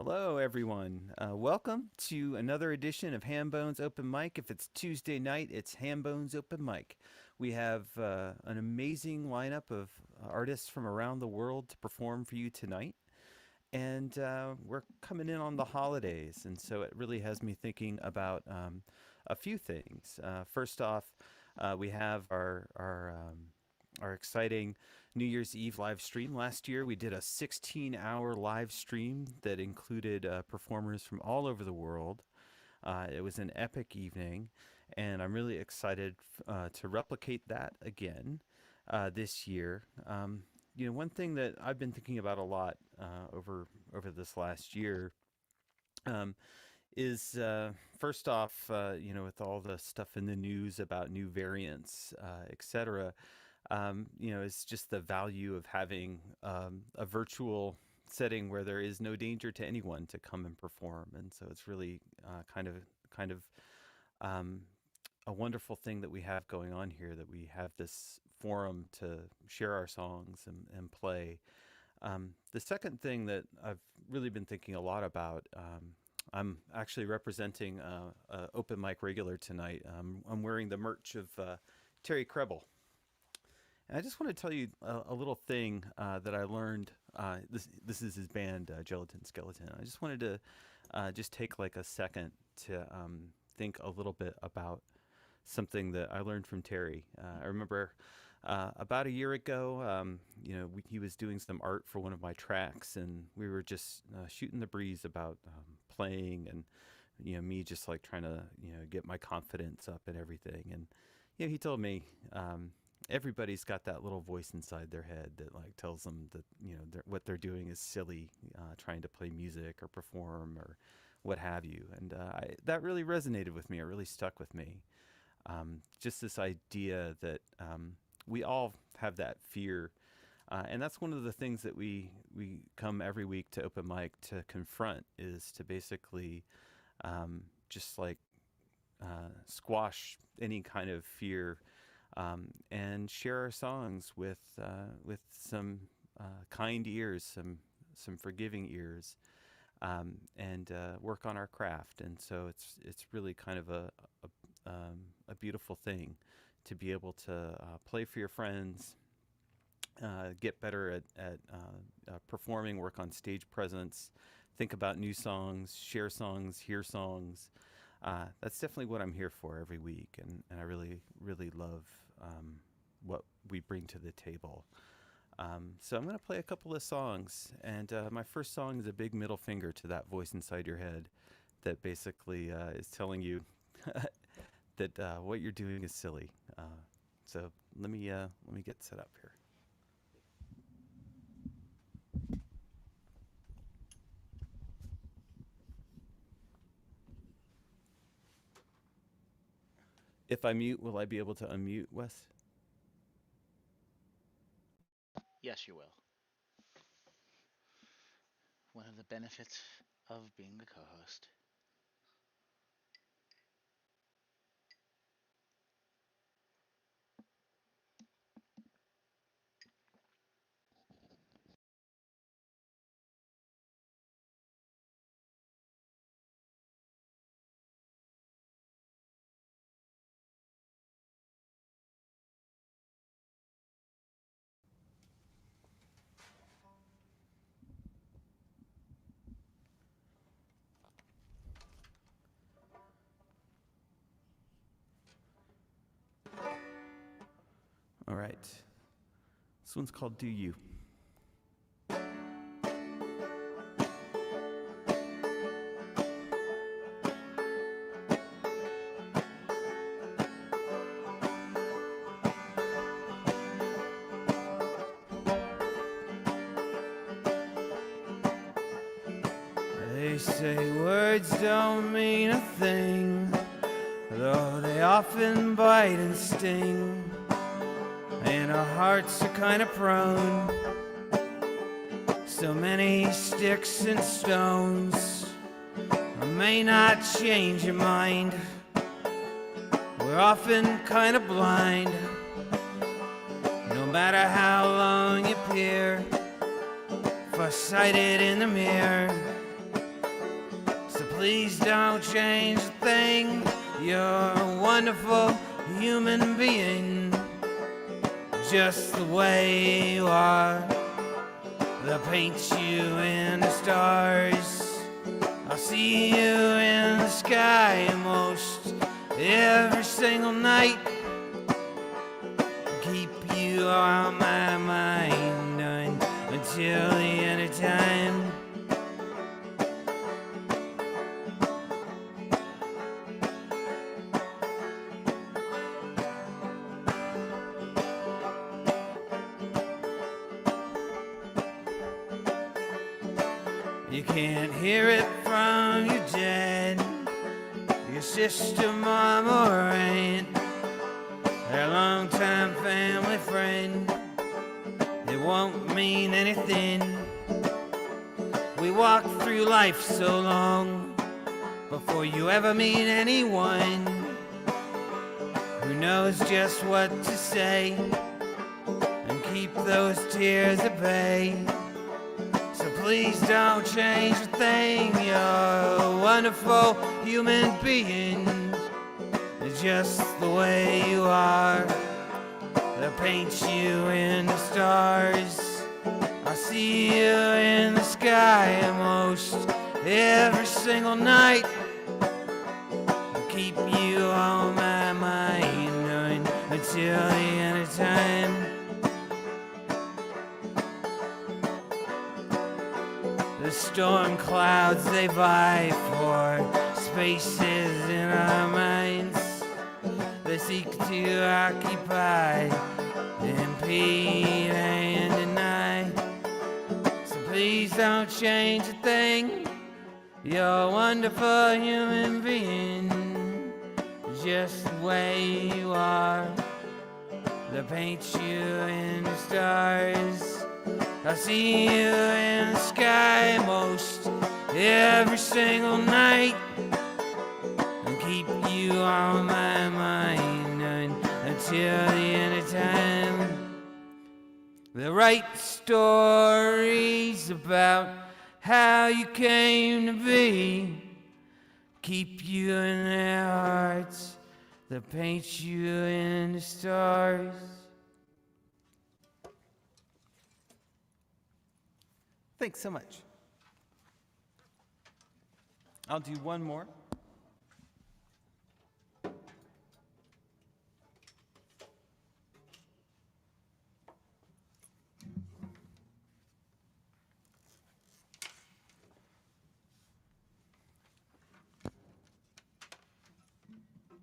Hello, everyone. Welcome to another edition of Hambone's Open Mic. If it's Tuesday night, it's Hambone's Open Mic. We have an amazing lineup of artists from around the world to perform for you tonight. And we're coming in on the holidays, and so it really has me thinking about a few things. First off, we have our exciting New Year's Eve live stream. Last year, we did a 16-hour live stream that included performers from all over the world. It was an epic evening, and I'm really excited to replicate that again this year. One thing that I've been thinking about a lot over this last year is first off, with all the stuff in the news about new variants, etc. It's just the value of having a virtual setting where there is no danger to anyone to come and perform, and so it's really kind of a wonderful thing that we have going on here. That we have this forum to share our songs and play. The second thing that I've really been thinking a lot about. I'm actually representing a open mic regular tonight. I'm wearing the merch of Terry Krebel. And I just want to tell you a little thing that I learned. This is his band, Gelatin Skeleton. I just wanted to just take like a second to think a little bit about something that I learned from Terry. I remember about a year ago, he was doing some art for one of my tracks, and we were just shooting the breeze about playing, and me just like trying to get my confidence up and everything. And he told me. Everybody's got that little voice inside their head that like tells them that what they're doing is silly, trying to play music or perform or what have you. And that really resonated with me. It really stuck with me. Just this idea that we all have that fear, and that's one of the things that we come every week to open mic to confront, is to basically just like squash any kind of fear. And share our songs with some kind ears, some forgiving ears, and work on our craft. And so it's really kind of a beautiful thing to be able to play for your friends, get better at performing, work on stage presence, think about new songs, share songs, hear songs. That's definitely what I'm here for every week, and I really, really love what we bring to the table. So I'm going to play a couple of songs, and my first song is a big middle finger to that voice inside your head that basically is telling you that what you're doing is silly. So let me get set up here. If I mute, will I be able to unmute, Wes? Yes, you will. One of the benefits of being a co-host. All right. This one's called Do You. They say words don't mean a thing, though they often bite and sting. And our hearts are kind of prone. So many sticks and stones may not change your mind. We're often kind of blind. No matter how long you peer, farsighted in the mirror. please don't change a thing. You're a wonderful human being, just the way you are. They'll paint you in the stars. I'll see you in the sky most every single night. Keep you on my mind until the end of time. You can't hear it from your dad, your sister, mom, or aunt, a longtime family friend. It won't mean anything. We walk through life so long before you ever meet anyone who knows just what to say and keep those tears at bay. So please don't change a thing. You're a wonderful human being, just the way you are. They'll paint you in the stars. I see you in the sky most every single night. I'll keep you on my mind until the end of time. The storm clouds, they vie for spaces in our minds. They seek to occupy, impede and deny. So please don't change a thing. You're a wonderful human being, just the way you are. They'll paint you in the stars. I see you in the sky most every single night, and keep you on my mind until the end of time. They write stories about how you came to be, keep you in their hearts. They paint you in the stars. Thanks so much. I'll do one more.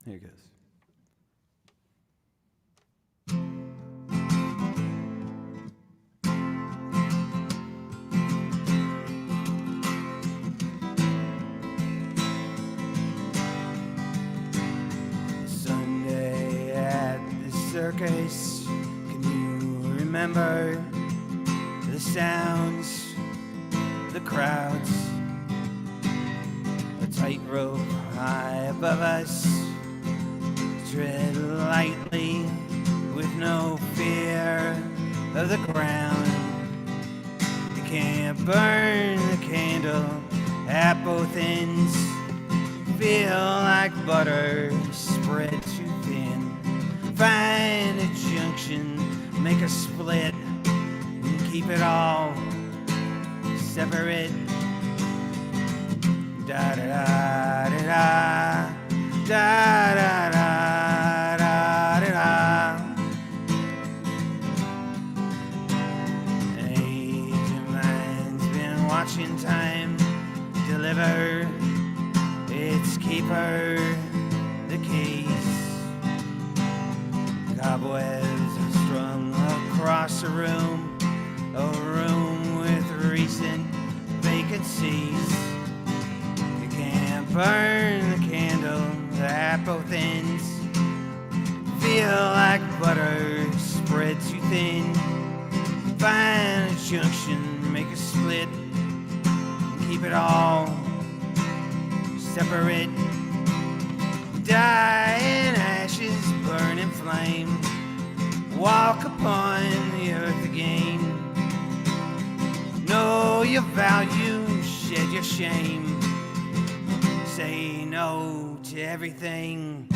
Here it goes. Sunday at the circus, can you remember the sounds, the crowds, a tightrope high above us? Tread lightly with no fear of the ground. You can't burn the candle at both ends. Feel like butter spread too thin. Find a junction, make a split, and keep it all separate. Da da da da da. Da da da da da da. An aged mind's been watching time deliver its keeper the keys. Cobwebs are strung across a room with recent vacancies. You can't burn the candle at both ends. Feel like butter spread too thin. Find a junction, make a split, keep it all separate. Die in ashes, burn in flame. Walk upon the earth again. Know your value, shed your shame. say no to everything.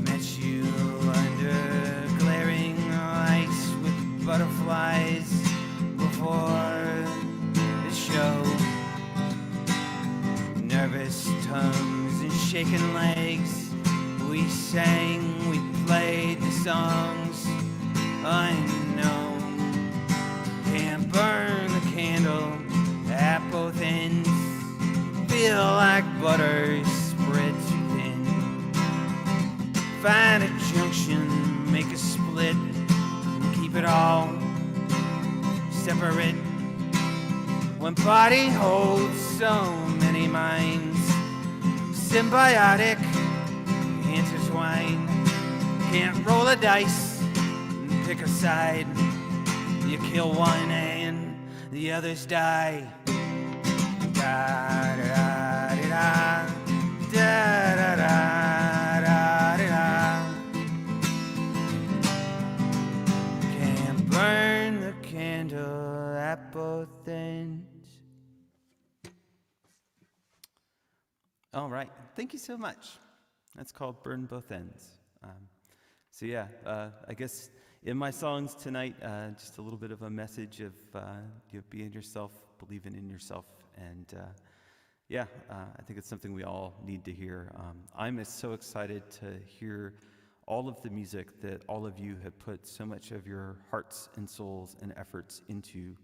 Met you under glaring lights with butterflies before the show. Nervous tongues and shaking legs. We sang, we played the songs unknown. Can't burn the candle at both ends. Feel like butter spread too thin. Find a junction, make a split, and keep it all separate. One body holds so many minds, symbiotic, intertwined. Can't roll a dice and pick a side. You kill one and the others die. Da da da da da da da da. Can't burn the candle at both ends. All right, thank you so much. That's called Burn Both Ends. So yeah, I guess in my songs tonight, just a little bit of a message of being yourself, believing in yourself, and I think it's something we all need to hear. I'm so excited to hear all of the music that all of you have put so much of your hearts and souls and efforts into,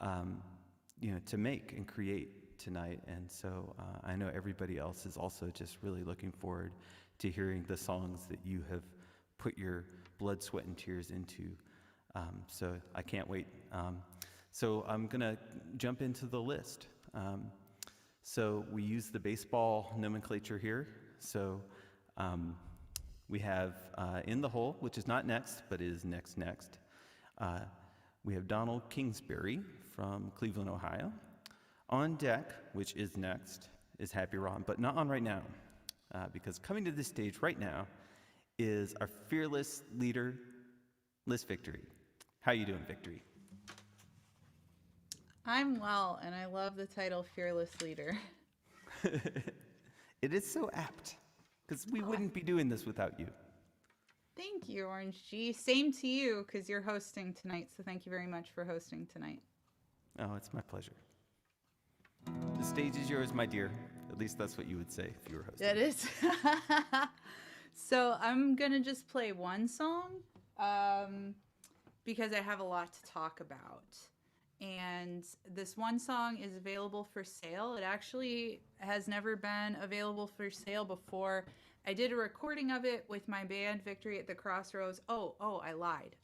to make and create tonight. And so I know everybody else is also just really looking forward to hearing the songs that you have put your blood, sweat, and tears into. So I can't wait. So I'm going to jump into the list. So we use the baseball nomenclature here. So we have In the Hole, which is not next, but is next. We have Donald Kingsbury from Cleveland, Ohio. On deck, which is next, is Happy Ron, but not on right now, because coming to this stage right now is our fearless leader, lissvictory. How you doing, Victory? I'm well, and I love the title Fearless Leader. It is so apt, because we wouldn't be doing this without you. Thank you, Orange G. Same to you, because you're hosting tonight, so thank you very much for hosting tonight. Oh, it's my pleasure. The stage is yours, my dear. At least that's what you would say if you were hosting. It is. So I'm going to just play one song because I have a lot to talk about. And this one song is available for sale. It actually has never been available for sale before. I did a recording of it with my band Victory at the Crossroads. Oh, I lied.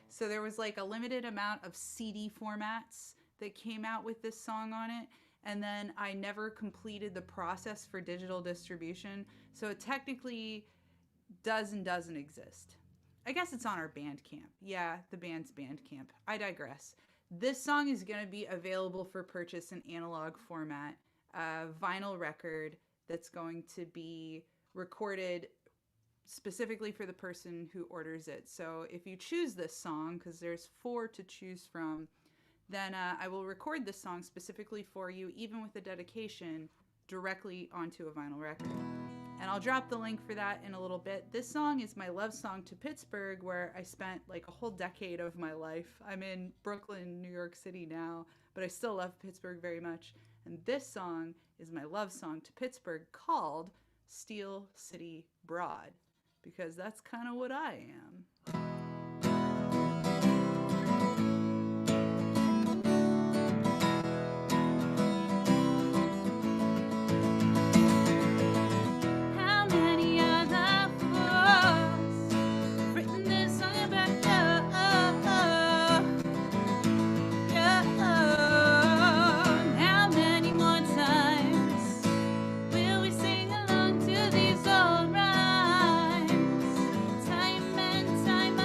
So there was like a limited amount of CD formats that came out with this song on it. And then I never completed the process for digital distribution. So it technically does and doesn't exist. I guess it's on our Bandcamp. Yeah, the band's Bandcamp. I digress. This song is going to be available for purchase in analog format, vinyl record that's going to be recorded specifically for the person who orders it. So if you choose this song, because there's 4 to choose from, then I will record this song specifically for you, even with the dedication, directly onto a vinyl record. And I'll drop the link for that in a little bit. This song is my love song to Pittsburgh, where I spent like a whole decade of my life. I'm in Brooklyn, New York City now, but I still love Pittsburgh very much. And this song is my love song to Pittsburgh, called Steel City Broad, because that's kind of what I am. Time and time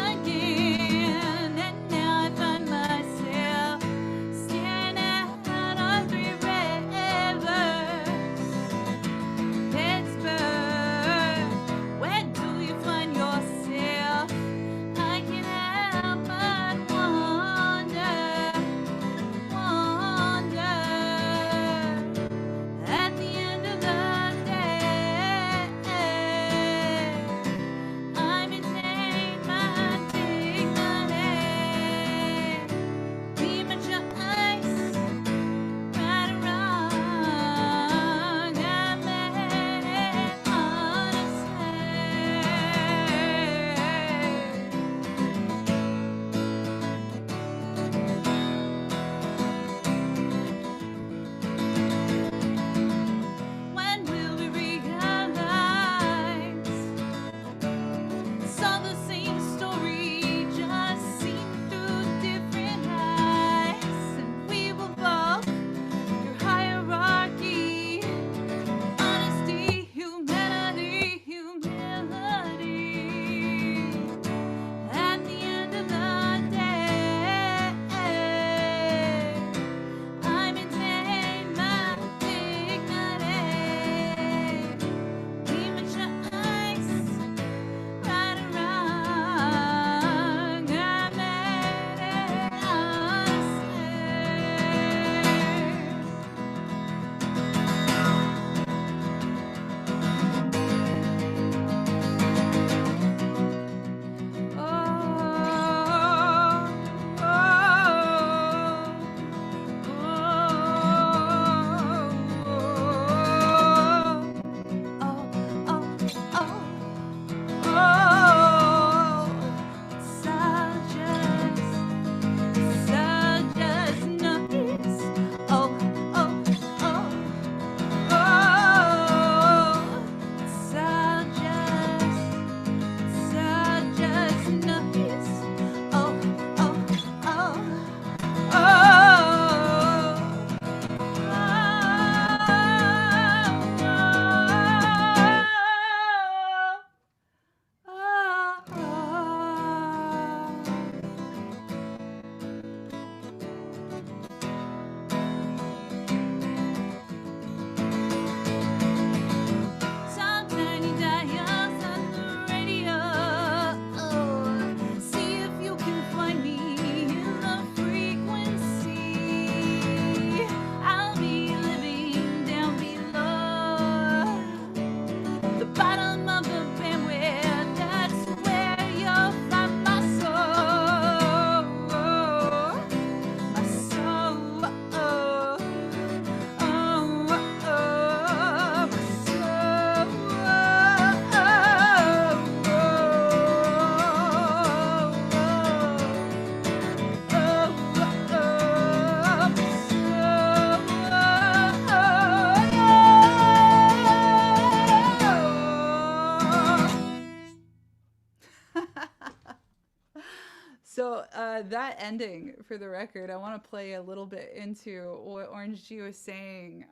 So that ending for the record, I want to play a little bit into what Orange G was saying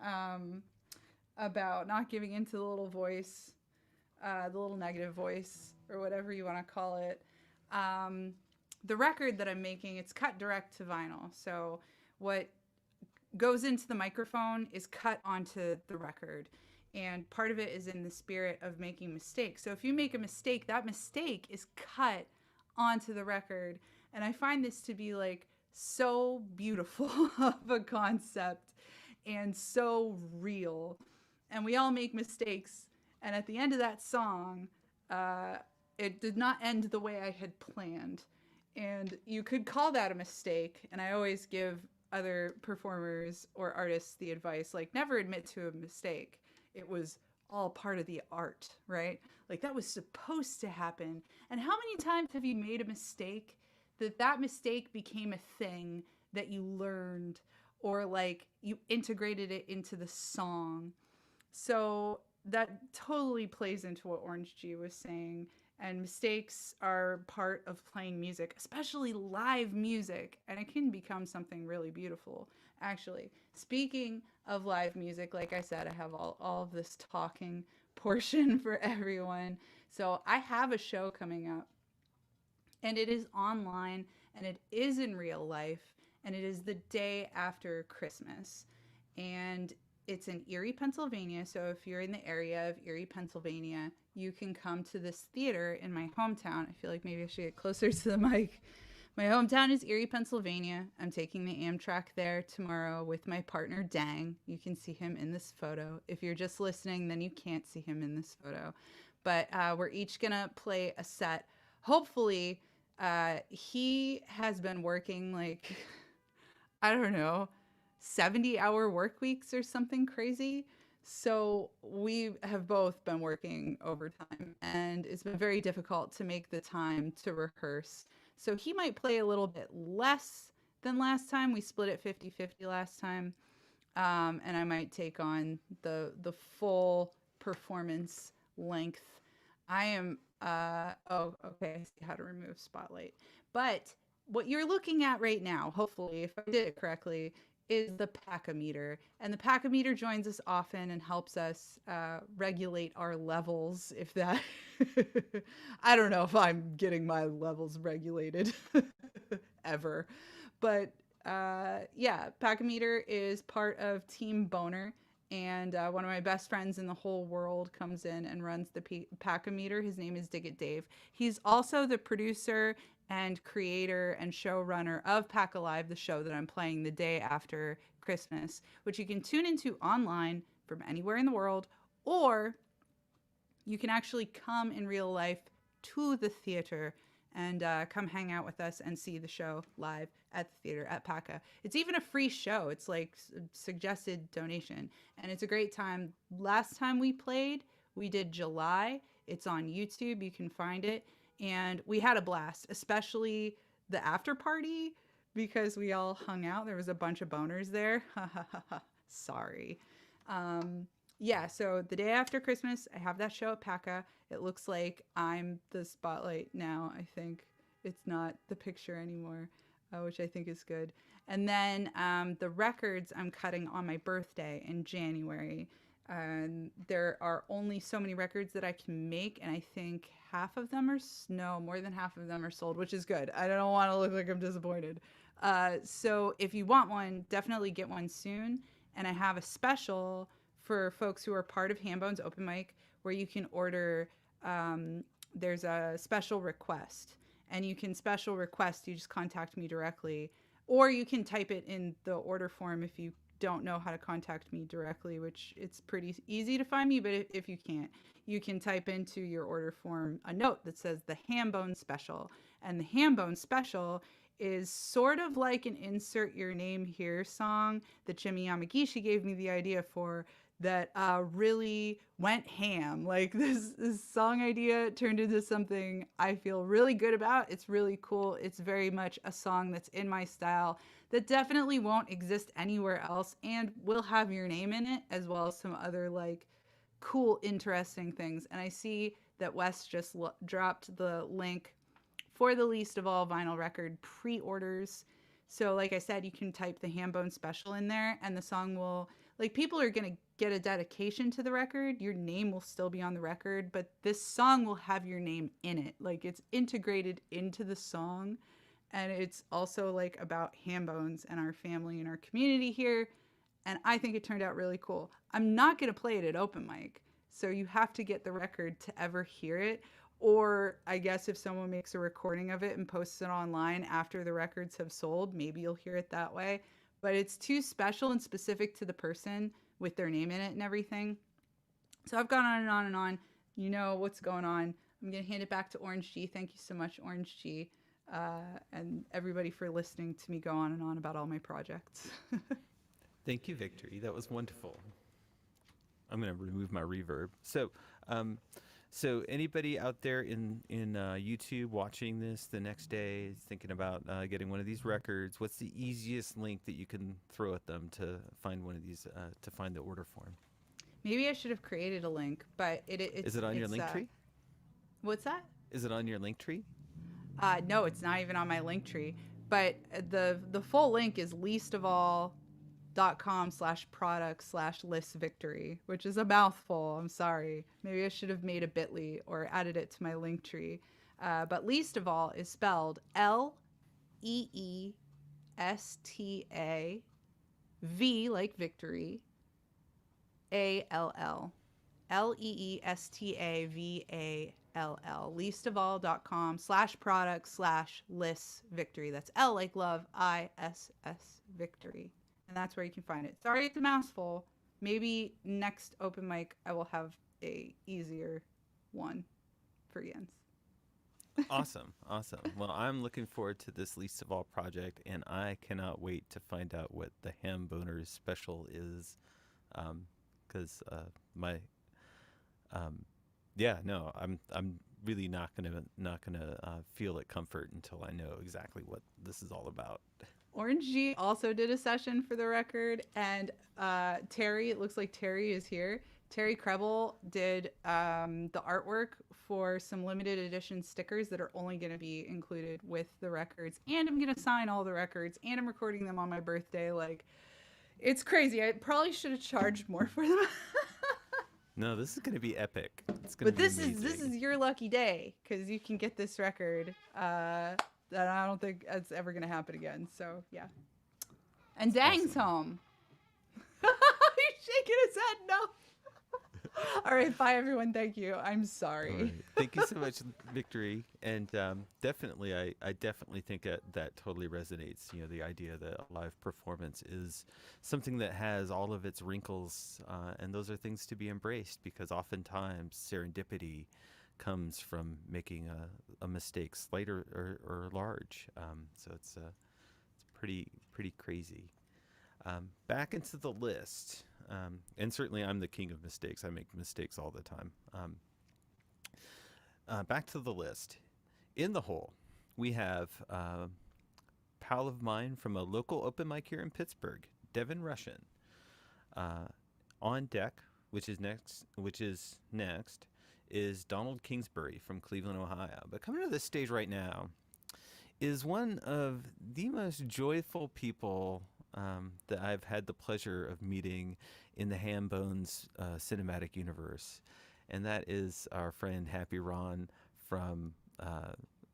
about not giving into the little voice, the little negative voice, or whatever you want to call it. The record that I'm making, it's cut direct to vinyl. So what goes into the microphone is cut onto the record. And part of it is in the spirit of making mistakes. So if you make a mistake, that mistake is cut onto the record. And I find this to be like so beautiful of a concept and so real. And we all make mistakes. And at the end of that song, it did not end the way I had planned. And you could call that a mistake. And I always give other performers or artists the advice, like, never admit to a mistake. It was all part of the art, right? Like, that was supposed to happen. And how many times have you made a mistake that mistake became a thing that you learned, or like you integrated it into the song? So that totally plays into what Orange G was saying. And mistakes are part of playing music, especially live music. And it can become something really beautiful, actually. Speaking of live music, like I said, I have all of this talking portion for everyone. So I have a show coming up. And it is online, and it is in real life. And it is the day after Christmas. And it's in Erie, Pennsylvania. So if you're in the area of Erie, Pennsylvania, you can come to this theater in my hometown. I feel like maybe I should get closer to the mic. My hometown is Erie, Pennsylvania. I'm taking the Amtrak there tomorrow with my partner, Dang. You can see him in this photo. If you're just listening, then you can't see him in this photo. But we're each going to play a set. Hopefully, he has been working like, I don't know, 70-hour work weeks or something crazy. So we have both been working overtime, and it's been very difficult to make the time to rehearse. So he might play a little bit less than last time. We split it 50-50 last time. And I might take on the full performance length. I am, oh, okay, I see how to remove spotlight. But what you're looking at right now, hopefully, if I did it correctly, is the Packometer. And the Packometer joins us often and helps us regulate our levels, if that... I don't know if I'm getting my levels regulated ever. But yeah, Packometer is part of Team Boner. And one of my best friends in the whole world comes in and runs the Packometer. His name is Dig It Dave. He's also the producer and creator and showrunner of Pack Alive, the show that I'm playing the day after Christmas, which you can tune into online from anywhere in the world, or you can actually come in real life to the theater and come hang out with us and see the show live at the theater at PACA. It's even a free show. It's like suggested donation, and it's a great time. Last time we played, we did July. It's on YouTube. You can find it. And we had a blast, especially the after party, because we all hung out. There was a bunch of boners there. Sorry. Yeah, so the day after Christmas, I have that show at PACA. It looks like I'm the spotlight now, I think. It's not the picture anymore, which I think is good. And then the records I'm cutting on my birthday in January. There are only so many records that I can make, and I think half of them are, no, more than half of them are sold, which is good. I don't want to look like I'm disappointed. So if you want one, definitely get one soon. And I have a special for folks who are part of Hambone's open mic where you can order, there's a special request, and you can special request, you just contact me directly, or you can type it in the order form if you don't know how to contact me directly, which it's pretty easy to find me, but if you can't, you can type into your order form a note that says the Hambone Special. And the Hambone Special is sort of like an insert your name here song that Jimmy Yamagishi gave me the idea for, that really went ham. Like this song idea turned into something I feel really good about. It's really cool. It's very much a song that's in my style that definitely won't exist anywhere else, and will have your name in it, as well as some other like cool, interesting things. And I see that Wes just dropped the link for the Least of All vinyl record pre-orders. So like I said, you can type the Hambone special in there and the song will, like, people are going to get a dedication to the record. Your name will still be on the record, but this song will have your name in it. Like, it's integrated into the song. And it's also like about Hambones and our family and our community here. And I think it turned out really cool. I'm not going to play it at open mic. So you have to get the record to ever hear it. Or I guess if someone makes a recording of it and posts it online after the records have sold, maybe you'll hear it that way. But it's too special and specific to the person with their name in it and everything. So I've gone on and on and on. You know what's going on. I'm going to hand it back to Orange G. Thank you so much, Orange G. And everybody for listening to me go on and on about all my projects. Thank you, Victory. That was wonderful. I'm going to remove my reverb. So, so anybody out there in YouTube watching this the next day is thinking about getting one of these records, what's the easiest link that you can throw at them to find one of these, to find the order form? Maybe I should have created a link, but is it on your link tree? What's that? Is it on your link tree? No, it's not even on my link tree. But the full link is leastofall.com/product/lissvictory, which is a mouthful. I'm sorry. Maybe I should have made a bit.ly or added it to my link tree. But Least of All is spelled LEESTA V like victory ALL. LEESTAVALL. leastofall.com/product/lissvictory. That's L like love, ISS victory. And that's where you can find it. Sorry, it's a mouthful. Maybe next open mic I will have a easier one for Jens. Awesome. Well, I'm looking forward to this Least of All project, and I cannot wait to find out what the Hamboners special is, because I'm really not gonna feel at comfort until I know exactly what this is all about. Orange G also did a session for the record, and Terry, it looks like Terry is here. Terry Krebel did the artwork for some limited edition stickers that are only going to be included with the records, and I'm going to sign all the records, and I'm recording them on my birthday. Like, it's crazy. I probably should have charged more for them. No, this is going to be epic. It's going to be amazing. This is your lucky day, because you can get this record. That I don't think it's ever going to happen again. So, yeah. And Dang's home. He's shaking his head no. All right, bye, everyone. Thank you. I'm sorry. Right. Thank you so much, Victory. And definitely, I definitely think that totally resonates. You know, the idea that a live performance is something that has all of its wrinkles, and those are things to be embraced, because oftentimes serendipity comes from making a mistake, slight or large. So it's pretty crazy. Back into the list, and certainly I'm the king of mistakes. I make mistakes all the time. Back to the list. In the hole, we have a pal of mine from a local open mic here in Pittsburgh, Devin Russian. On deck, which is next, is Donald Kingsbury from Cleveland, Ohio. But coming to this stage right now is one of the most joyful people that I've had the pleasure of meeting in the Hambones cinematic universe. And that is our friend Happy Ron from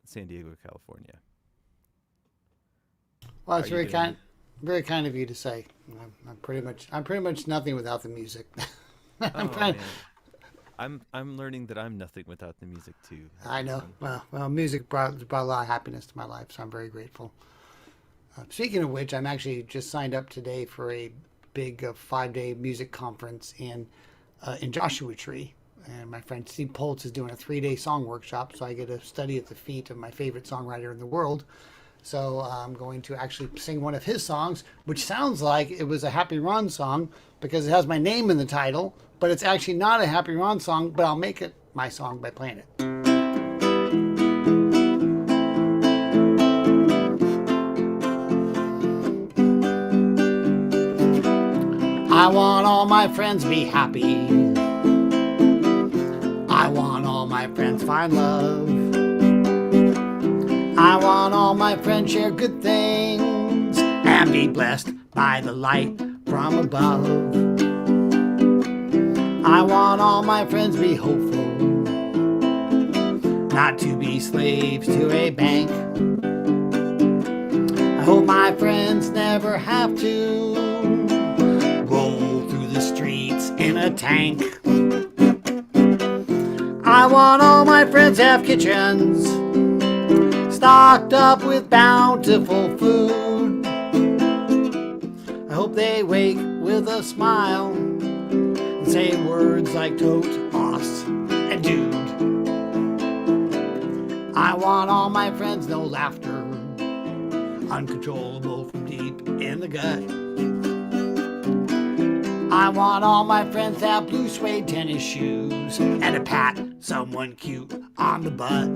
San Diego, California. Well, it's very kind of you to say. I'm pretty much nothing without the music. I'm learning that I'm nothing without the music too. I know. Well, music brought a lot of happiness to my life, so I'm very grateful. Speaking of which, I'm actually just signed up today for a big 5-day music conference in Joshua Tree, and my friend Steve Poltz is doing a 3-day song workshop, so I get to study at the feet of my favorite songwriter in the world. So I'm going to actually sing one of his songs, which sounds like it was a Happy Ron song because it has my name in the title, but it's actually not a Happy Ron song, but I'll make it my song by playing it. I want all my friends be happy. I want all my friends find love. I want all my friends share good things and be blessed by the light from above. I want all my friends be hopeful, not to be slaves to a bank. I hope my friends never have to roll through the streets in a tank. I want all my friends have kitchens stocked up with bountiful food. I hope they wake with a smile and say words like tote, os, and dude. I want all my friends no laughter, uncontrollable from deep in the gut. I want all my friends to have blue suede tennis shoes and to pat someone cute on the butt.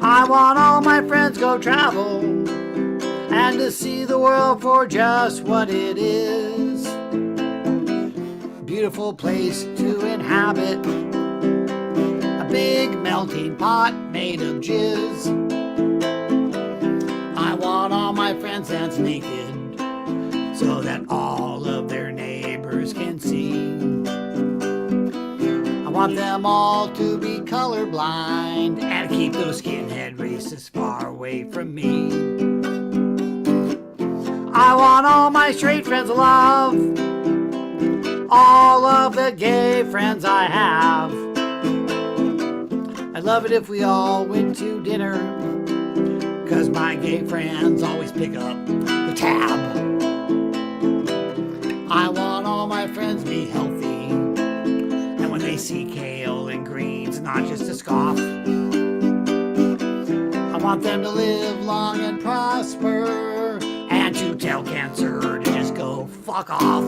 I want all my friends go travel and to see the world for just what it is. Beautiful place to inhabit, a big melting pot made of jizz. I want all my friends dance naked so that all of their neighbors can see. I want them all to be colorblind and keep those skinhead racists far away from me. I want all my straight friends to love all of the gay friends I have. I'd love it if we all went to dinner, 'cause my gay friends always pick up the tab. I want all my friends to be healthy, and when they see kale and greens, not just to scoff. I want them to live long and prosper, and to tell cancer to just go fuck off.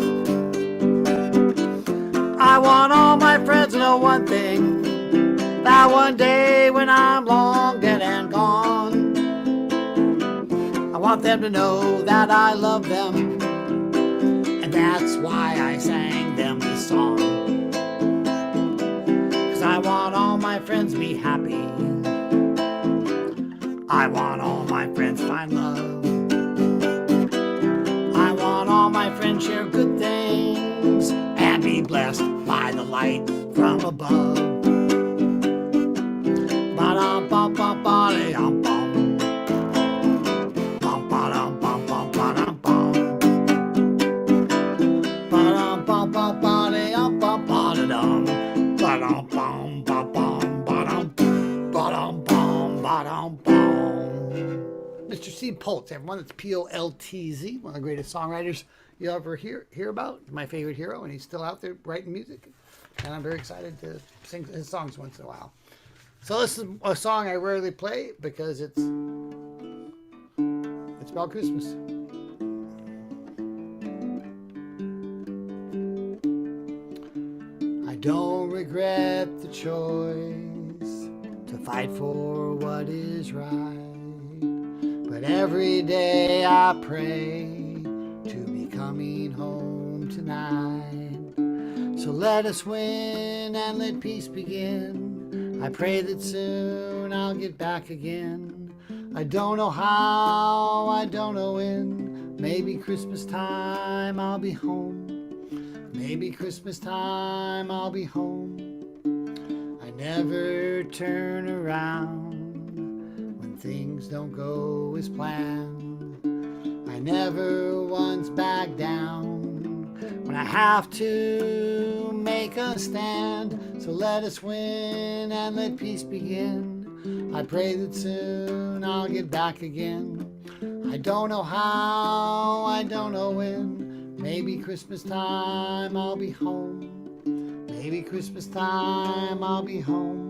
I want all my friends to know one thing, that one day when I'm long dead and gone, I want them to know that I love them, and that's why I sang them this song. 'Cause I want all my friends to be happy, I want all my friends to find love, I want all my friends share good things and be blessed by the light from above. Ba-dum-bum-bum-ba-dum-bum. Bum-ba-dum-bum-bum-ba-dum-bum. Ba-dum-bum-bum-ba-dum-bum-ba-dum. Ba-dum-bum-bum-bum-ba-dum. Ba-dum-bum-ba-dum-bum. Mr. C. Poltz, everyone. It's P-O-L-T-Z, one of the greatest songwriters you'll ever hear about. My favorite hero, and he's still out there writing music. And I'm very excited to sing his songs once in a while. So this is a song I rarely play because it's about Christmas. I don't regret the choice to fight for what is right, but every day I pray to be coming home tonight. So let us win and let peace begin. I pray that soon I'll get back again. I don't know how, I don't know when. Maybe Christmas time I'll be home. Maybe Christmas time I'll be home. I never turn around when things don't go as planned. I never once back down when I have to make a stand. So let us win and let peace begin. I pray that soon I'll get back again. I don't know how, I don't know when. Maybe Christmas time I'll be home. Maybe Christmas time I'll be home.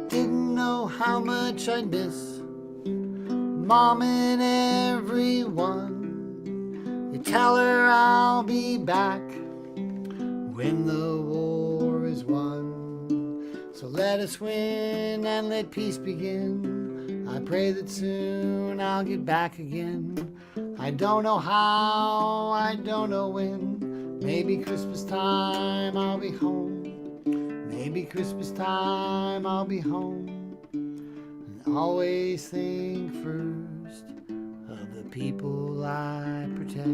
Didn't know how much I'd miss Mom and everyone. You tell her I'll be back when the war is won. So let us win and let peace begin. I pray that soon I'll get back again. I don't know how, I don't know when. Maybe Christmas time I'll be home. Maybe Christmas time I'll be home. always think first of the people I protect.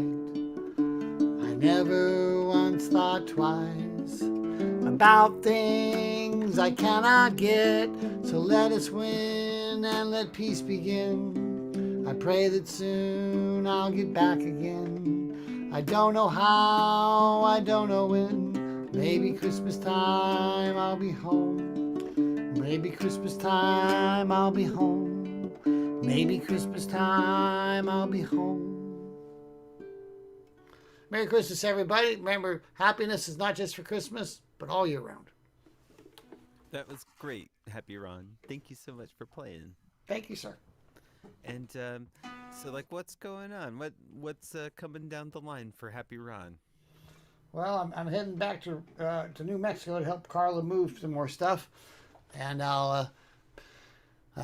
I never once thought twice about things I cannot get. So let us win and let peace begin. I pray that soon I'll get back again. I don't know how, I don't know when. Maybe Christmas time I'll be home. Maybe Christmas time I'll be home. Maybe Christmas time I'll be home. Merry Christmas, everybody. Remember, happiness is not just for Christmas, but all year round. That was great, Happy Ron. Thank you so much for playing. Thank you, sir. And so, like, what's going on? What's coming down the line for Happy Ron? Well, I'm heading back to New Mexico to help Carla move some more stuff, and I'm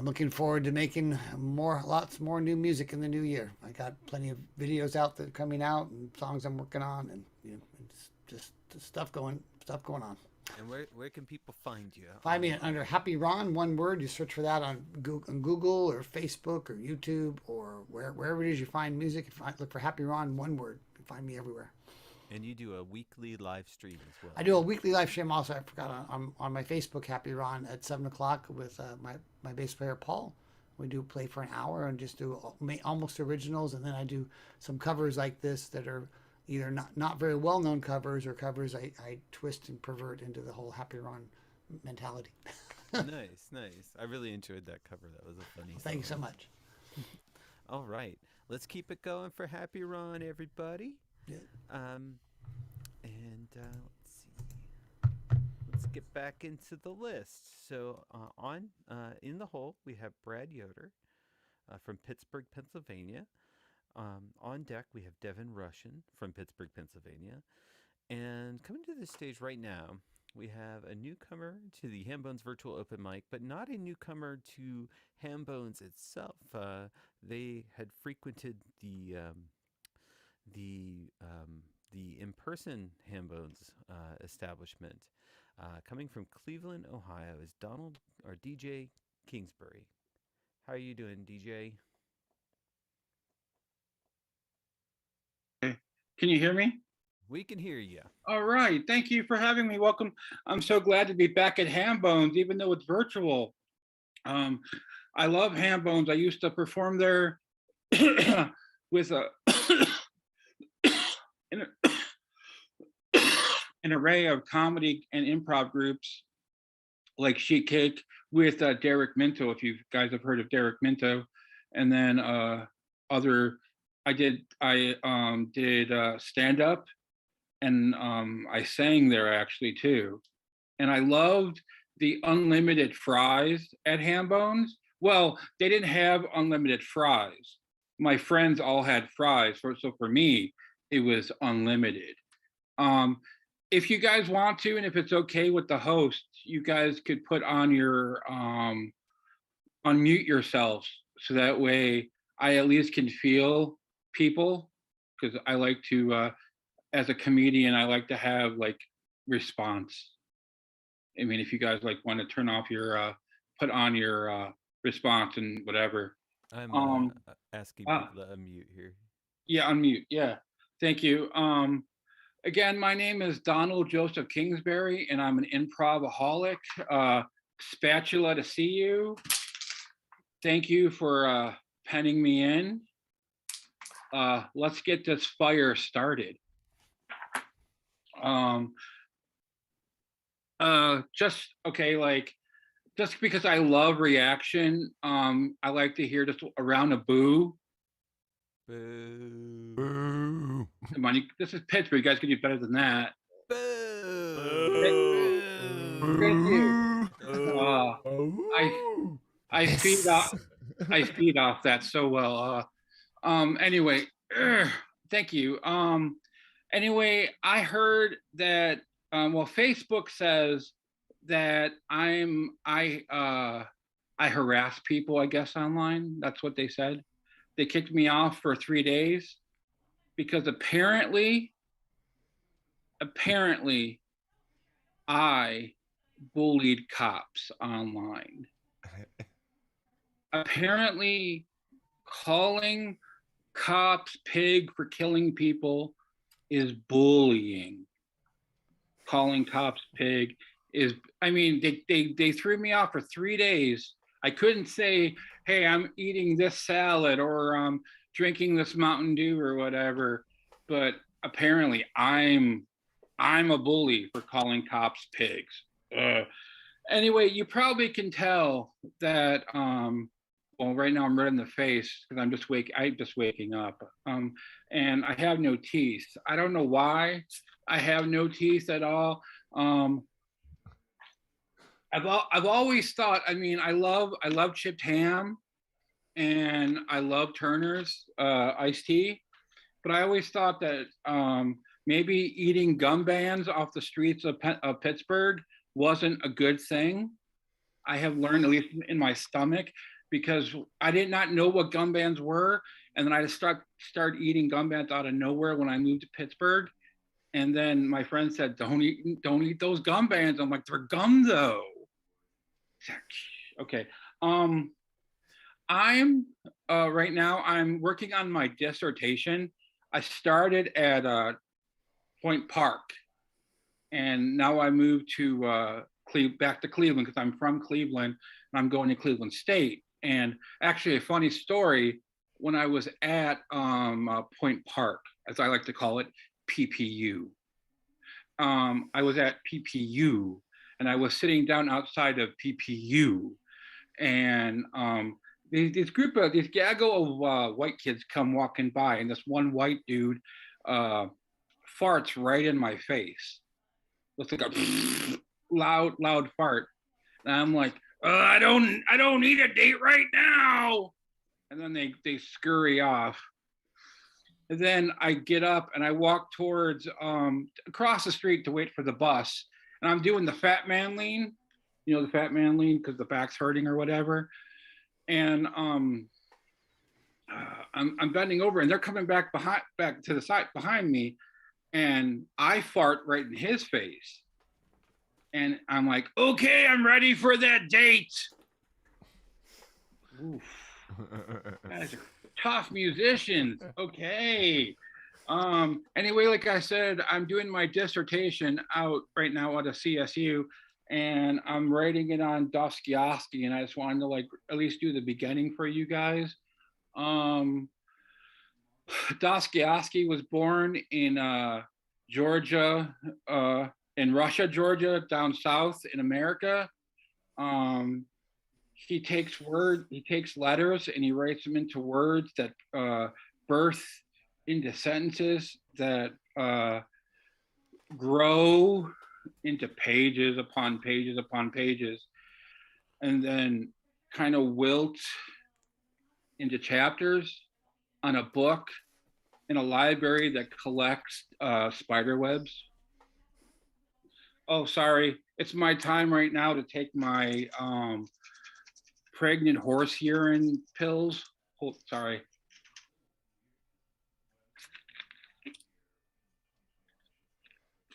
looking forward to making lots more new music in the new year. I got plenty of videos out that are coming out and songs I'm working on, and it's just stuff going on. And where can people find you? Find me under Happy Ron, one word. You search for that on Google or Facebook or YouTube or wherever it is you find music. Look for Happy Ron, one word. You can find me everywhere. And you do a weekly live stream as well. I do a weekly live stream also. I forgot on my Facebook, Happy Ron, at 7 o'clock with my bass player, Paul. We do play for an hour and just do almost originals. And then I do some covers like this that are either not very well-known covers or covers I twist and pervert into the whole Happy Ron mentality. Nice. I really enjoyed that cover. That was a funny song. Thank you so much. All right. Let's keep it going for Happy Ron, everybody. Yeah. Let's see. Let's get back into the list. So in the hole, we have Brad Yoder from Pittsburgh, Pennsylvania. On deck, we have Devin Russian from Pittsburgh, Pennsylvania. And coming to the stage right now, we have a newcomer to the Hambone's virtual open mic, but not a newcomer to Hambone's itself. They had frequented the in-person Hambone's establishment. Coming from Cleveland, Ohio, is DJ Kingsbury. How are you doing, DJ? Can you hear me? We can hear you. All right. Thank you for having me. Welcome. I'm so glad to be back at Hambone's, even though it's virtual. I love Hambone's. I used to perform there with an array of comedy and improv groups like Sheet Cake with Derek Minto, if you guys have heard of Derek Minto, and then I did stand up, and I sang there actually too. And I loved the unlimited fries at Hambone's. Well, they didn't have unlimited fries. My friends all had fries, so for me, it was unlimited. If you guys want to, and if it's okay with the host, you guys could put on your unmute yourselves, so that way I at least can feel people, because I like to, as a comedian, I like to have like response. I mean, if you guys like want to turn off your, put on your response and whatever. I'm asking people to unmute here. Yeah, unmute. Yeah, thank you. Again, my name is Donald Joseph Kingsbury, and I'm an improv-aholic. Spatula to see you. Thank you for penning me in. Let's get this fire started. Just because I love reaction, I like to hear just a round of boo. Boo. Boo. Come on, this is Pittsburgh. You guys can do better than that. Boo. Thank you. I feed off that so well. Anyway, thank you. Anyway, I heard that Facebook says that I harass people, I guess, online. That's what they said. They kicked me off for 3 days because apparently I bullied cops online. apparently calling cops pig for killing people is bullying. Calling cops pig is, I mean, they threw me off for 3 days. I couldn't say, hey, I'm eating this salad or drinking this Mountain Dew or whatever, but apparently I'm a bully for calling cops pigs. Anyway, you probably can tell that well, right now I'm red in the face because I'm just waking up. And I have no teeth. I don't know why I have no teeth at all. I've always thought, I mean, I love chipped ham and I love Turner's iced tea, but I always thought that maybe eating gum bands off the streets of Pittsburgh wasn't a good thing. I have learned, at least in my stomach, because I did not know what gum bands were. And then I just started eating gum bands out of nowhere when I moved to Pittsburgh. And then my friend said, don't eat those gum bands. I'm like, they're gum though. Okay. I'm right now I'm working on my dissertation. I started at Point Park, and now I moved to back to Cleveland because I'm from Cleveland and I'm going to Cleveland State. And actually, a funny story: when I was at Point Park, as I like to call it, PPU. I was at PPU, and I was sitting down outside of PPU, and this gaggle of white kids come walking by, and this one white dude farts right in my face. Looks like a loud fart, and I'm like, I don't need a date right now. And then they scurry off. And then I get up and I walk towards across the street to wait for the bus. And I'm doing the fat man lean, you know, the fat man lean because the back's hurting or whatever. And I'm bending over and they're coming back to the side behind me, and I fart right in his face. And I'm like, okay, I'm ready for that date. Oof. Guys are tough musicians. Okay. Anyway, like I said, I'm doing my dissertation out right now at a CSU, and I'm writing it on Dostoevsky, and I just wanted to like at least do the beginning for you guys. Dostoevsky was born in Georgia, in Russia, Georgia, down south in America. He takes letters and he writes them into words that birth into sentences that grow into pages upon pages upon pages, and then kind of wilt into chapters on a book in a library that collects spider webs. Oh, sorry. It's my time right now to take my pregnant horse urine pills. Oh, sorry.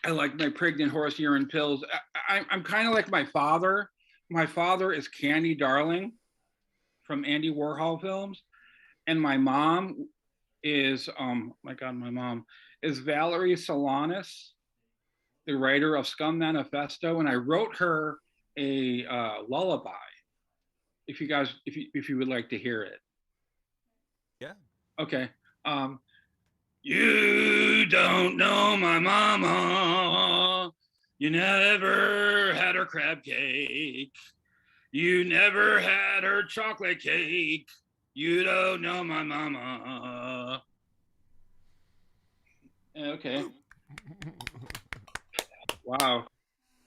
I like my pregnant horse urine pills. I'm kind of like my father. My father is Candy Darling from Andy Warhol films. And my mom is, my God, my mom is Valerie Solanas, the writer of Scum Manifesto. And I wrote her a lullaby. If you guys, if you would like to hear it. Yeah. Okay. You don't know my mama. You never had her crab cake. You never had her chocolate cake. You don't know my mama. Okay. Wow.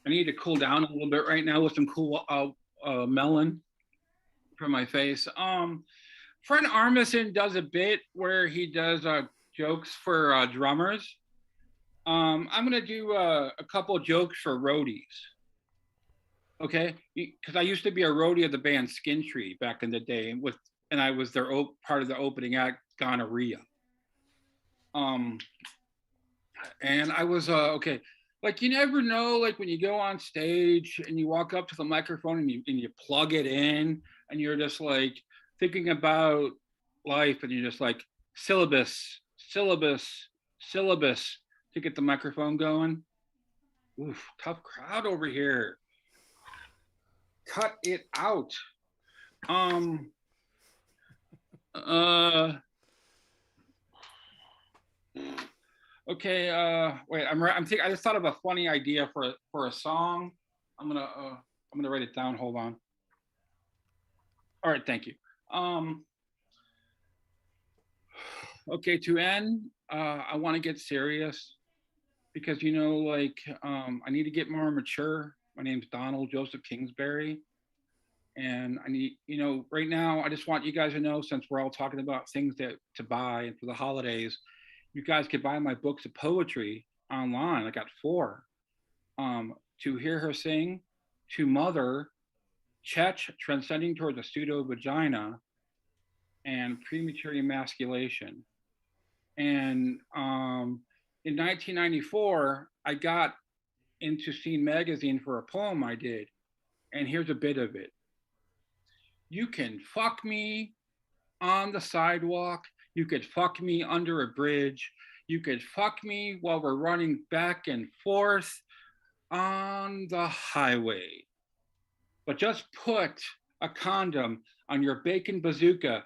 I need to cool down a little bit right now with some cool melon for my face. Fred Armisen does a bit where he does jokes for drummers. I'm gonna do a couple jokes for roadies. Okay, because I used to be a roadie of the band Skin Tree back in the day, and I was their part of the opening act, Gonorrhea. And I was okay. Like, you never know, like when you go on stage and you walk up to the microphone and you plug it in and you're just like, thinking about life, and you're just like syllabus, syllabus, syllabus to get the microphone going. Oof, tough crowd over here. Cut it out. Uh okay, wait, I'm thinking, I just thought of a funny idea for a song. I'm gonna write it down. Hold on. All right, thank you. Okay, to end, I want to get serious because I need to get more mature. My name's Donald Joseph Kingsbury. And I need, right now, I just want you guys to know, since we're all talking about things to buy and for the holidays, you guys could buy my books of poetry online. I got 4. To Hear Her Sing, To Mother, Chech, Transcending Towards a Pseudo Vagina, and Premature Emasculation. And in 1994, I got into Scene Magazine for a poem I did. And here's a bit of it. You can fuck me on the sidewalk. You could fuck me under a bridge. You could fuck me while we're running back and forth on the highway. But just put a condom on your bacon bazooka,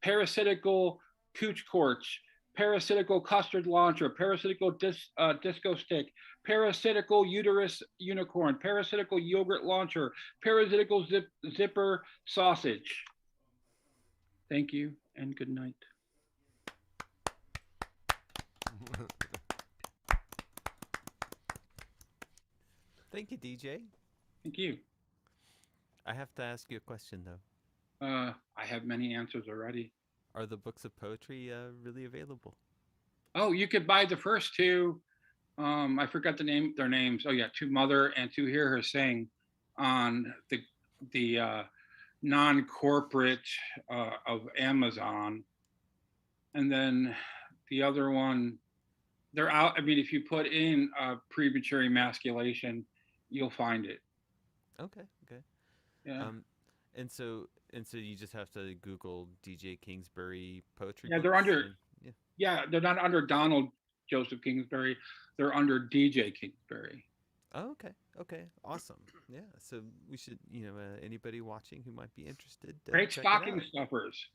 parasitical cooch corch, parasitical custard launcher, parasitical disco stick, parasitical uterus unicorn, parasitical yogurt launcher, parasitical zipper sausage. Thank you and good night. Thank you, DJ. Thank you. I have to ask you a question, though. I have many answers already. Are the books of poetry really available? Oh, you could buy the first 2. I forgot their names. Oh yeah, To Mother and To Hear Her Sing, on the non-corporate of Amazon. And then the other one, they're out. I mean, if you put in premature emasculation, you'll find it. Okay. Yeah. And so you just have to Google DJ Kingsbury poetry. Yeah, they're under. Yeah, they're not under Donald Joseph Kingsbury. They're under DJ Kingsbury. Oh, okay, awesome. Yeah, so we should, anybody watching who might be interested. Great stocking stuffers.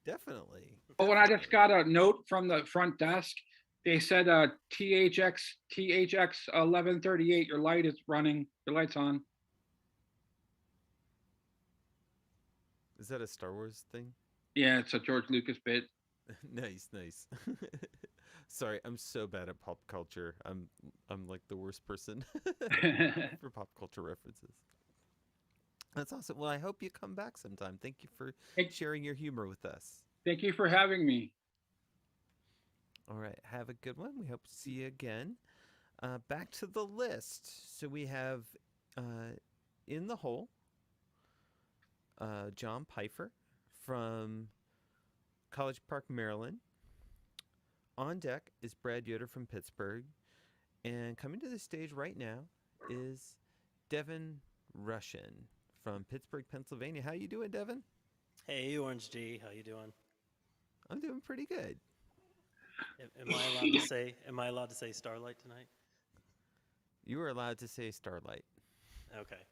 Definitely. Oh, and I just got a note from the front desk. They said THX 1138. Your light is running. Your light's on. Is that a Star Wars thing? Yeah, it's a George Lucas bit. Nice. Sorry, I'm so bad at pop culture. I'm like the worst person for pop culture references. That's awesome. Well, I hope you come back sometime. Thank you for sharing your humor with us. Thank you for having me. All right, have a good one. We hope to see you again. Back to the list. So we have In the Hole, John Pfeiffer from College Park, Maryland. On deck is Brad Yoder from Pittsburgh. And coming to the stage right now is Devin Russian from Pittsburgh, Pennsylvania. How you doing, Devin? Hey, Orange G. How you doing? I'm doing pretty good. Am I allowed to say Starlight tonight? You are allowed to say Starlight. Okay.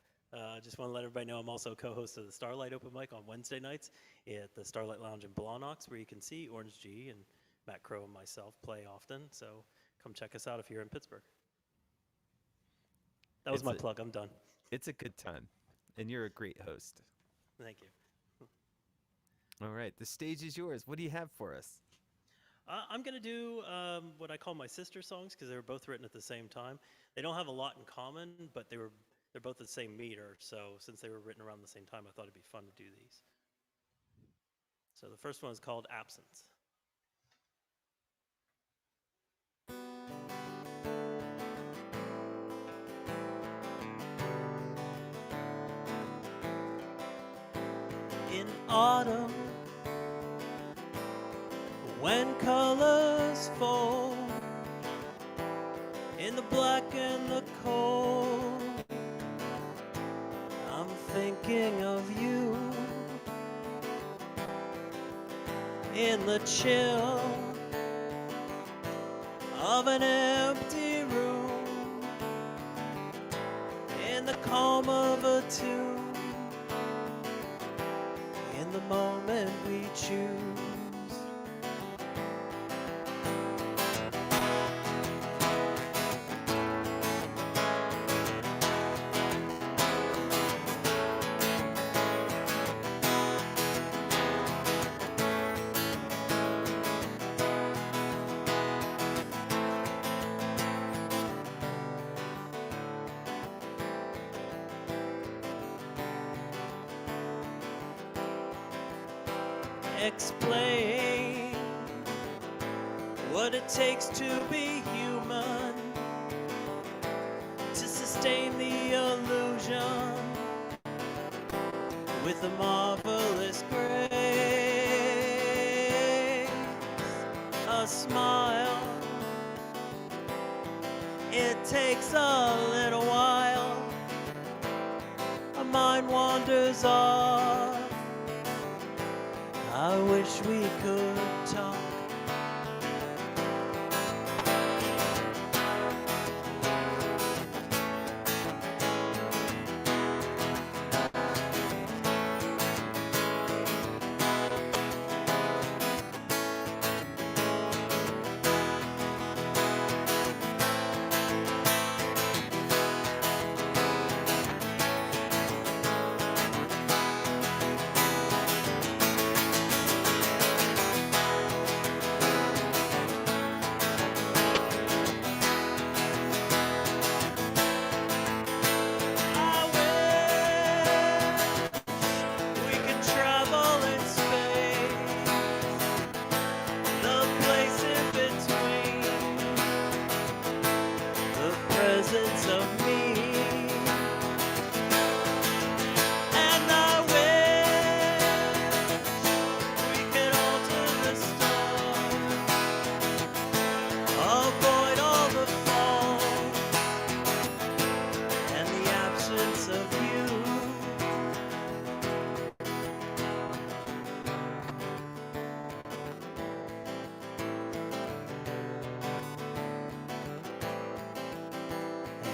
Just want to let everybody know I'm also co-host of the Starlight Open Mic on Wednesday nights at the Starlight Lounge in Blawnox, where you can see Orange G and Matt Crow and myself play often. So come check us out if you're in Pittsburgh. That was my plug. I'm done. It's a good time, and you're a great host. Thank you. All right, the stage is yours. What do you have for us? I'm going to do what I call my sister songs because they were both written at the same time. They don't have a lot in common, but they're both the same meter. So since they were written around the same time, I thought it'd be fun to do these. So the first one is called Absence. In autumn, when colors fall, in the black and the cold, I'm thinking of you. in the chill of an empty room, in the calm of a tune, in the moment we choose. Explain what it takes to be human, to sustain the illusion with a marvelous grace, a smile. It takes a little while, a mind wanders off. I wish we could talk.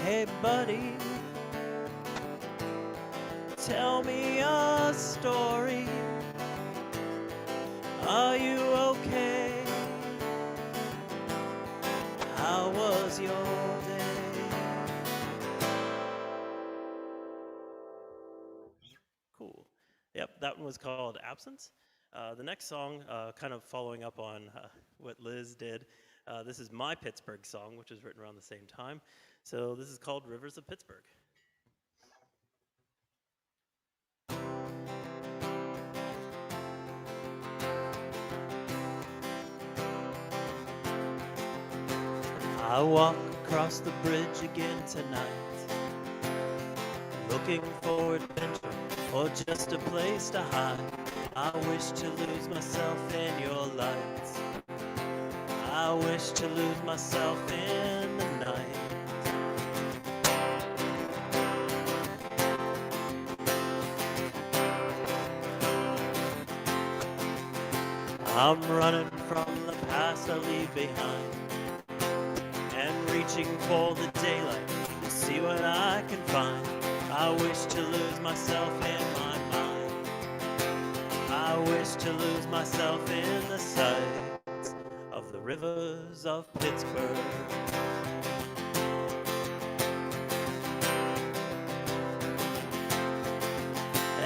Hey buddy, tell me a story. Are you okay? How was your day? Cool. Yep, that one was called Absence. The next song, kind of following up on what Liz did, this is my Pittsburgh song, which was written around the same time. So this is called Rivers of Pittsburgh. I walk across the bridge again tonight, looking for adventure or just a place to hide. I wish to lose myself in your lights. I wish to lose myself in the night. I'm running from the past I leave behind, and reaching for the daylight to see what I can find. I wish to lose myself in my mind. I wish to lose myself in the sights of the rivers of Pittsburgh.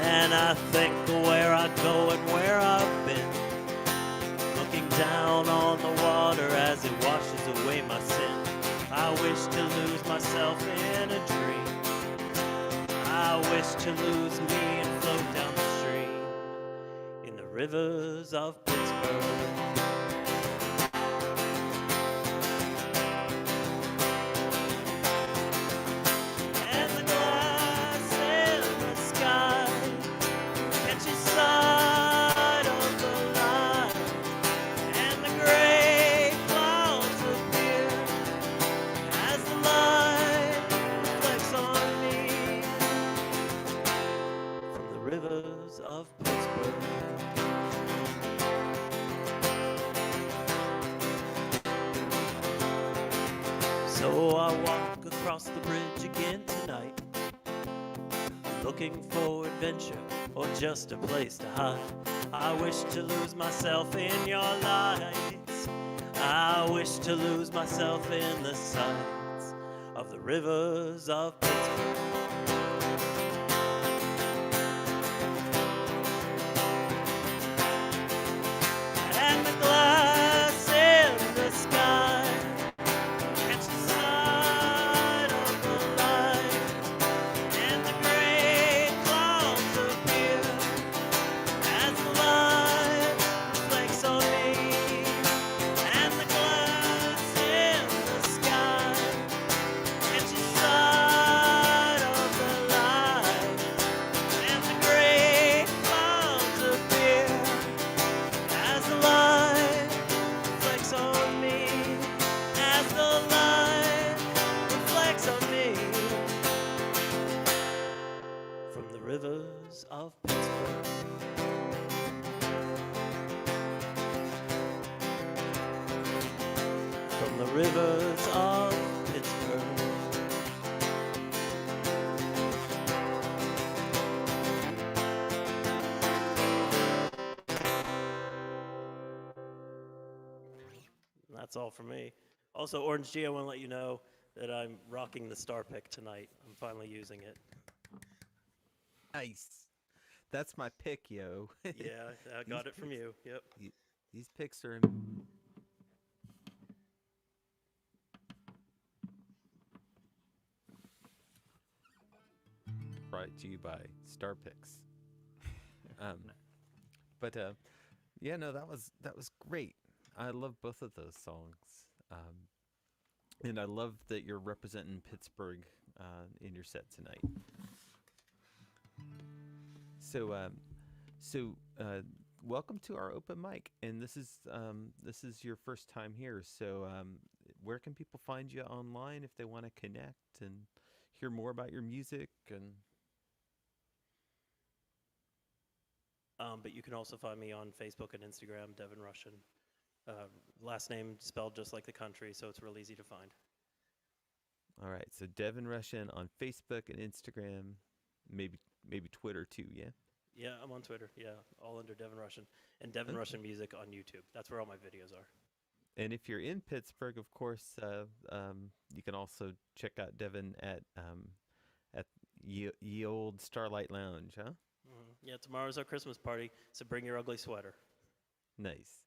And I think of where I go and where I've been, looking down on the water as it washes away my sin. I wish to lose myself in a dream. I wish to lose me and float down the stream in the rivers of Pittsburgh. And the glass in the sky catches sight of the light, and the gray clouds appear as the light reflects on me from the rivers of Pittsburgh. So I walk across the bridge again tonight, looking for adventure or just a place to hide. I wish to lose myself in your lights. I wish to lose myself in the sights of the rivers of Pittsburgh. And the glass in the sky catch the side of the light, and the gray clouds appear as the light reflects on me. And the glass in the sky catch the side of the light, and the gray clouds appear as the light reflects on me, as the light reflects on me, from the rivers of Pittsburgh. From the rivers of Pittsburgh. That's all for me. Also, Orange G, I want to let you know that I'm rocking the star pick tonight. I'm finally using it. Nice. That's my pick, yo. Yeah, I got it from you. Yep. These picks are brought to you by Star Picks. But yeah, no, that was great. I love both of those songs, and I love that you're representing Pittsburgh in your set tonight. So, welcome to our open mic, and this is your first time here. So, where can people find you online if they want to connect and hear more about your music? And but you can also find me on Facebook and Instagram, Devin Russian. Last name spelled just like the country, so it's real easy to find. all right, so Devin Russian on Facebook and Instagram, maybe Twitter too. Yeah. Yeah, I'm on Twitter. Yeah, all under Devin Russian. And Devin Russian Music on YouTube. That's where all my videos are. And if you're in Pittsburgh, of course, you can also check out Devin at Ye Old Starlight Lounge, huh? Yeah, tomorrow's our Christmas party, so bring your ugly sweater. Nice.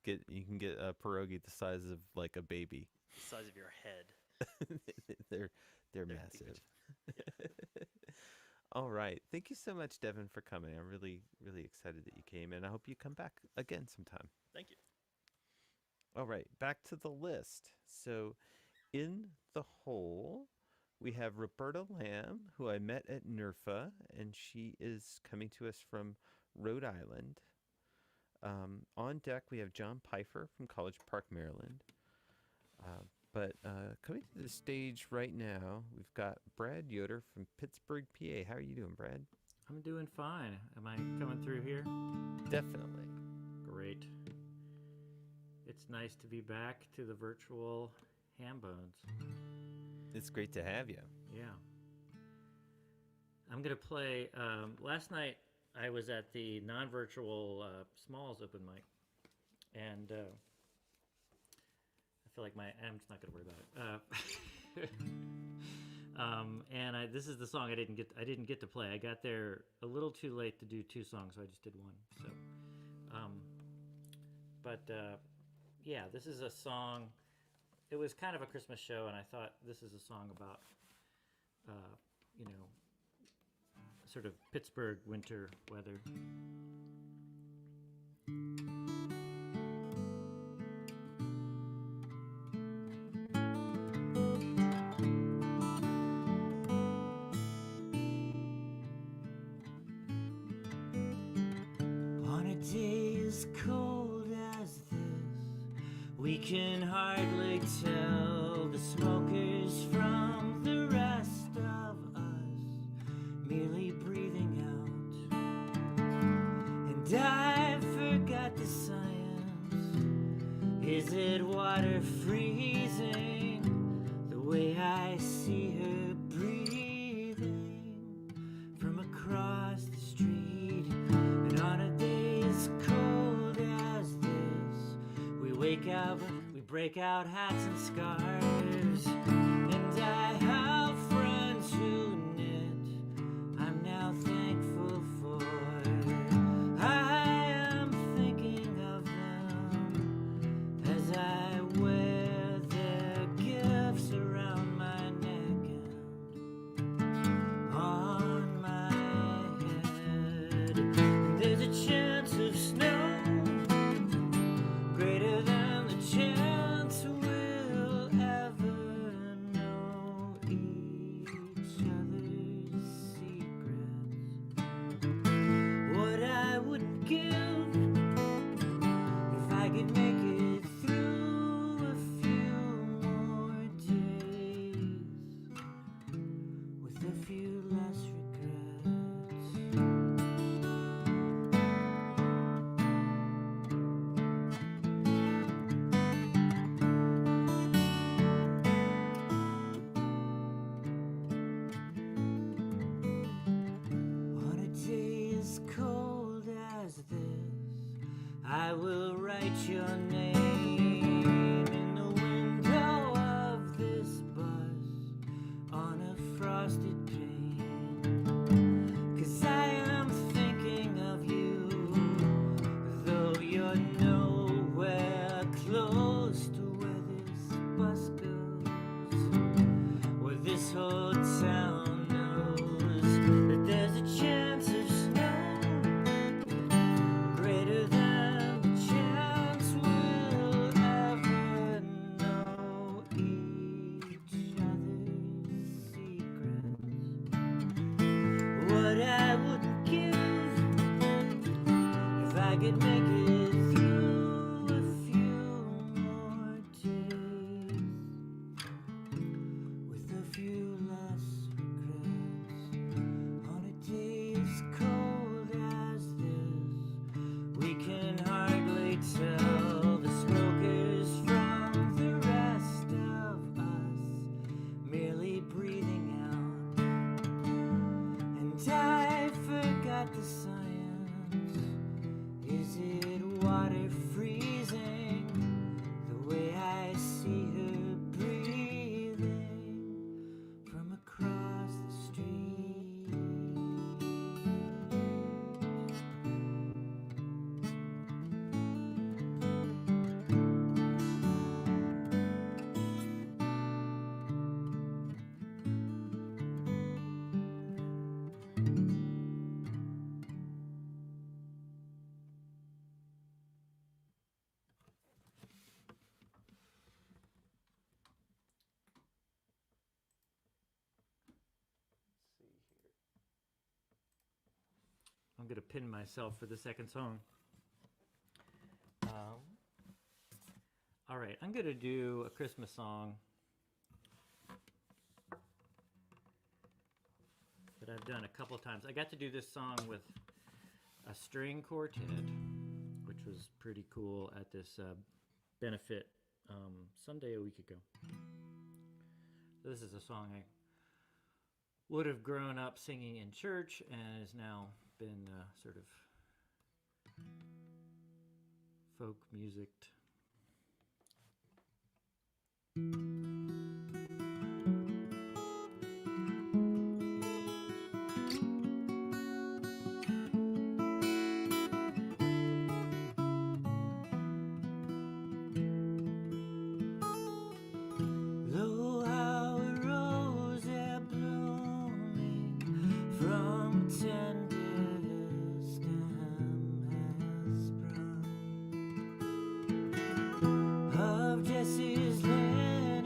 You can get a pierogi the size of like a baby. The size of your head. They're massive. All right. Thank you so much, Devin, for coming. I'm really, really excited that you came, and I hope you come back again sometime. Thank you. All right, back to the list. So in the hole, we have Roberta Lamb, who I met at NERFA, and she is coming to us from Rhode Island. On deck, we have John Pfeiffer from College Park, Maryland. But coming to the stage right now, we've got Brad Yoder from Pittsburgh, PA. How are you doing, Brad? I'm doing fine. Am I coming through here? Definitely. Great. It's nice to be back to the virtual Hambones. It's great to have you. Yeah. I'm going to play. Last night, I was at the non-virtual Smalls open mic. And I feel like I'm just not going to worry about it. This is the song I didn't get to play. I got there a little too late to do two songs, so I just did one. So, yeah, this is a song. It was kind of a Christmas show, and I thought this is a song about, sort of Pittsburgh winter weather. On a day as cold as this, we can hardly tell the smokers from the rest of us, merely breathing out. And I forgot the science. Is it it water freezing the way I see her breathing from across the street? And on a day as cold as this, we wake up, we break out hats and scarves, and I have friends who knit. I'm now thankful for. I am thinking of them as I wear their gifts around my neck and on my head. And there's a chance of snow greater than the chance we'll ever know each other's secrets. What I wouldn't give if I could make it through a few more days with a few less regrets. On a day as cold as this, I will write your name in the window of this bus on a frosted pane. 'Cause I am thinking of you, though you're nowhere close to where this bus goes, where this whole town knows that there's a chance of snow greater than the chance we'll ever know each other's secrets. What I wouldn't give if I could make it through a few more days with a few less regrets. On a day as cold as this, we can hardly tell the smokers from the rest of us, merely breathing out. And I forgot the science. Is it water freezing the way I see her breathing from across the street? I'm going to pin myself for the second song. All right, I'm going to do a Christmas song that I've done a couple times. I got to do this song with a string quartet, which was pretty cool at this benefit Sunday a week ago. So this is a song I would have grown up singing in church and has now been sort of folk musiced. Lo, how a rose are blooming from tender stem has sprung of Jesse's linen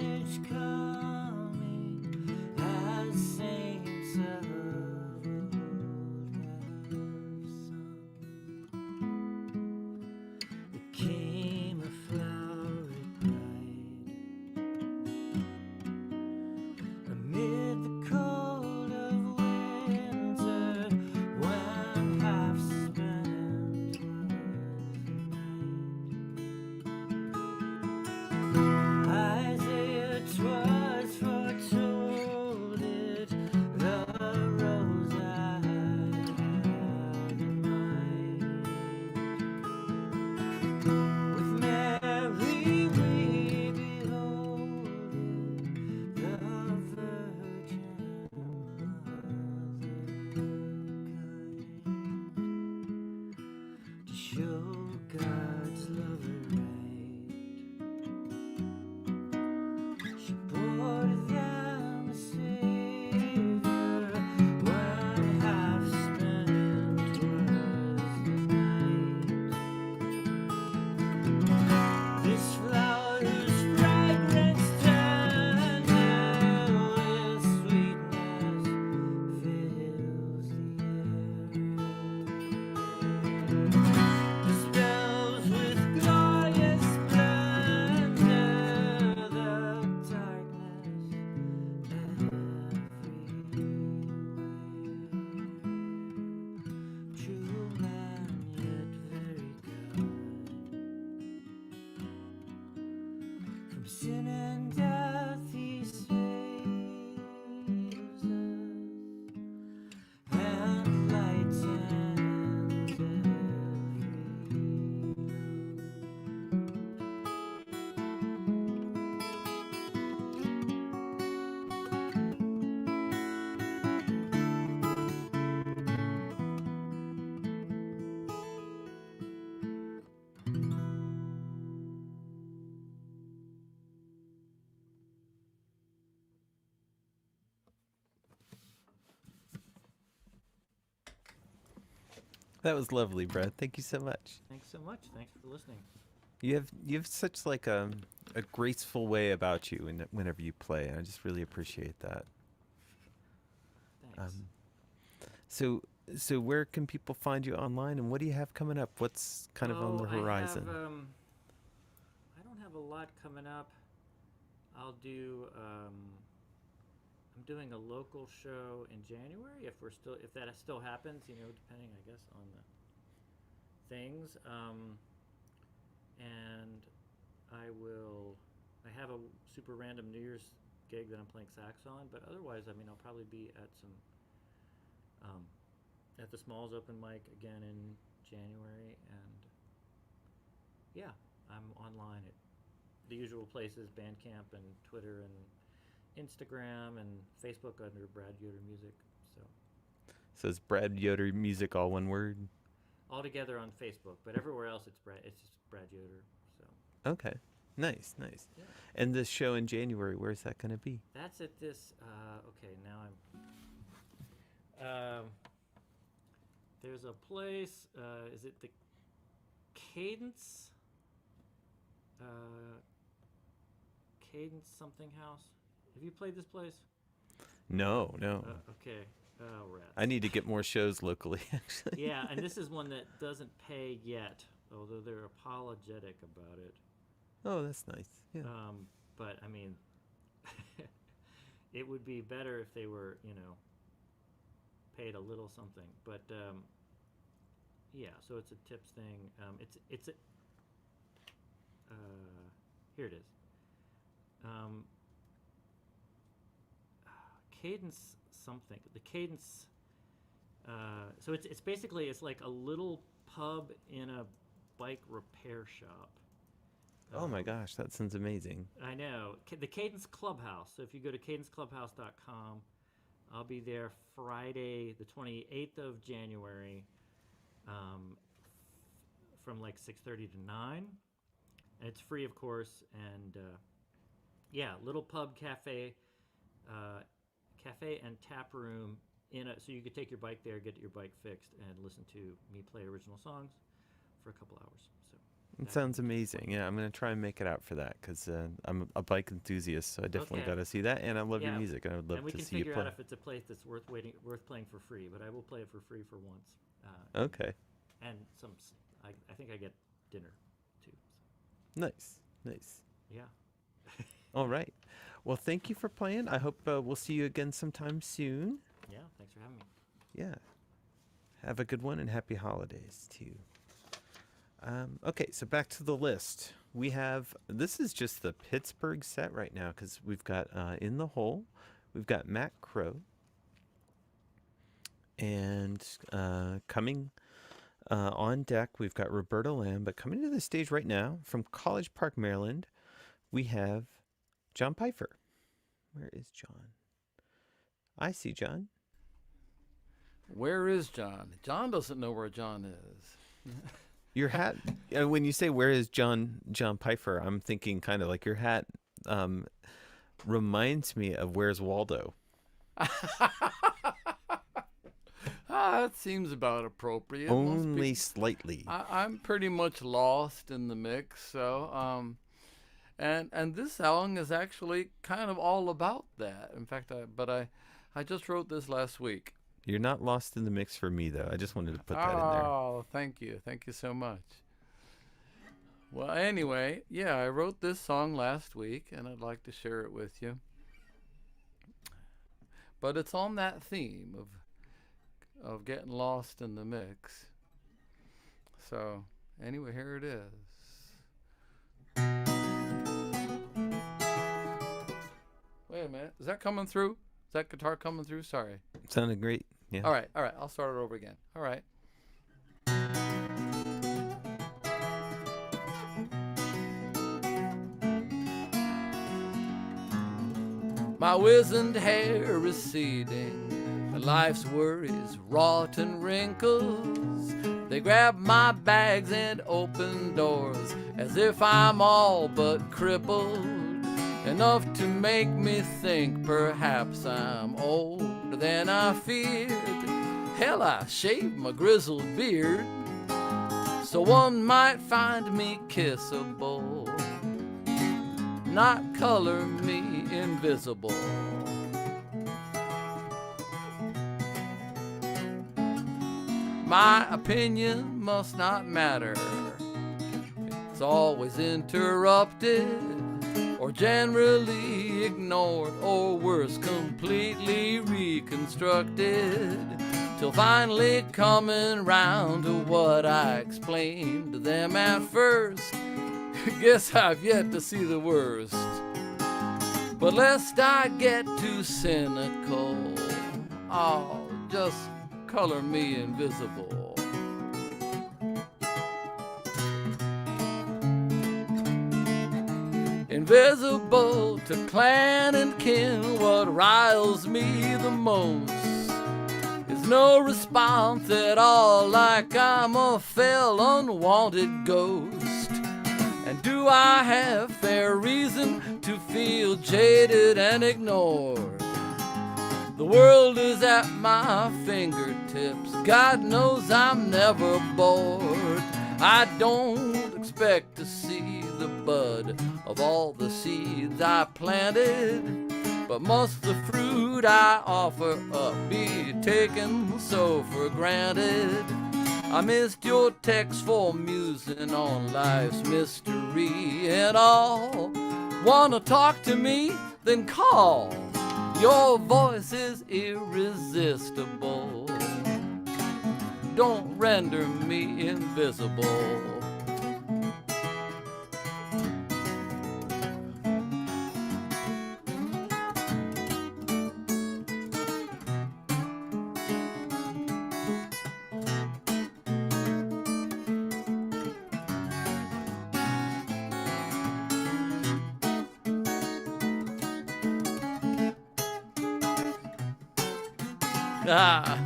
That was lovely, Brad. Thank you so much. Thanks so much. Thanks for listening. You have such like a graceful way about you whenever you play. And I just really appreciate that. Thanks. So where can people find you online, and what do you have coming up? What's kind of on the horizon? I don't have a lot coming up. I'll do. I'm doing a local show in January if that still happens. Depending, I guess, on the things. And I have a super random New Year's gig that I'm playing sax on, but otherwise, I'll probably be at at the Smalls open mic again in January, and yeah, I'm online at the usual places, Bandcamp and Twitter and Instagram and Facebook under Brad Yoder Music. So it's Brad Yoder Music, all one word? All together on Facebook, but everywhere else it's just Brad Yoder. So Okay. Nice. yeah. And this show in January, where's that going to be? That's at this. Okay, now I'm. There's a place. Is it the Cadence? Cadence something house. Have you played this place? No. Okay. Oh, rats. I need to get more shows locally, actually. Yeah, and this is one that doesn't pay yet, although they're apologetic about it. Oh, that's nice. Yeah. But it would be better if they were, paid a little something. But yeah, so it's a tips thing. It's a. Here it is. Cadence something. The Cadence. So it's basically like a little pub in a bike repair shop. Oh my gosh, that sounds amazing. I know. The Cadence Clubhouse. So if you go to cadenceclubhouse.com, I'll be there Friday, the 28th of January, from like 6:30 to 9. And it's free, of course. And yeah, little pub cafe and tap room so you could take your bike there, get your bike fixed, and listen to me play original songs for a couple hours. So It sounds amazing. Yeah, I'm going to try and make it out for that because I'm a bike enthusiast, so I definitely Okay. got to see that. And I love your Yeah, music, and I would love and we to can see you figure play. out if it's a place that's worth playing for free. But I will play it for free for once. Okay. And I think I get dinner too. Nice. So, yeah. All right. Well, thank you for playing. I hope we'll see you again sometime soon. Yeah. Thanks for having me. Yeah. Have a good one and happy holidays to you. Okay, so back to the list. This is just the Pittsburgh set right now because we've got In the Hole, we've got Matt Crow, and coming on deck, we've got Roberta Lamb, but coming to the stage right now from College Park, Maryland, we have John Pfeiffer. Where is John? I see John. Where is John? John doesn't know where John is. Your hat, when you say where is John Pfeiffer, I'm thinking kind of like your hat reminds me of Where's Waldo. That seems about appropriate. Only slightly. I'm pretty much lost in the mix, so and this song is actually kind of all about that. In fact, I just wrote this last week. You're not lost in the mix for me, though. I just wanted to put that in there. Oh, thank you so much. Well, anyway, yeah, I wrote this song last week, and I'd like to share it with you. But it's on that theme of getting lost in the mix. So, anyway, here it is. Wait a minute. Is that coming through? Is that guitar coming through? Sorry. Sounded great. Yeah. All right. I'll start it over again. All right. My wizened hair receding, my life's worries, rotten wrinkles. They grab my bags and open doors as if I'm all but crippled. Enough to make me think perhaps I'm older than I feared. Hell, I shaved my grizzled beard so one might find me kissable, not color me invisible. My opinion must not matter. It's always interrupted or generally ignored, or worse, completely reconstructed, till finally coming round to what I explained to them at first. Guess I've yet to see the worst. But lest I get too cynical, oh, just color me invisible. Invisible to clan and kin, what riles me the most is no response at all, like I'm a fell unwanted ghost. And do I have fair reason to feel jaded and ignored? The world is at my fingertips, God knows I'm never bored. I don't expect to see the bud of all the seeds I planted, but must the fruit I offer up be taken so for granted? I missed your text for musing on life's mystery and all. Wanna talk to me? Then call. Your voice is irresistible. Don't render me invisible. Ah.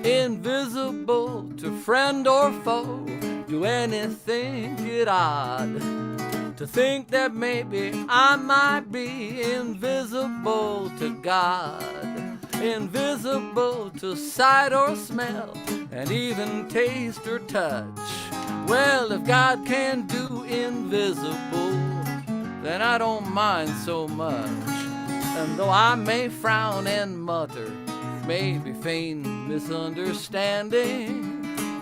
Invisible to friend or foe, do anything get odd to think that maybe I might be invisible to God, invisible to sight or smell, and even taste or touch. Well, if God can do invisible, then I don't mind so much. And though I may frown and mutter, maybe feign misunderstanding,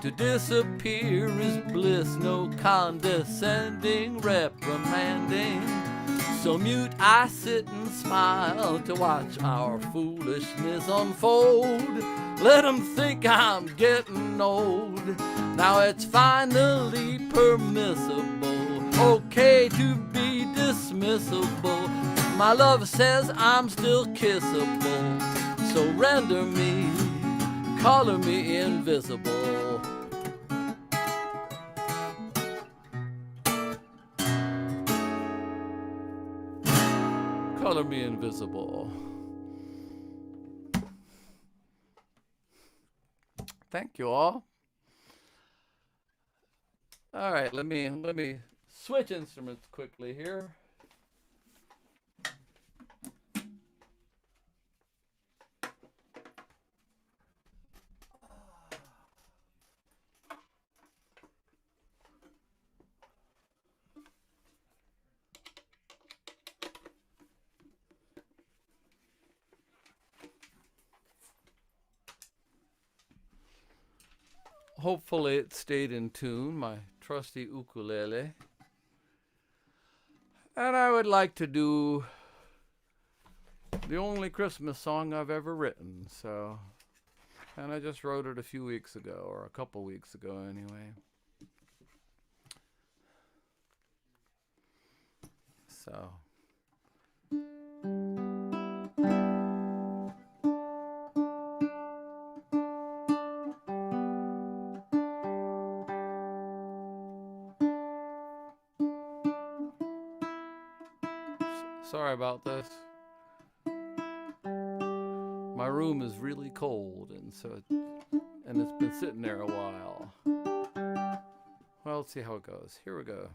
to disappear is bliss, no condescending reprimanding. So mute I sit and smile to watch our foolishness unfold. Let 'em think I'm getting old. Now it's finally permissible, okay to be dismissible. My love says I'm still kissable, so render me, color me invisible. Color me invisible. Thank you all. All right, let me switch instruments quickly here. Hopefully it stayed in tune, my trusty ukulele. And I would like to do the only Christmas song I've ever written, so, and I just wrote it a few weeks ago, or a couple weeks ago anyway. So. Sorry about this. My room is really cold, and so and it's been sitting there a while. Well, let's see how it goes. Here we go.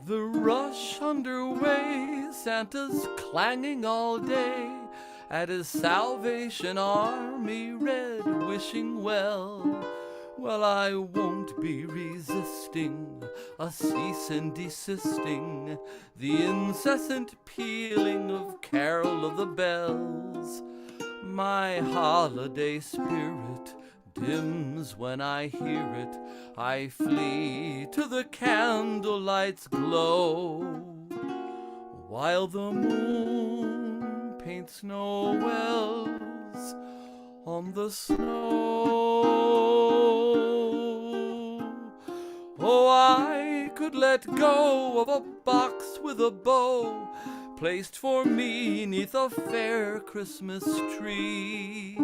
The rush underway, Santa's clanging all day at his Salvation Army red, wishing well. Well, I won't be resisting a cease and desisting, the incessant pealing of carol of the bells. My holiday spirit dims when I hear it. I flee to the candlelight's glow, while the moon paints Noels on the snow. Oh, I could let go of a box with a bow, placed for me 'neath a fair Christmas tree.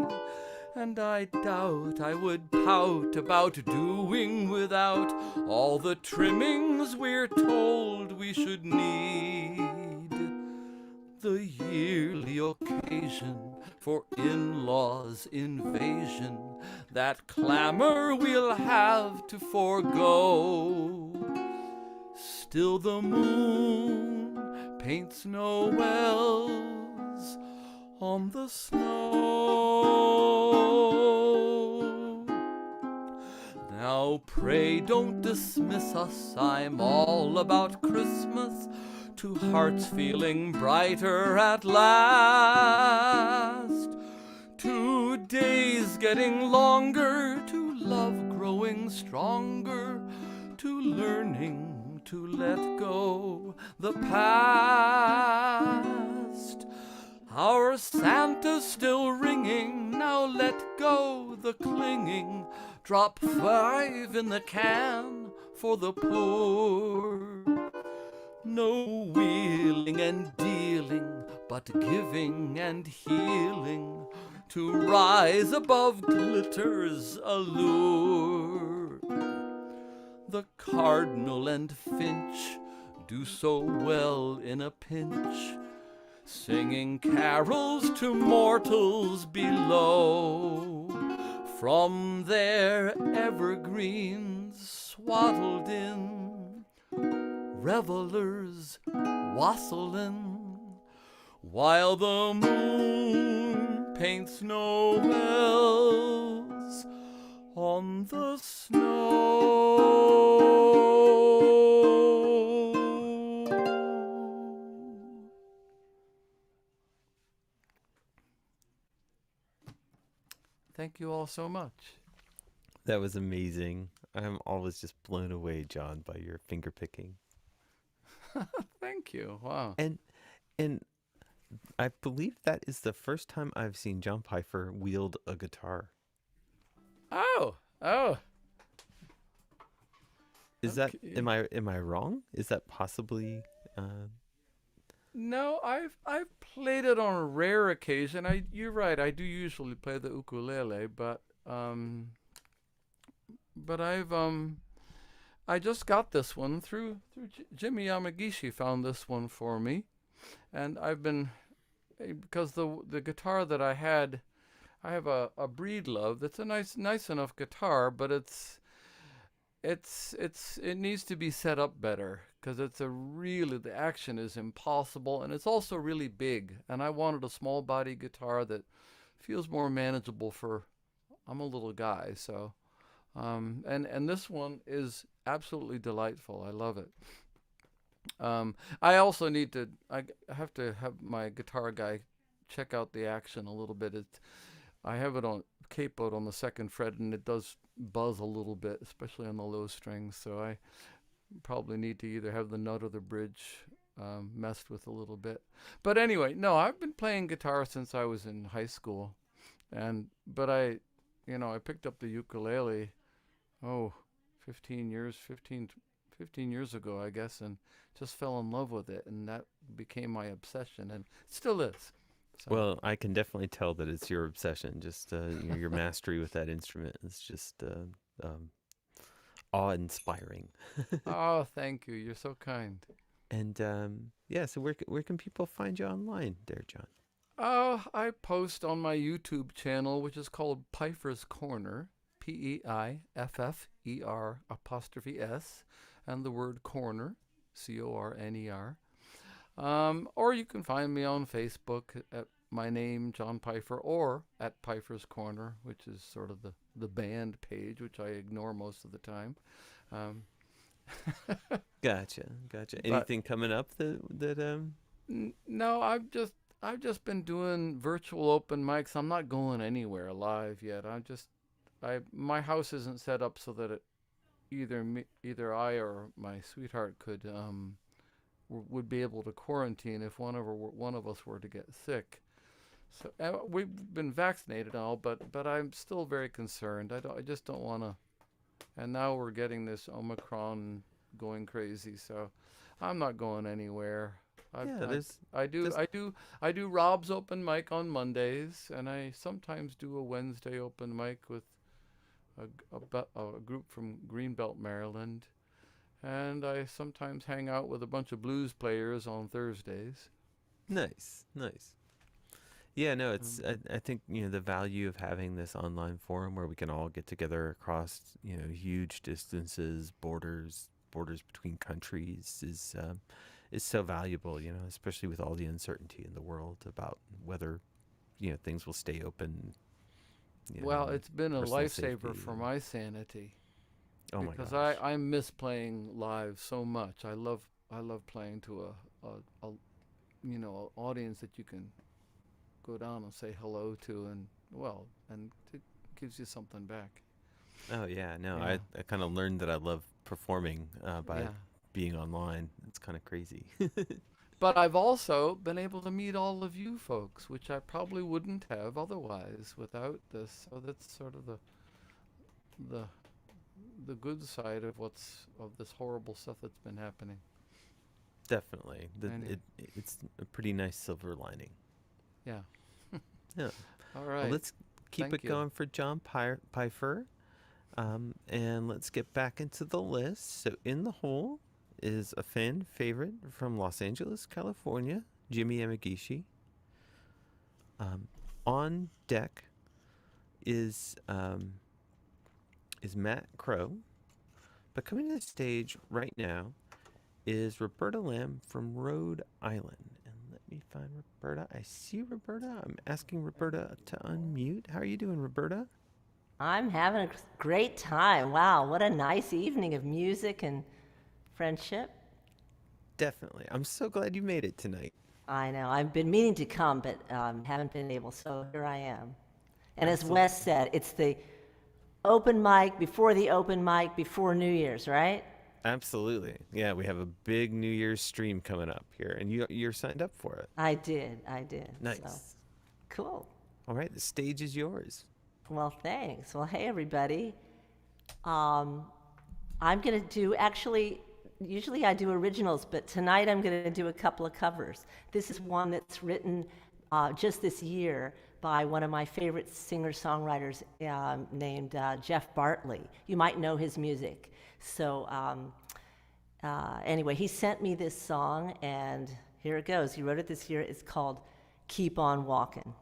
And I doubt I would pout about doing without all the trimmings we're told we should need. The yearly occasion for in-laws' invasion, that clamor we'll have to forego. Still the moon paints Noels on the snow. Now pray don't dismiss us, I'm all about Christmas, to hearts feeling brighter at last, to days getting longer, to love growing stronger, to learning to let go the past. Our Santa's still ringing, now let go the clinging, drop 5 in the can for the poor. No wheeling and dealing, but giving and healing, to rise above glitter's allure. The cardinal and finch do so well in a pinch, singing carols to mortals below, from their evergreens swaddled in, revelers wassailing, while the moon paints Noels on the snow. Thank you all so much. That was amazing. I'm always just blown away, John, by your finger picking. Thank you. Wow. And I believe that is the first time I've seen John Pfeiffer wield a guitar. Oh. Is that am I wrong? Is that possibly No, I've played it on a rare occasion. You're right. I do usually play the ukulele, but I just got this one through Jimmy Yamagishi found this one for me, and I've been, because the guitar that I had, I have a Breedlove that's a nice enough guitar, but it needs to be set up better, because the action is impossible, and it's also really big, and I wanted a small body guitar that feels more manageable for, I'm a little guy, so and this one is absolutely delightful. I love it. I also I have to have my guitar guy check out the action a little bit. I have it on capoed on the 2nd fret, and it does buzz a little bit, especially on the low strings, so I probably need to either have the nut or the bridge messed with a little bit. But anyway, no, I've been playing guitar since I was in high school, but I picked up the ukulele 15 years ago, I guess, and just fell in love with it, and that became my obsession, and it still is. So. Well, I can definitely tell that it's your obsession. Just your mastery with that instrument is just awe-inspiring. Oh, thank you. You're so kind. And yeah, so where can people find you online there, John? I post on my YouTube channel, which is called Pfeiffer's Corner, Peifer''S, and the word corner, Corner. Or you can find me on Facebook at my name, John Pfeiffer, or at Pfeiffer's Corner, which is sort of the band page, which I ignore most of the time. Gotcha. Anything coming up that No, I've just been doing virtual open mics. I'm not going anywhere live yet. My house isn't set up so that either I or my sweetheart would be able to quarantine if one of us were to get sick. So we've been vaccinated and all, but I'm still very concerned. I just don't want to. And now we're getting this Omicron going crazy, so I'm not going anywhere. I do Rob's open mic on Mondays, and I sometimes do a Wednesday open mic with a group from Greenbelt, Maryland, and I sometimes hang out with a bunch of blues players on Thursdays. Nice. Yeah, no, it's I think the value of having this online forum where we can all get together across huge distances, borders between countries is so valuable, especially with all the uncertainty in the world about whether things will stay open. Well, it's been a lifesaver safety for my sanity. Oh my because gosh. I miss playing live so much. I love playing to a audience that you can go down and say hello to, and it gives you something back. Oh yeah, no, Yeah. I kind of learned that I love performing by Yeah. being online. It's kind of crazy. But I've also been able to meet all of you folks, which I probably wouldn't have otherwise without this. So that's sort of the good side of this horrible stuff that's been happening. Definitely, Anyway. it's a pretty nice silver lining. Yeah. Yeah. All Well, right. let's keep Thank it you. going for John Pfeiffer, and let's get back into the list. So in the hole is a fan favorite from Los Angeles, California, Jimmy Yamagishi. On deck is Matt Crow, but coming to the stage right now is Roberta Lamb from Rhode Island. And let me find Roberta. I see Roberta. I'm asking Roberta to unmute. How are you doing, Roberta? I'm having a great time. Wow, what a nice evening of music and friendship. Definitely. I'm so glad you made it tonight. I know. I've been meaning to come, but haven't been able, so here I am. And as Wes said, it's the open mic before New Year's, right? Absolutely. Yeah, we have a big New Year's stream coming up here, and you're signed up for it. I did. Nice. So, cool. All right, the stage is yours. Well, thanks. Well, hey, everybody. I'm going to do, usually I do originals, but tonight I'm going to do a couple of covers. This is one that's written just this year by one of my favorite singer-songwriters named Jeff Bartley. You might know his music. So anyway, he sent me this song, and here it goes. He wrote it this year. It's called Keep On Walking.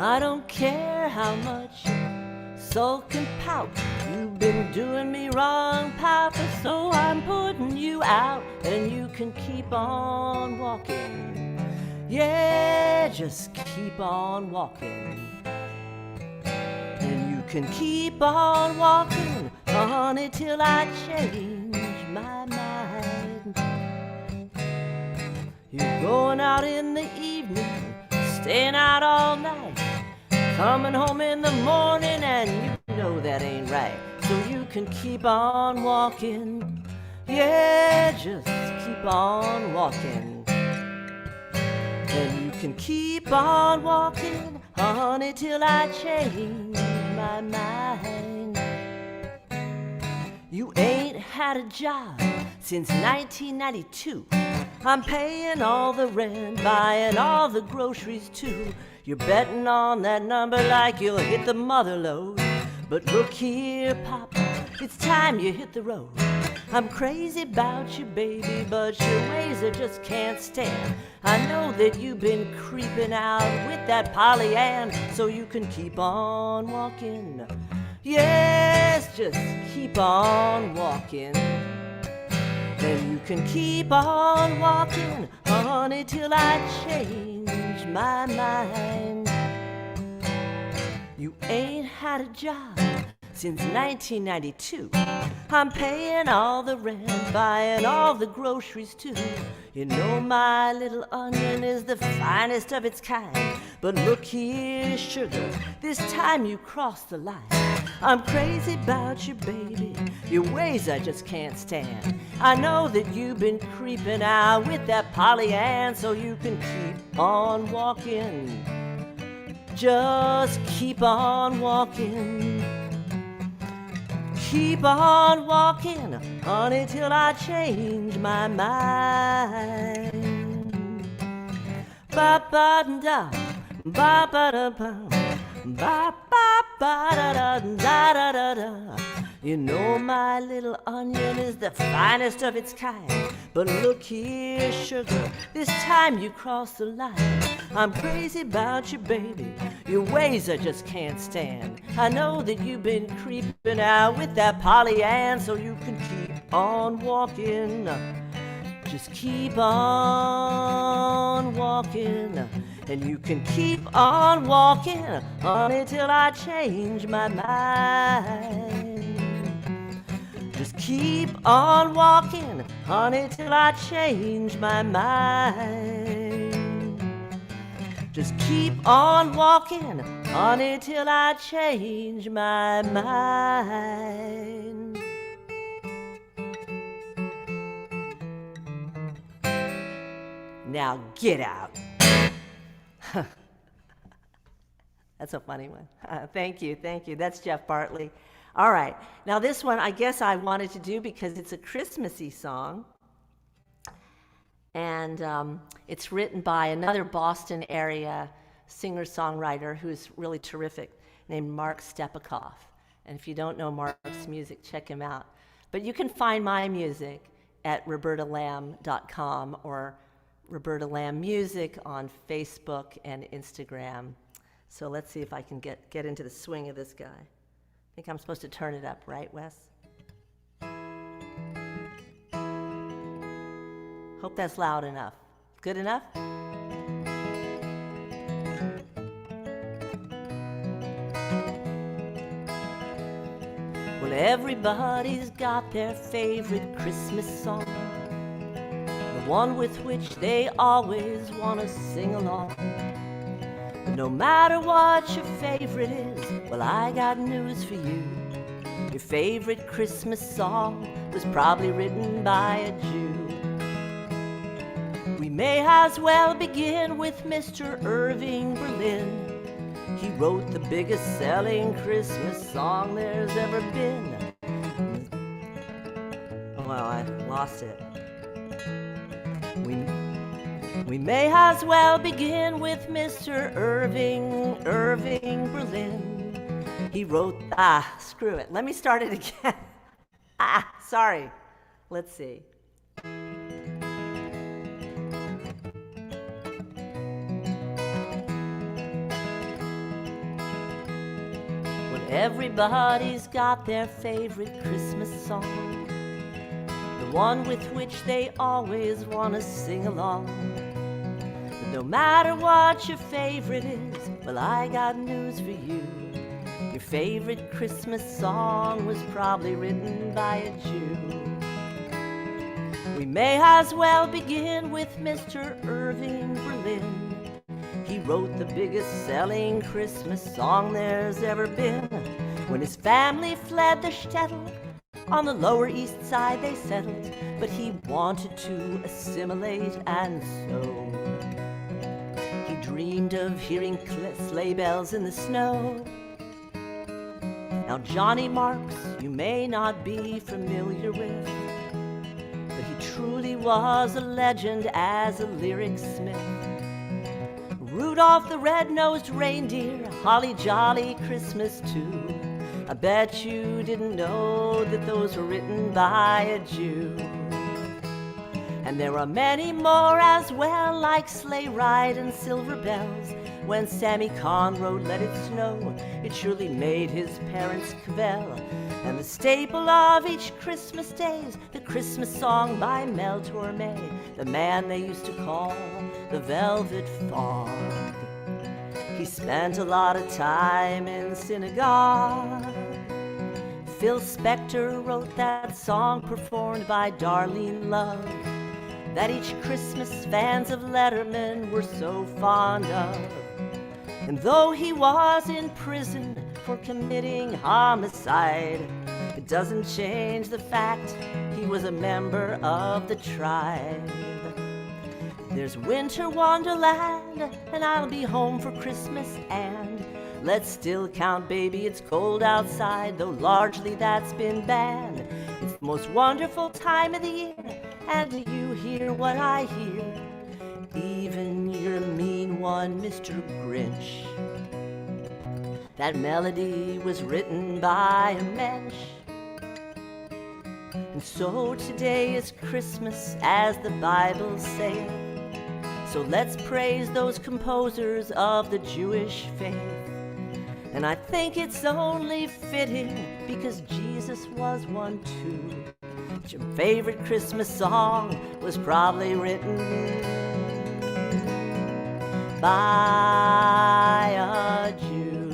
I don't care how much you sulk and pout. You've been doing me wrong, Papa, so I'm putting you out, and you can keep on walking. Yeah, just keep on walking. And you can keep on walking, honey, till I change my mind. You're going out in the evening, staying out all night, coming home in the morning, and you know that ain't right. So you can keep on walking. Yeah, just keep on walking. And you can keep on walking, honey, till I change my mind. You ain't had a job since 1992. I'm paying all the rent, buying all the groceries too. You're betting on that number like you'll hit the mother lode. But look here, Papa, it's time you hit the road. I'm crazy about you, baby, but your ways I just can't stand. I know that you've been creeping out with that Polly Ann, so you can keep on walking. Yes, just keep on walking. And you can keep on walking, honey, till I change my mind. You ain't had a job since 1992. I'm paying all the rent, buying all the groceries too. You know my little onion is the finest of its kind. But look here, sugar, this time you crossed the line. I'm crazy about you, baby, your ways I just can't stand. I know that you've been creeping out with that Polly Ann, so you can keep on walking. Just keep on walking. Keep on walking, honey, till I change my mind. Ba-ba-da, ba-ba-da-ba, ba-ba-ba-da-da-da-da-da-da. You know my little onion is the finest of its kind. But look here, sugar, this time you crossed the line. I'm crazy about you, baby, your ways I just can't stand. I know that you've been creeping out with that Polly Ann, so you can keep on walking. Just keep on walking. And you can keep on walking, honey, till I change my mind. Just keep on walking, honey, till I change my mind. Just keep on walking, honey, till I change my mind. Now get out. That's a funny one. Thank you. That's Jeff Bartley. All right. Now this one I guess I wanted to do because it's a Christmassy song. And it's written by another Boston area singer-songwriter who's really terrific, named Mark Stepakoff. And if you don't know Mark's music, check him out. But you can find my music at robertalamb.com or Roberta Lamb Music on Facebook and Instagram. So let's see if I can get into the swing of this guy. I think I'm supposed to turn it up, right, Wes? Hope that's loud enough. Good enough? Well, everybody's got their favorite Christmas song, the one with which they always want to sing along. But no matter what your favorite is, well, I got news for you. Your favorite Christmas song was probably written by a Jew. We may as well begin with Mr. Irving Berlin. He wrote the biggest selling Christmas song there's ever been. Well, I lost it. We may as well begin with Mr. Irving Berlin. He wrote, screw it. Let me start it again. Sorry. Let's see. Everybody's got their favorite Christmas song, the one with which they always want to sing along. But no matter what your favorite is, well, I got news for you. Your favorite Christmas song was probably written by a Jew. We may as well begin with Mr. Irving Berlin. He wrote the biggest selling Christmas song there's ever been. When his family fled the shtetl, on the Lower East Side they settled, but he wanted to assimilate, and so he dreamed of hearing sleigh bells in the snow. Now Johnny Marks you may not be familiar with, but he truly was a legend as a lyric smith. Rudolph the red-nosed reindeer, holly jolly Christmas too. I bet you didn't know that those were written by a Jew. And there are many more as well, like Sleigh Ride and Silver Bells. When Sammy Kahn wrote Let It Snow, it surely made his parents kvel. And the staple of each Christmas day's the Christmas song by Mel Torme, the man they used to call the Velvet Fog. He spent a lot of time in synagogue. Phil Spector wrote that song performed by Darlene Love, that each Christmas fans of Letterman were so fond of. And though he was in prison for committing homicide, it doesn't change the fact he was a member of the tribe. There's Winter Wonderland, and I'll be home for Christmas, and let's still count, baby, it's cold outside, though largely that's been banned. It's the most wonderful time of the year, and do you hear what I hear? Even your mean one, Mr. Grinch. That melody was written by a mensch. And so today is Christmas, as the Bible saith. So let's praise those composers of the Jewish faith. And I think it's only fitting, because Jesus was one too, that your favorite Christmas song was probably written by a Jew.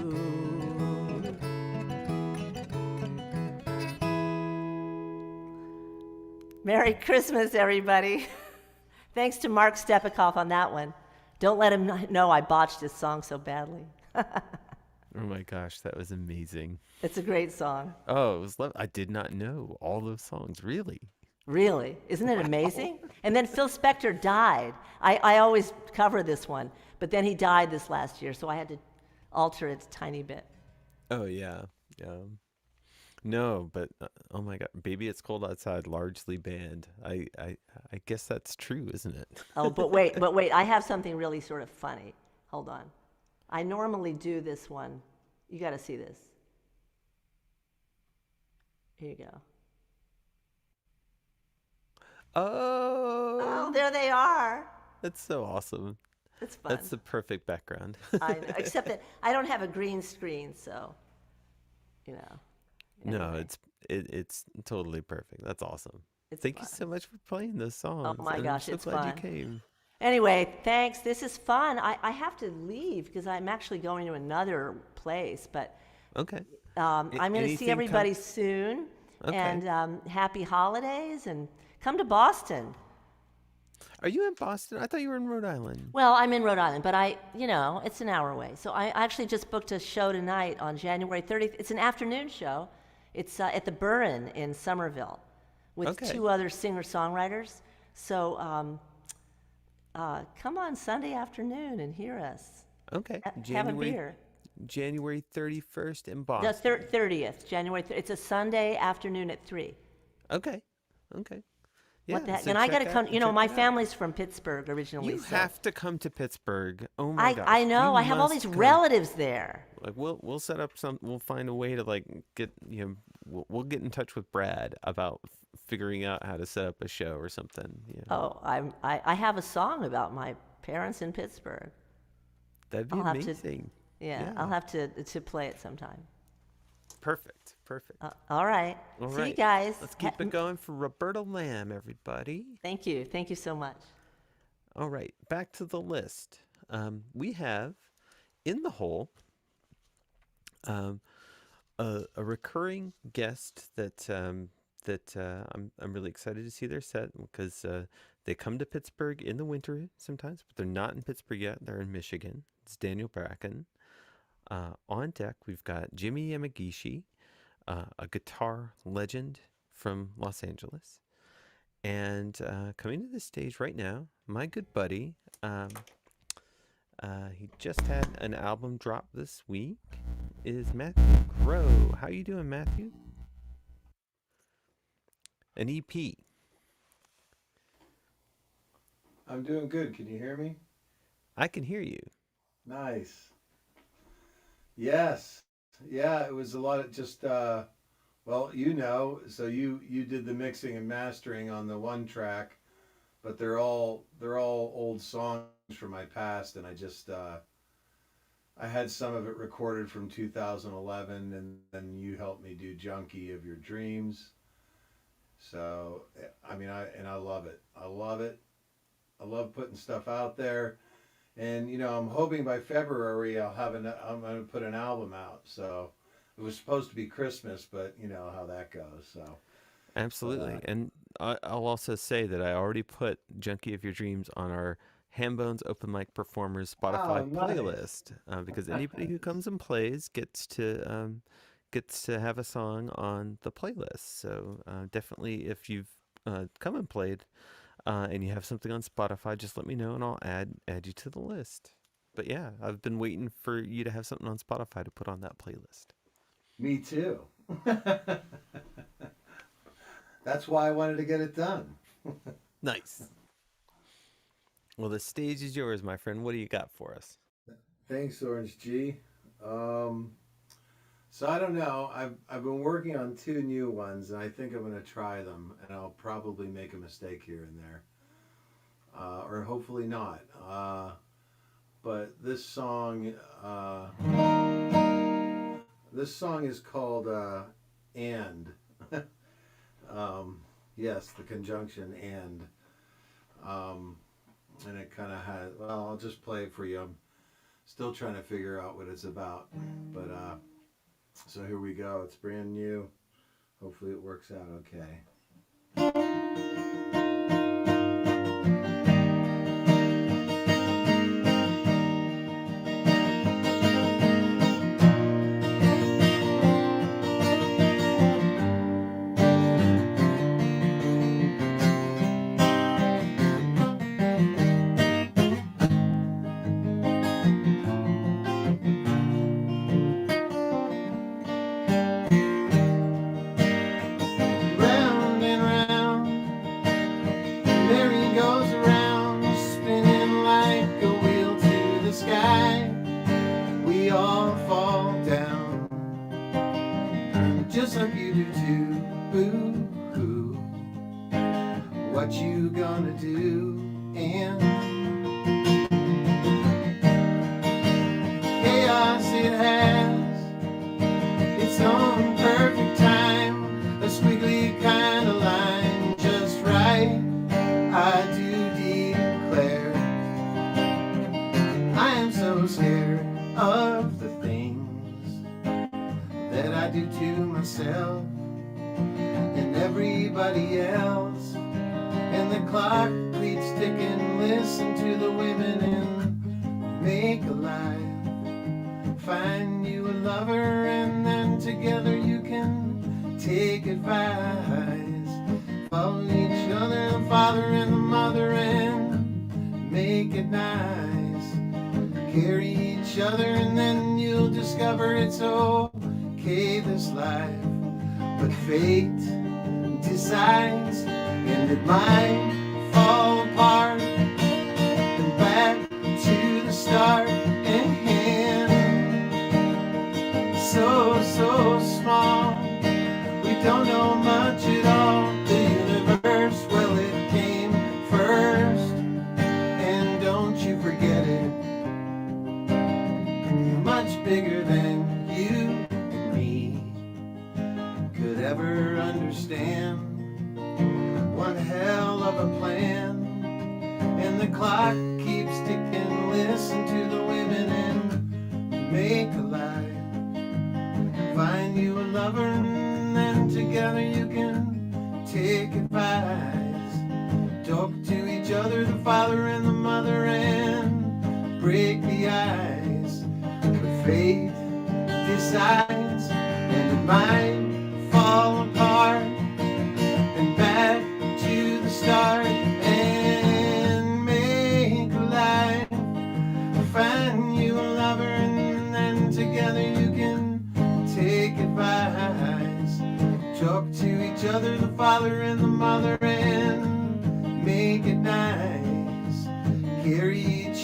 Merry Christmas, everybody. Thanks to Mark Stepikoff on that one. Don't let him know I botched his song so badly. Oh my gosh, that was amazing. It's a great song. Oh, it was I did not know all those songs, really. Really? Isn't it amazing? And then Phil Spector died. I always cover this one, but then he died this last year, so I had to alter it a tiny bit. Oh, yeah. No, but oh my God, Baby It's Cold Outside, largely banned. I guess that's true, isn't it? Oh, but wait, I have something really sort of funny. Hold on. I normally do this one. You got to see this. Here you go. Oh, there they are. that's so awesome. It's fun. That's the perfect background. I know, except that I don't have a green screen, so, you know. No, Anyway, it's totally perfect. That's awesome. it's Thank you fun. so much for playing those songs. my and gosh, I'm so it's glad fun. you came. Anyway, thanks. This is fun. I have to leave because I'm actually going to another place, but Okay. I'm going to anything see everybody soon. Okay. And happy holidays, and come to Boston. Are you in Boston? I thought you were in Rhode Island. Well, I'm in Rhode Island, but it's an hour away. So I actually just booked a show tonight on January 30th. It's an afternoon show. It's at the Burren in Somerville with Okay. 2 other singer-songwriters. So come on Sunday afternoon and hear us. Okay. Have a beer. January 31st in The Boston. 30th, January 30th. It's a Sunday afternoon at 3. Okay. Yeah, What the heck? so And I got to check come. out- You know, check my it out. family's from Pittsburgh originally. You so have to come to Pittsburgh. Oh my gosh. I know. you I have all must these come. relatives there. Like we'll set up some. We'll find a way to like get We'll get in touch with Brad about figuring out how to set up a show or something. Oh, I have a song about my parents in Pittsburgh. That'd be I'll have to- amazing. Yeah, I'll have to play it sometime. Perfect. All right. All See you right. guys. Let's keep it going for Roberta Lamb, everybody. Thank you. Thank you so much. All right, back to the list. We have in the hole a recurring guest that I'm really excited to see their set because they come to Pittsburgh in the winter sometimes, but they're not in Pittsburgh yet. They're in Michigan. It's Daniel Bracken. On deck, we've got Jimmy Yamagishi, a guitar legend from Los Angeles. And coming to the stage right now, my good buddy, he just had an album drop this week, is Matthew Crow. How you doing, Matthew? An EP. I'm doing good. Can you hear me? I can hear you. Nice. Yes. Yeah, it was a lot of just well, so you did the mixing and mastering on the one track, but they're all old songs from my past, and I had some of it recorded from 2011, and then you helped me do Junkie of Your Dreams. So, I mean, I love it. I love it. I love putting stuff out there. And, I'm hoping by February I'm going to put an album out. So, it was supposed to be Christmas, but you know how that goes. So, Absolutely. but And I'll also say that I already put Junkie of Your Dreams on our Hambone's Open Mic Performers Spotify oh, nice. playlist because anybody who comes and plays gets to have a song on the playlist. So definitely, if you've come and played and you have something on Spotify, just let me know and I'll add you to the list. But yeah, I've been waiting for you to have something on Spotify to put on that playlist. Me too. That's why I wanted to get it done. Nice. Well, the stage is yours, my friend. What do you got for us? Thanks, Orange G. So I don't know. I've been working on two new ones, and I think I'm going to try them, and I'll probably make a mistake here and there, or hopefully not. But this song is called "And." Yes, the conjunction "and." And it kind of has. Well, I'll just play it for you. I'm still trying to figure out what it's about, but so here we go. It's brand new. Hopefully it works out okay. Round and round, merry goes around, spinning like a wheel to the sky. We all fall down, just like you do too. Boo hoo, what you gonna do? And chaos, it has its own perfect time, a squiggly kind of line, just right. I do declare, I am so scared of the things that I do to myself and everybody else. And the clock keeps ticking. Listen to the women and make a life. Find you a lover, and then together you can take advice. Follow each other, the father and the mother, and make it nice. Carry each other, and then you'll discover it's okay, this life. But fate decides, and it might fall apart, and back to the start. And so small, we don't know much at all. The universe, well, it came first, and don't you forget it. Much bigger than you and me could ever understand. One hell of a plan, and the clock keeps ticking. Listen to the women and make a life. Find you a lover, and then together you can take advice. Talk to each other, the father and the mother, and break the ice. But fate decides, and it might fall apart, and back to the start, and make a life. Find you a lover, and then together you can take advice. Talk to each other, the father and the mother, and make it nice.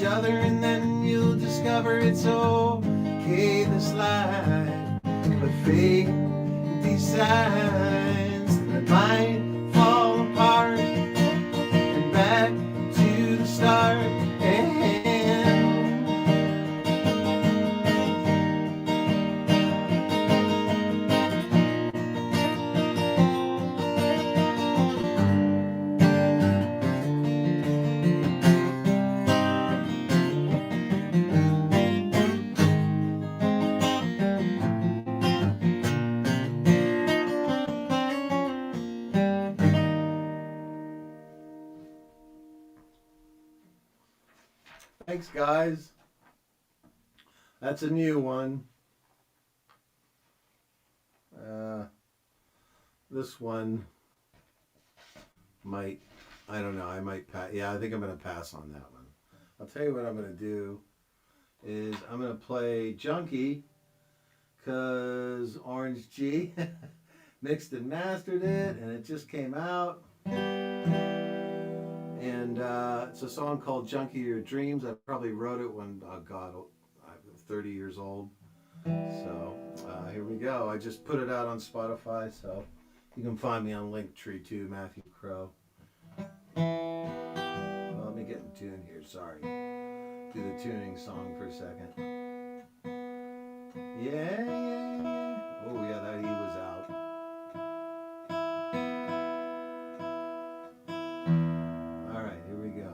each other, and then you'll discover it's okay to slide. But fate decides that might fall apart and back to the start. Thanks, guys. That's a new one. This one might, I don't know, I might pass. Yeah, I think I'm going to pass on that one. I'll tell you what I'm going to do is I'm going to play Junkie, because Orange G mixed and mastered it, and it just came out. And it's a song called Junkie Your Dreams. I probably wrote it when, oh God, I'm 30 years old. So here we go. I just put it out on Spotify, so you can find me on Linktree too, Matthew Crow. Well, let me get in tune here, sorry. Do the tuning song for a second. Yeah, yeah, yeah. Oh yeah, that he was out. All right, here we go.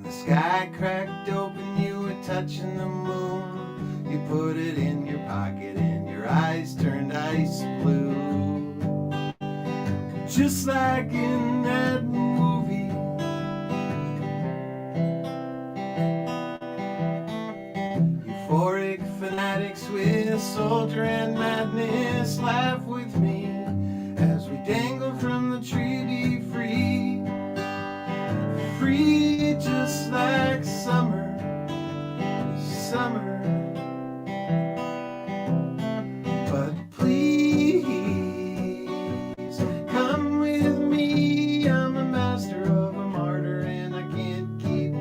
Sky cracked open, you were touching the moon. You put it in your pocket and your eyes turned ice blue. Just like in that movie. Euphoric fanatics with soldier and madness, laugh with me as we dangle from the tree. Be free, free just like summer, summer. But please come with me. I'm a master of a martyr and I can't keep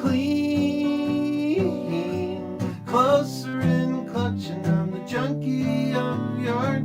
clean. Closer and clutching, I'm the junkie of your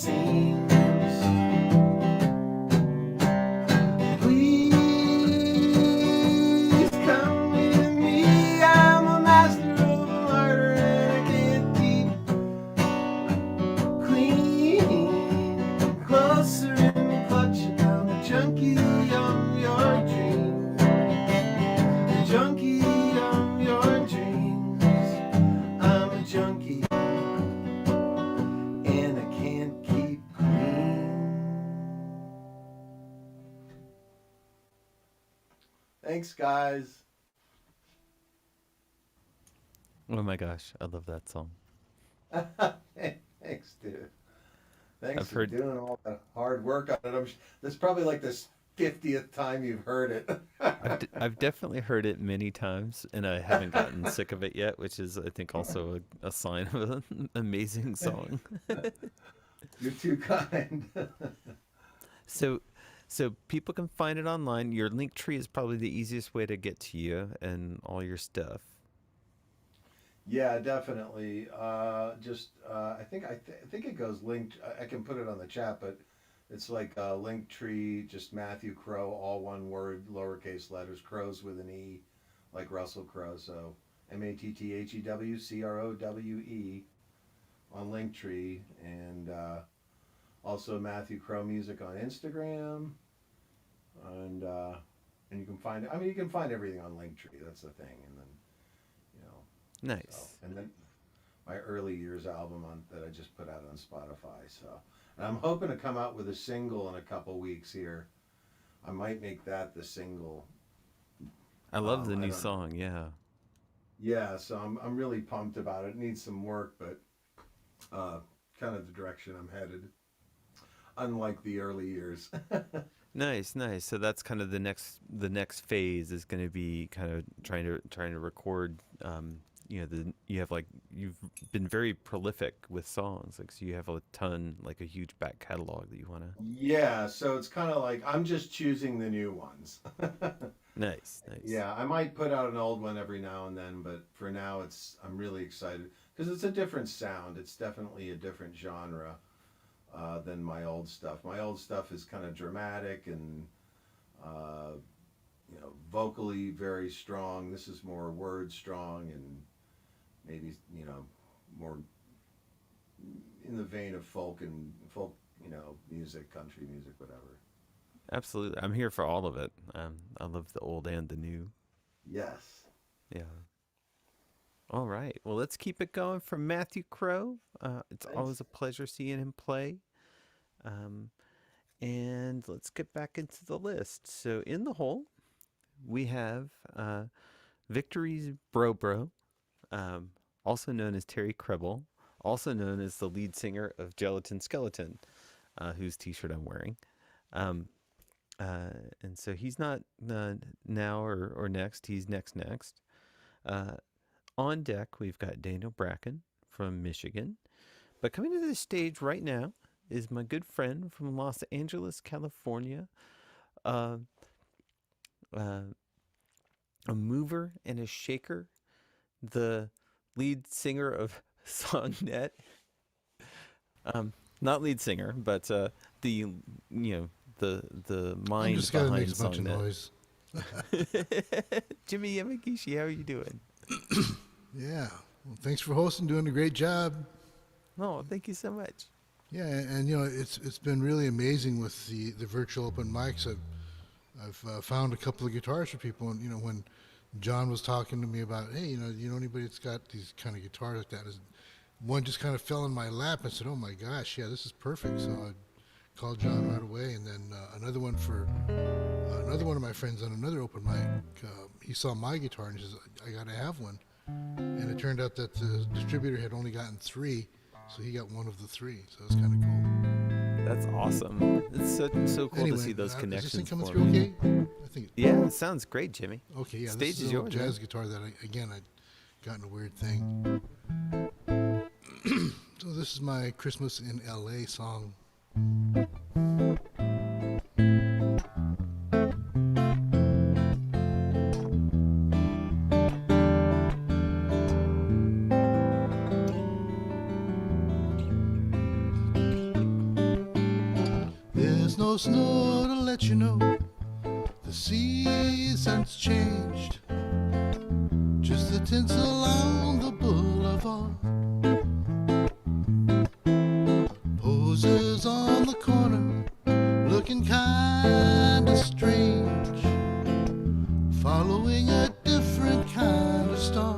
seems. Please come with me. I'm a master of a murder and I can't keep clean. Closer and clutching. I'm a junkie of your dreams. A junkie of your dreams. I'm a junkie and I can't keep clean. Thanks, guys. Oh my gosh, I love that song. Thanks, dude. Thanks I've for heard- doing all the hard work on it. This is probably like the 50th time you've heard it. I've definitely heard it many times, and I haven't gotten sick of it yet, which is, I think, also a sign of an amazing song. You're too kind. So people can find it online. Your link tree is probably the easiest way to get to you and all your stuff. Yeah, definitely. I think it goes linked. I can put it on the chat, but it's like a link tree, just Matthew Crow, all one word, lowercase letters, Crows with an E, like Russell Crowe. So MattheWCrowe on Linktree, and also Matthew Crow Music on Instagram, and you can find. I mean, you can find everything on Linktree. That's the thing, and then Nice. so, and then my early years album that I just put out on Spotify. So, and I'm hoping to come out with a single in a couple weeks here. I might make that the single. I love the I new don't know. song. Yeah. Yeah, so I'm really pumped about it. It needs some work, but kind of the direction I'm headed. Unlike the early years. Nice. So that's kind of the next phase is going to be kind of trying to record. You've been very prolific with songs, like, so you have a ton, like a huge back catalog that you want to. Yeah, so it's kind of like I'm just choosing the new ones. Nice. Yeah, I might put out an old one every now and then, but for now I'm really excited because it's a different sound. It's definitely a different genre than my old stuff. My old stuff is kind of dramatic and vocally very strong. This is more word strong and maybe more in the vein of folk music, country music, whatever. Absolutely, I'm here for all of it. I love the old and the new. Yes. Yeah. All right. Well, let's keep it going from Matthew Crow. It's Thanks. always a pleasure seeing him play. And let's get back into the list. So in the hole, we have Victory's Bro, also known as Terry Krebel, also known as the lead singer of Gelatin Skeleton, whose t-shirt I'm wearing. And so he's not now or next. He's next. On deck, we've got Daniel Bracken from Michigan. But coming to the stage right now is my good friend from Los Angeles, California, a mover and a shaker, the lead singer of Songnet. Not lead singer, but the mind I'm just gotta behind make a bunch of Songnet. noise. Jimmy Yamagishi, how are you doing? Yeah. Well, thanks for hosting. Doing a great job. Oh, thank you so much. Yeah, and it's been really amazing with the virtual open mics. I've found a couple of guitars for people, and when John was talking to me about, hey, you know anybody that's got these kind of guitars like that? One just kind of fell in my lap and said, oh my gosh, yeah, this is perfect. So I called John right away, and then another one for another one of my friends on another open mic. He saw my guitar and he says, I gotta have one. And it turned out that the distributor had only gotten 3, so he got one of the 3. So it's kind of cool. That's awesome. It's so cool Anyway, to see those is this connections. thing coming for through me. okay? I think. Yeah, it sounds great, Jimmy. Okay, yeah. Stage This is is a yours, jazz man. guitar that I got in a weird thing. So this is my Christmas in LA song. There's no snow to let you know the season's changed. Just the tinsel on the boulevard. Posers on the corner looking kinda strange, following a different kind of star.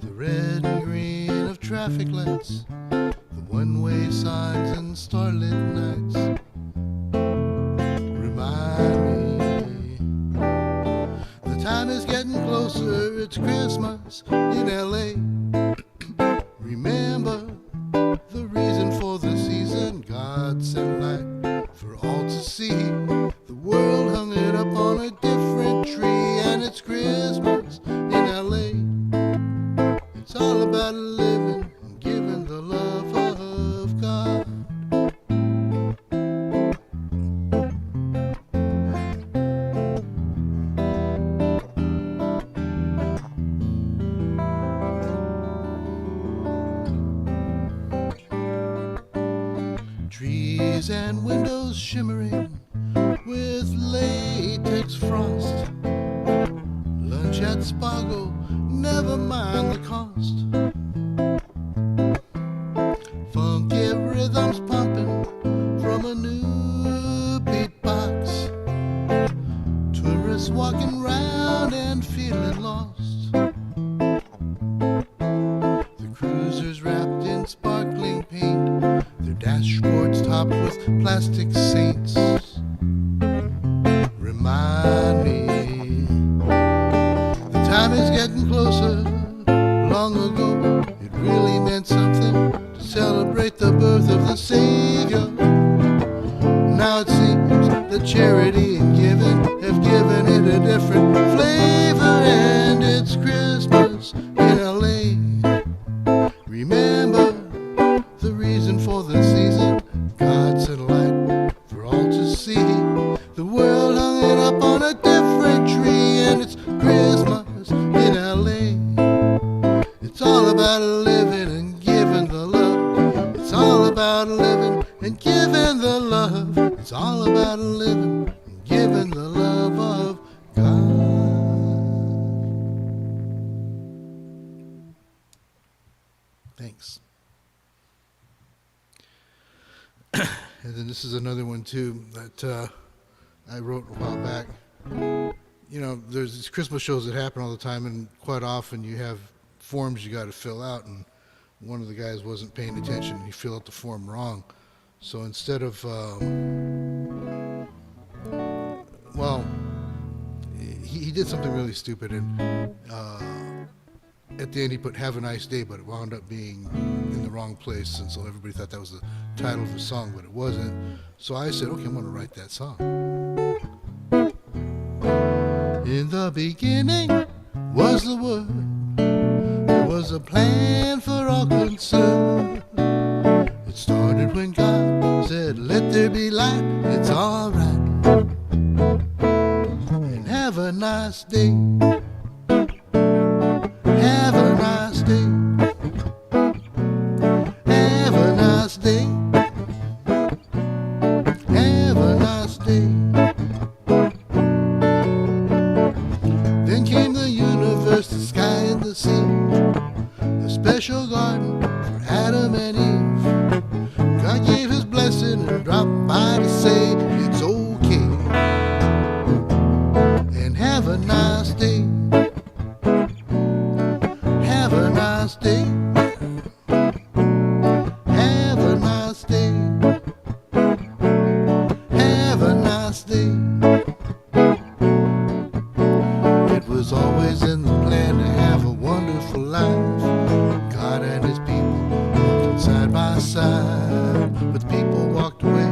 The red and green of traffic lights, the one-way signs and starlit nights remind me the time is getting closer. It's Christmas in LA. Remember the reason for the season. God sent light for all to see. The world hung it up on a different tree, and it's Christmas in LA. It's all about living and giving the love of God. Trees and windows shimmering with latex frost. Lunch at Spago, never mind the cost. Funky rhythms pumping from a new beatbox. Tourists walking round and feeling lost. The cruisers wrapped in sparkling paint, their dashboards topped with plastic saints remind me the time is getting closer. Long ago it really meant something to celebrate the birth of the Savior. Now it seems that charity and giving have given it a different flavor, and it's Christmas in LA. Remember the reason for the season. God sent light for all to see. The world hung it up on a different tree, and it's Christmas in LA. It's all about living and giving the love. It's all about living and giving the love. It's all about living and giving the love of God. Thanks. And then this is another one too that I wrote a while back. You know, there's these Christmas shows that happen all the time, and quite often you have forms you got to fill out, and one of the guys wasn't paying attention and he filled out the form wrong. So instead of well, he did something really stupid, and at the end he put "Have a nice day," but it wound up being in the wrong place, and so everybody thought that was the title of the song, but it wasn't. So I said, okay, I'm going to write that song. In the beginning was the Word. There was a plan for all concerned. It started when God said, "Let there be light." It's all right. And have a nice day. Have a nice day. Have a nice day. Have a nice day. Then came the universe, the sky and the sea, a special garden for Adam and Eve. God gave his blessing and dropped by to say it's okay. And have a nice day. Have a nice day. Have a nice day. Have a nice day. It was always in the plan to have a wonderful life. God and his people walking side by side. But the people walked away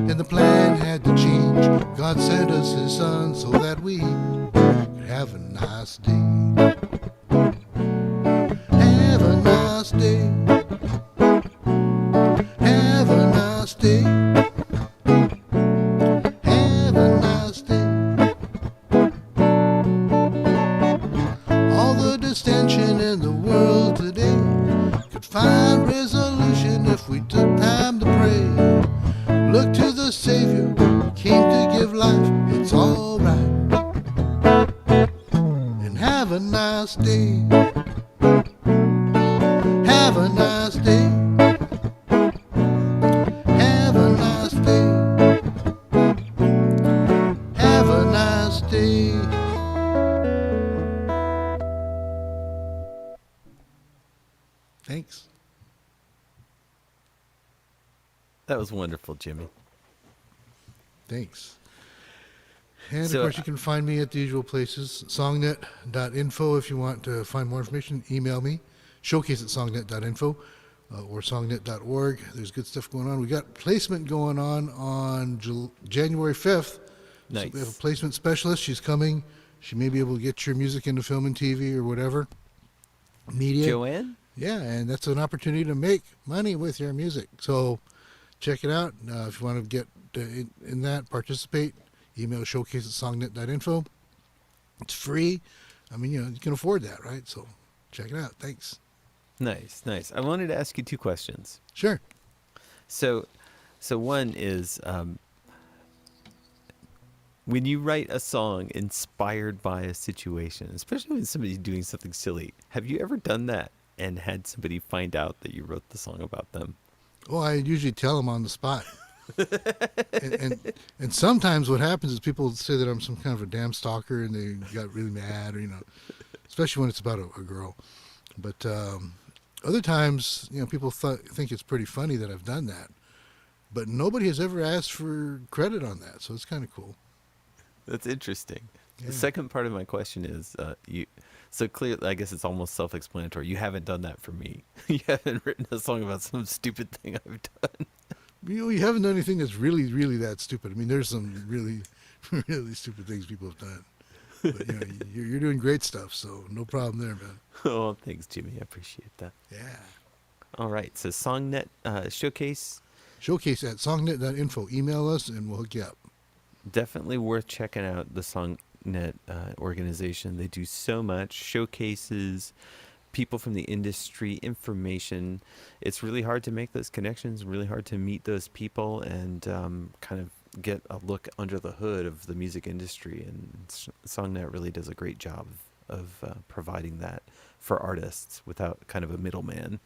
and the plan had to change. God sent us his son so that we could have a nice day. Have a nice day. Have a nice day. Have a nice day. All the distension in the world today could find resolution if we took time to pray. That was wonderful, Jimmy. Thanks. And So, of course, you can find me at the usual places, songnet.info. If you want to find more information, email me, showcase at songnet.info or songnet.org. There's good stuff going on. We got placement going on January 5th. Nice. So we have a placement specialist. She's coming. She may be able to get your music into film and TV or whatever media. Joanne? Yeah, and that's an opportunity to make money with your music. So check it out. If you want to get in that, participate, email showcase at songnet.info. It's free. I mean, you can afford that, right? So check it out. Thanks. Nice, nice. I wanted to ask you 2 questions. Sure. So one is, when you write a song inspired by a situation, especially when somebody's doing something silly, have you ever done that and had somebody find out that you wrote the song about them? Well, I usually tell them on the spot. and sometimes what happens is people say that I'm some kind of a damn stalker and they got really mad, or especially when it's about a girl. But other times, people think it's pretty funny that I've done that. But nobody has ever asked for credit on that, so it's kind of cool. That's interesting. Yeah. The second part of my question is, so clearly, I guess it's almost self-explanatory. You haven't done that for me. You haven't written a song about some stupid thing I've done. You haven't done anything that's really, really that stupid. I mean, there's some really, really stupid things people have done. But, you're doing great stuff, so no problem there, man. Oh, thanks, Jimmy. I appreciate that. Yeah. All right. So Songnet Showcase. Showcase at songnet.info. Email us, and we'll hook you up. Definitely worth checking out the Songnet organization. They do so much. Showcases, people from the industry, information. It's really hard to make those connections, really hard to meet those people and kind of get a look under the hood of the music industry. And Songnet really does a great job of providing that for artists without kind of a middleman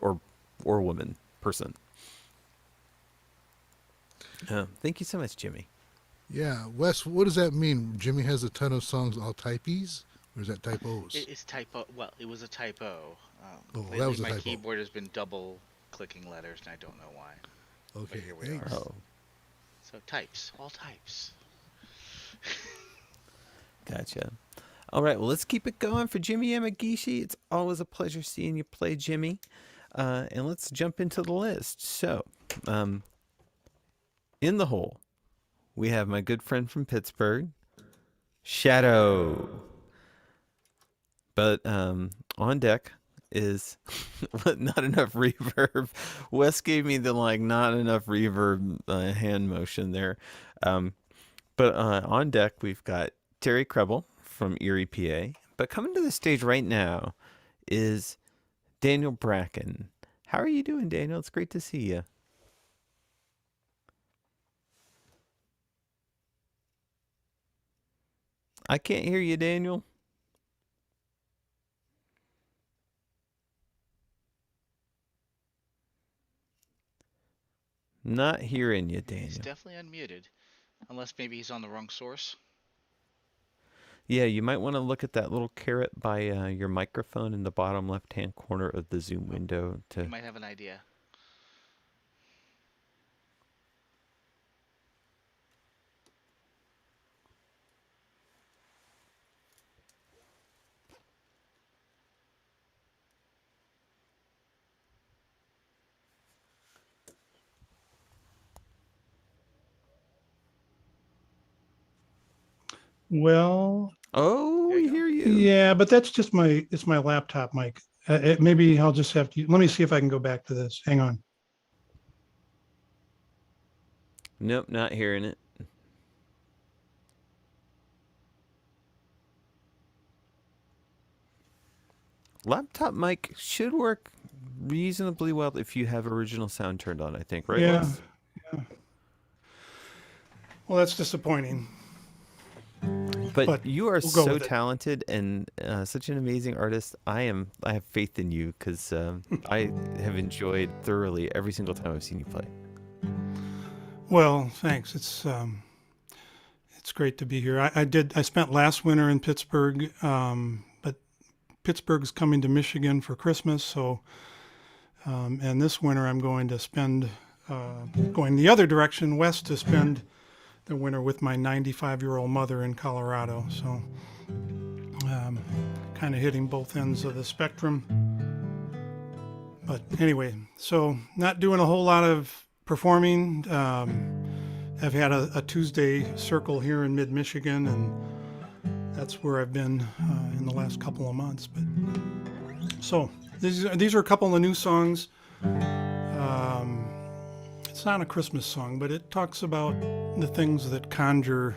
or woman person. Thank you so much, Jimmy. Yeah. Wes, what does that mean? Jimmy has a ton of songs all types? Or is that typos? It's typo. Well, it was a typo. That Lately, was a my typo. keyboard has been double clicking letters, and I don't know why. Okay, But here we thanks. are. Oh, So types, all types. gotcha. All right, well, let's keep it going for Jimmy Yamagishi. It's always a pleasure seeing you play, Jimmy. And let's jump into the list. So, in the hole, we have my good friend from Pittsburgh, Shadow. But on deck is not enough reverb. Wes gave me the not enough reverb hand motion there. But on deck, we've got Terry Krebel from Erie, PA. But coming to the stage right now is Daniel Bracken. How are you doing, Daniel? It's great to see you. I can't hear you, Daniel. Not hearing you, Daniel. He's definitely unmuted, unless maybe he's on the wrong source. Yeah, you might want to look at that little caret by your microphone in the bottom left-hand corner of the Zoom window. You might have an idea. Well, Oh, we hear you. yeah, but that's just it's my laptop mic. Maybe I'll just have to, let me see if I can go back to this. Hang on. Nope, not hearing it. Laptop mic should work reasonably well if you have original sound turned on, I think, right? Yeah. Wes? Yeah. Well, that's disappointing. But you are we'll go so with it. talented and such an amazing artist. I have faith in you because I have enjoyed thoroughly every single time I've seen you play. Well, thanks. It's great to be here. I spent last winter in Pittsburgh, but Pittsburgh's coming to Michigan for Christmas, so and this winter I'm going to spend going the other direction west to spend the winter with my 95-year-old mother in Colorado. So kind of hitting both ends of the spectrum. But anyway, so not doing a whole lot of performing. I've had a Tuesday circle here in mid-Michigan, and that's where I've been in the last couple of months. But so these are a couple of the new songs. It's not a Christmas song, but it talks about the things that conjure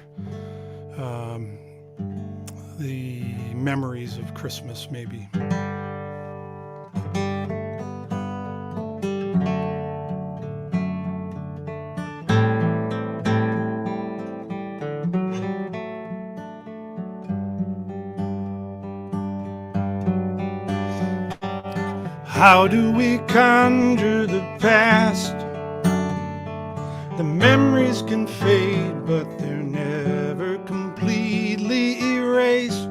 the memories of Christmas, maybe. How do we conjure the past? The memories can fade, but they're never completely erased.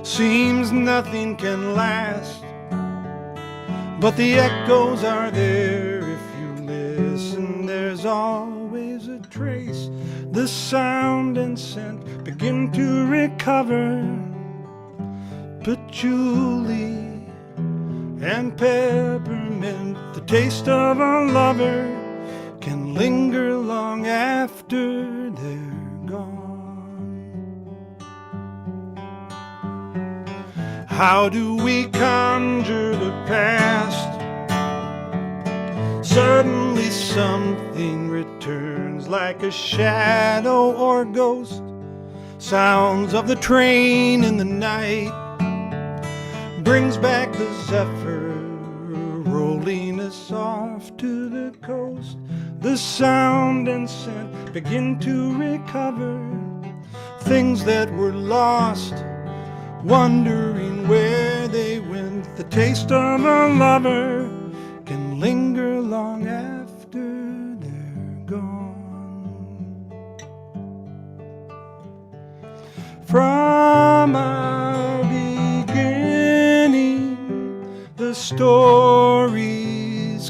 Seems nothing can last, but the echoes are there. If you listen, there's always a trace. The sound and scent begin to recover. Patchouli and peppermint, the taste of a lover can linger long after they're gone. How do we conjure the past? Suddenly something returns like a shadow or ghost. Sounds of the train in the night brings back the zephyr rolling us off to the coast. The sound and scent begin to recover things that were lost, wondering where they went. The taste of a lover can linger long after they're gone. From our beginning, the stories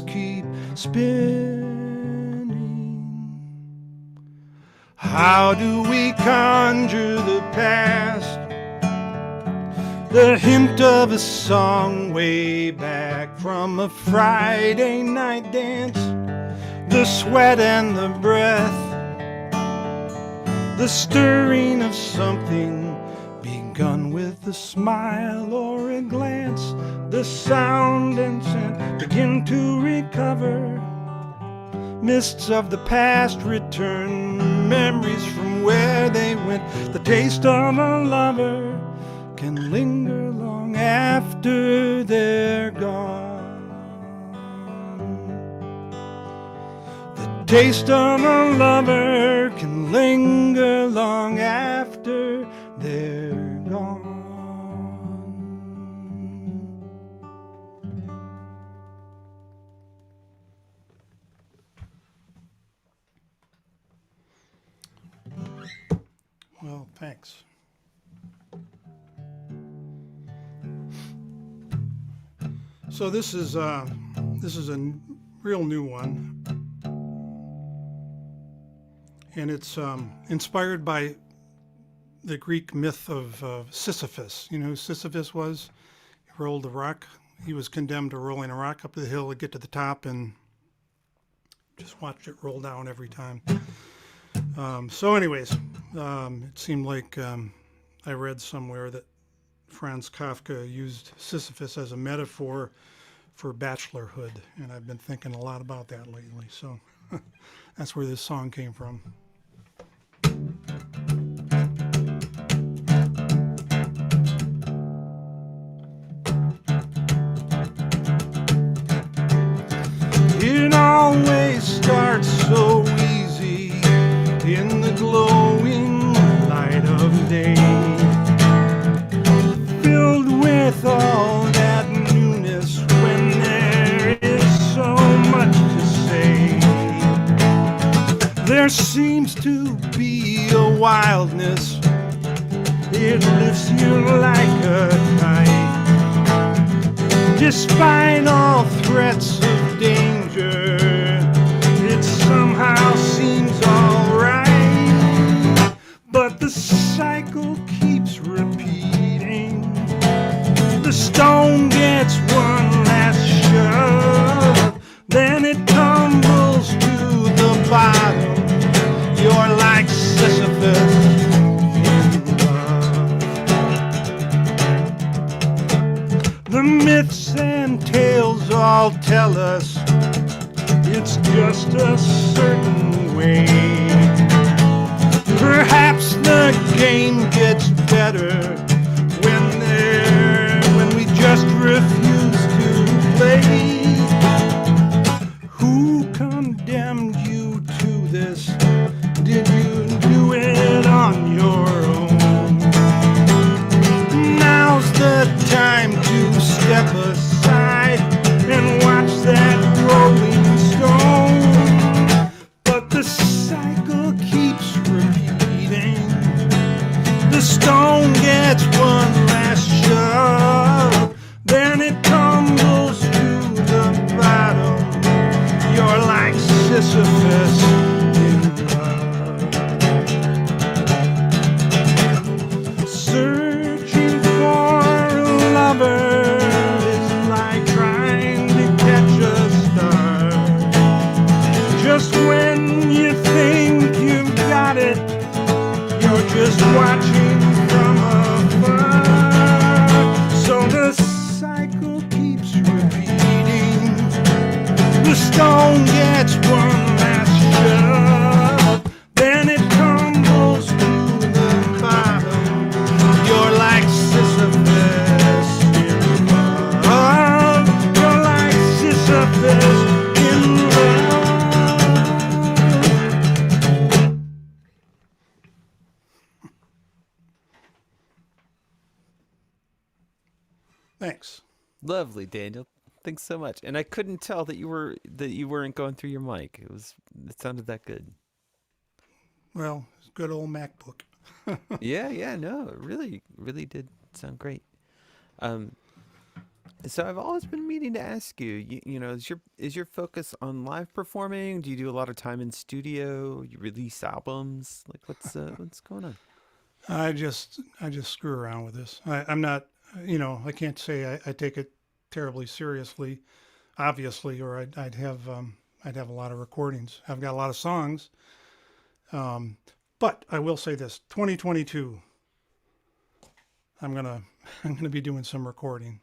keep spinning. How do we conjure the past? The hint of a song way back from a Friday night dance. The sweat and the breath, the stirring of something begun with a smile or a glance. The sound and scent begin to recover. Mists of the past return, memories from where they went. The taste of a lover can linger long after they're gone. The taste of a lover can linger long after they're gone. Well, thanks. So this is a real new one, and it's inspired by the Greek myth of Sisyphus. You know who Sisyphus was? He rolled a rock. He was condemned to rolling a rock up the hill to get to the top and just watch it roll down every time. So anyways, it seemed like I read somewhere that Franz Kafka used Sisyphus as a metaphor for bachelorhood, and I've been thinking a lot about that lately. So that's where this song came from. It always starts so easy in the glowing light of day, filled with all that newness when there is so much to say. There seems to be a wildness, it lifts you like a kite. Despite all threats of danger, it's tumbles to the bottom. You're like Sisyphus in love. The myths and tales all tell us it's just a certain way. Perhaps the game gets better when we just refuse to play. Who condemned you to this? Did you do it on your own? Now's the time to step aside and watch that rolling stone. But the cycle keeps repeating. The stone gets one last shove, then it tumbles to the bottom. You're like Sisyphus in love. Searching for a lover is like trying to catch a star. Just when you think you've got it, you're just watching from afar. So the cycle keeps repeating. The stone gets one last shove, then it tumbles to the bottom. You're like Sisyphus in love. You're like Sisyphus in love. Thanks. Lovely, Daniel. Thanks so much. And I couldn't tell that you weren't going through your mic. It sounded that good. Well, it's a good old MacBook. Yeah, no, it really did sound great. So I've always been meaning to ask you, is your focus on live performing? Do you do a lot of time in studio? You release albums? Like what's going on? I just screw around with this. I'm not, I can't say I take it terribly seriously, obviously, or I'd have a lot of recordings. I've got a lot of songs. But I will say this, 2022, I'm gonna be doing some recording.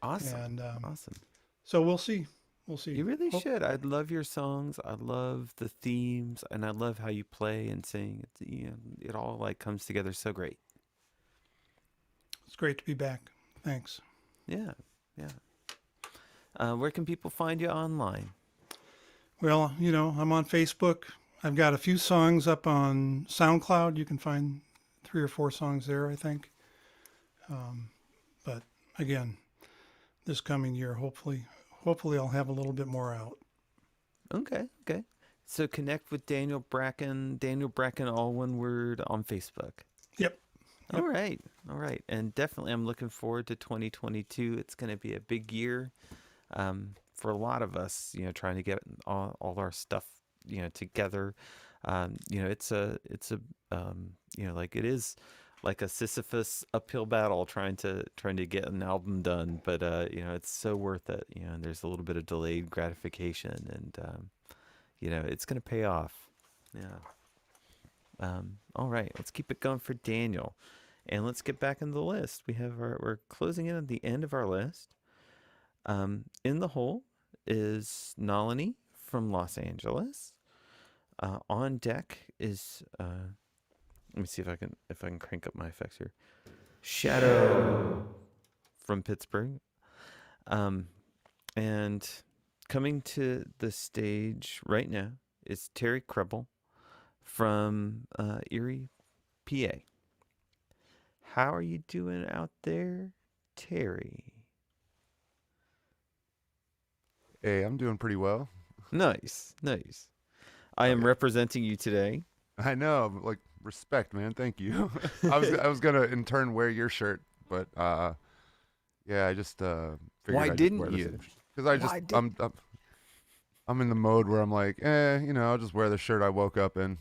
Awesome. And awesome. So we'll see. You really should. I love your songs. I love the themes, and I love how you play and sing. It all like comes together so great. It's great to be back. Thanks. Yeah. Where can people find you online? Well, I'm on Facebook. I've got a few songs up on SoundCloud. You can find 3 or 4 songs there, I think. But again, this coming year, hopefully I'll have a little bit more out. Okay. So connect with Daniel Bracken, all one word, on Facebook. Yep. All right. And definitely I'm looking forward to 2022. It's going to be a big year for a lot of us, trying to get all our stuff, together. It is like a Sisyphus uphill battle trying to get an album done, but it's so worth it. And there's a little bit of delayed gratification, and it's going to pay off. Yeah. All right, let's keep it going for Daniel. And let's get back into the list. We're closing in at the end of our list. In the hole is Nalini from Los Angeles. On deck is let me see if I can crank up my effects here. Shadow from Pittsburgh. And coming to the stage right now is Terry Krebel from Erie, PA. How are you doing out there, Terry? Hey, I'm doing pretty well. Nice. I am representing you today. I know, like, respect, man. Thank you. I was gonna in turn wear your shirt, but yeah, I just figured Why I'd didn't wear you? Because I'm in the mode where I'm like, I'll just wear the shirt I woke up in.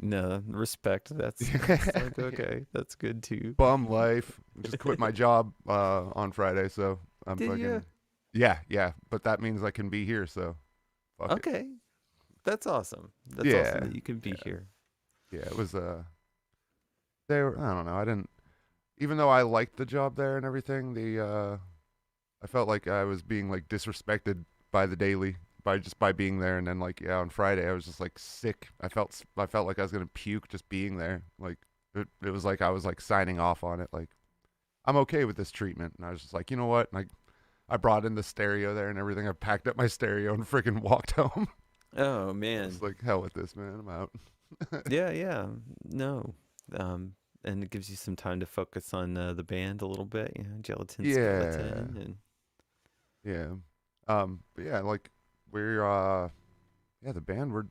No, respect. That's like, okay. That's good too. Bum life. Just quit my job on Friday, so I'm Did fucking. ya? Yeah, but that means I can be here, so fuck it. Okay, that's awesome. That's Yeah, awesome that you can be here. Yeah, it was they were, I don't know, I didn't, even though I liked the job there and everything, I felt like I was being like disrespected by the daily by being there. And then like, yeah, on Friday I was just like sick. I felt like I was gonna puke just being there. Like it was like I was like signing off on it, like I'm okay with this treatment. And I was just like, you know what, and I brought in the stereo there and everything. I packed up my stereo and freaking walked home. Oh man, It's like, hell with this, man, I'm out. yeah, no, and it gives you some time to focus on the band a little bit, Gelatin Yeah. Skeleton, and Yeah. But yeah, like we're yeah, the band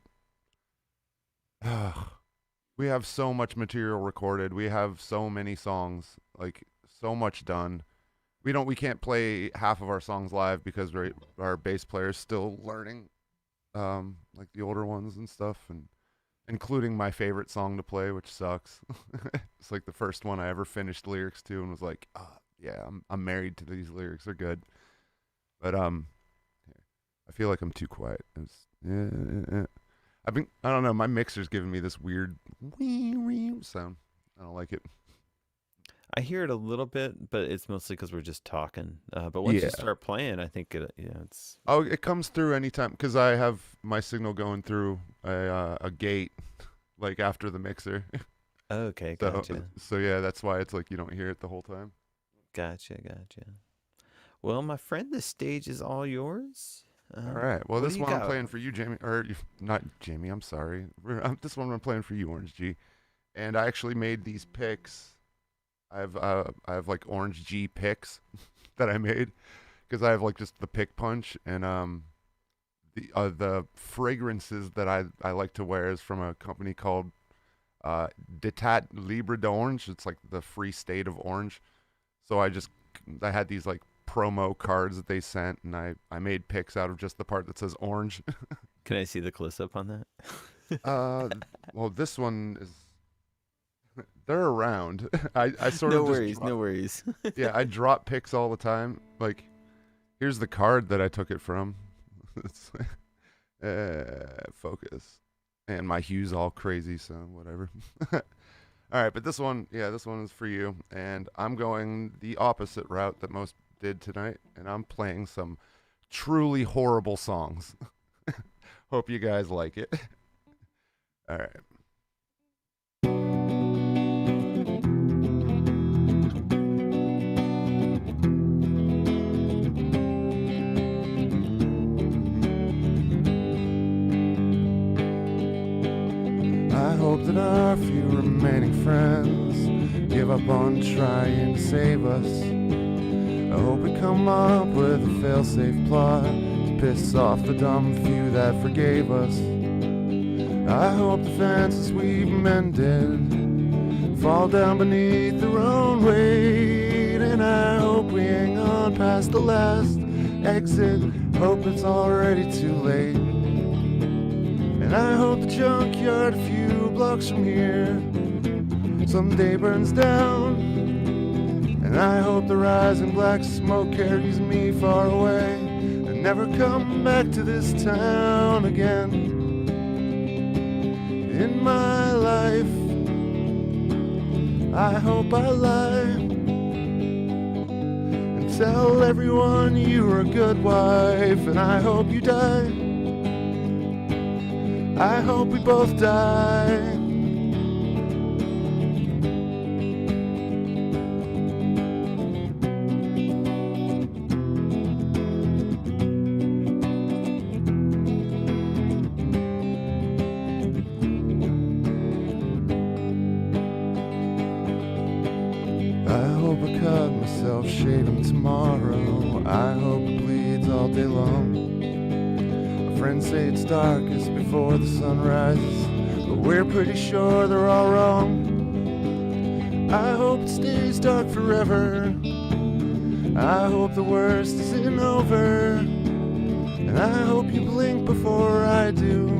we have so much material recorded. We have so many songs, like so much done. We can't play half of our songs live because our bass player is still learning like the older ones and stuff, and including my favorite song to play, which sucks. It's like the first one I ever finished lyrics to and was like, yeah, I'm married to these lyrics. They're good. But I feel like I'm too quiet. I don't know, my mixer's giving me this weird wee sound. I don't like it. I hear it a little bit, but it's mostly because we're just talking. But once Yeah. you start playing, I think it's. Oh, it comes through anytime because I have my signal going through a gate, like after the mixer. Okay, So, gotcha. so yeah, that's why it's like you don't hear it the whole time. Gotcha. Well, my friend, the stage is all yours. All right. Well, what this do you one I'm got? playing for you, Jamie, or not Jamie. I'm sorry. This one I'm playing for you, Orange G. And I actually made these picks. I have like Orange G picks that I made because I have like just the pick punch, and the fragrances that I like to wear is from a company called Detat Libre d'Orange. It's like the free state of orange. So I had these like promo cards that they sent, and I made picks out of just the part that says orange. Can I see the close up on that? Well, this one is. They're around. I sort No of just worries, no worries. Yeah, I drop picks all the time. Like, here's the card that I took it from. It's, focus. And my hue's all crazy, so whatever. All right, but this one is for you. And I'm going the opposite route that most did tonight, and I'm playing some truly horrible songs. Hope you guys like it. All right. I hope that our few remaining friends give up on trying to save us. I hope we come up with a fail-safe plot to piss off the dumb few that forgave us. I hope the fences we've mended fall down beneath their own weight, and I hope we hang on past the last exit. Hope it's already too late. And I hope the junkyard a few blocks from here someday burns down. And I hope the rising black smoke carries me far away and never come back to this town again. In my life, I hope I lie and tell everyone you were a good wife. And I hope you die. I hope we both die. I hope I cut myself shaving tomorrow. I hope it bleeds all day long. Friends say it's darkest before the sun rises, but we're pretty sure they're all wrong. I hope it stays dark forever. I hope the worst isn't over. And I hope you blink before I do.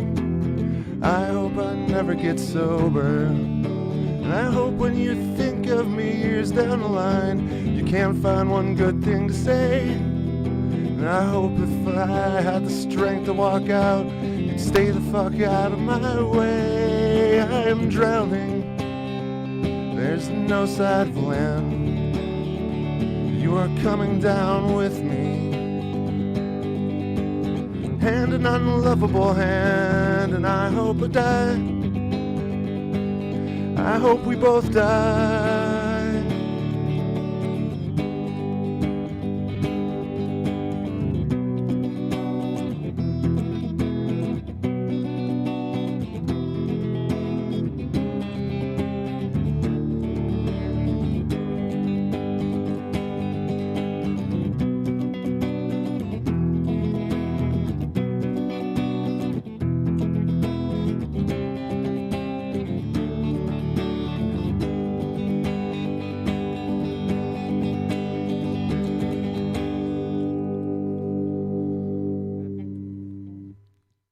I hope I never get sober. And I hope when you think of me years down the line, you can't find one good thing to say. And I hope if I had the strength to walk out, you'd stay the fuck out of my way. I am drowning, there's no side of land. You are coming down with me, hand in unlovable hand. And I hope I die, I hope we both die.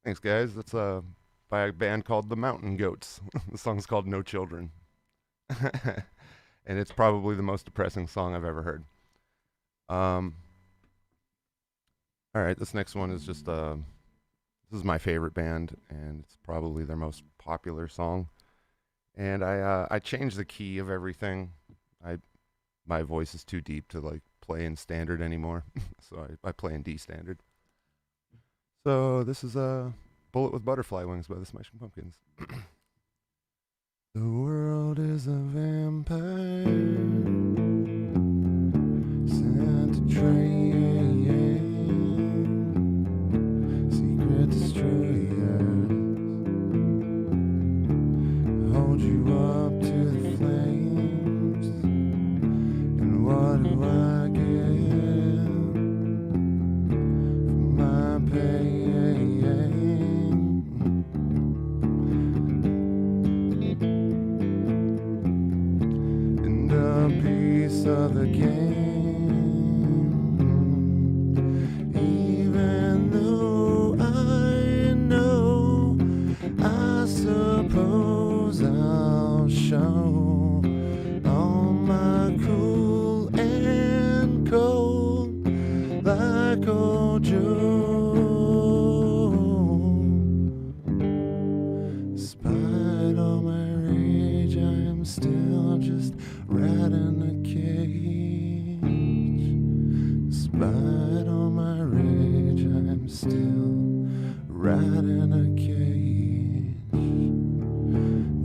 Thanks, guys. That's by a band called the Mountain Goats. The song's called No Children. And it's probably the most depressing song I've ever heard. All right, this next one is just, this is my favorite band, and it's probably their most popular song. And I changed the key of everything. My voice is too deep to like play in standard anymore, so I play in D standard. So this is a Bullet with Butterfly Wings by the Smashing Pumpkins. The world is a vampire sent to train secret destroyers, hold you up to the flames. And what do I get for my pain? Of the game, even though I know, I suppose I'll show all my cool and cold like old Joe. Despite all my rage, I am still just rat in a cage. Despite all my rage, I'm still rat in a cage.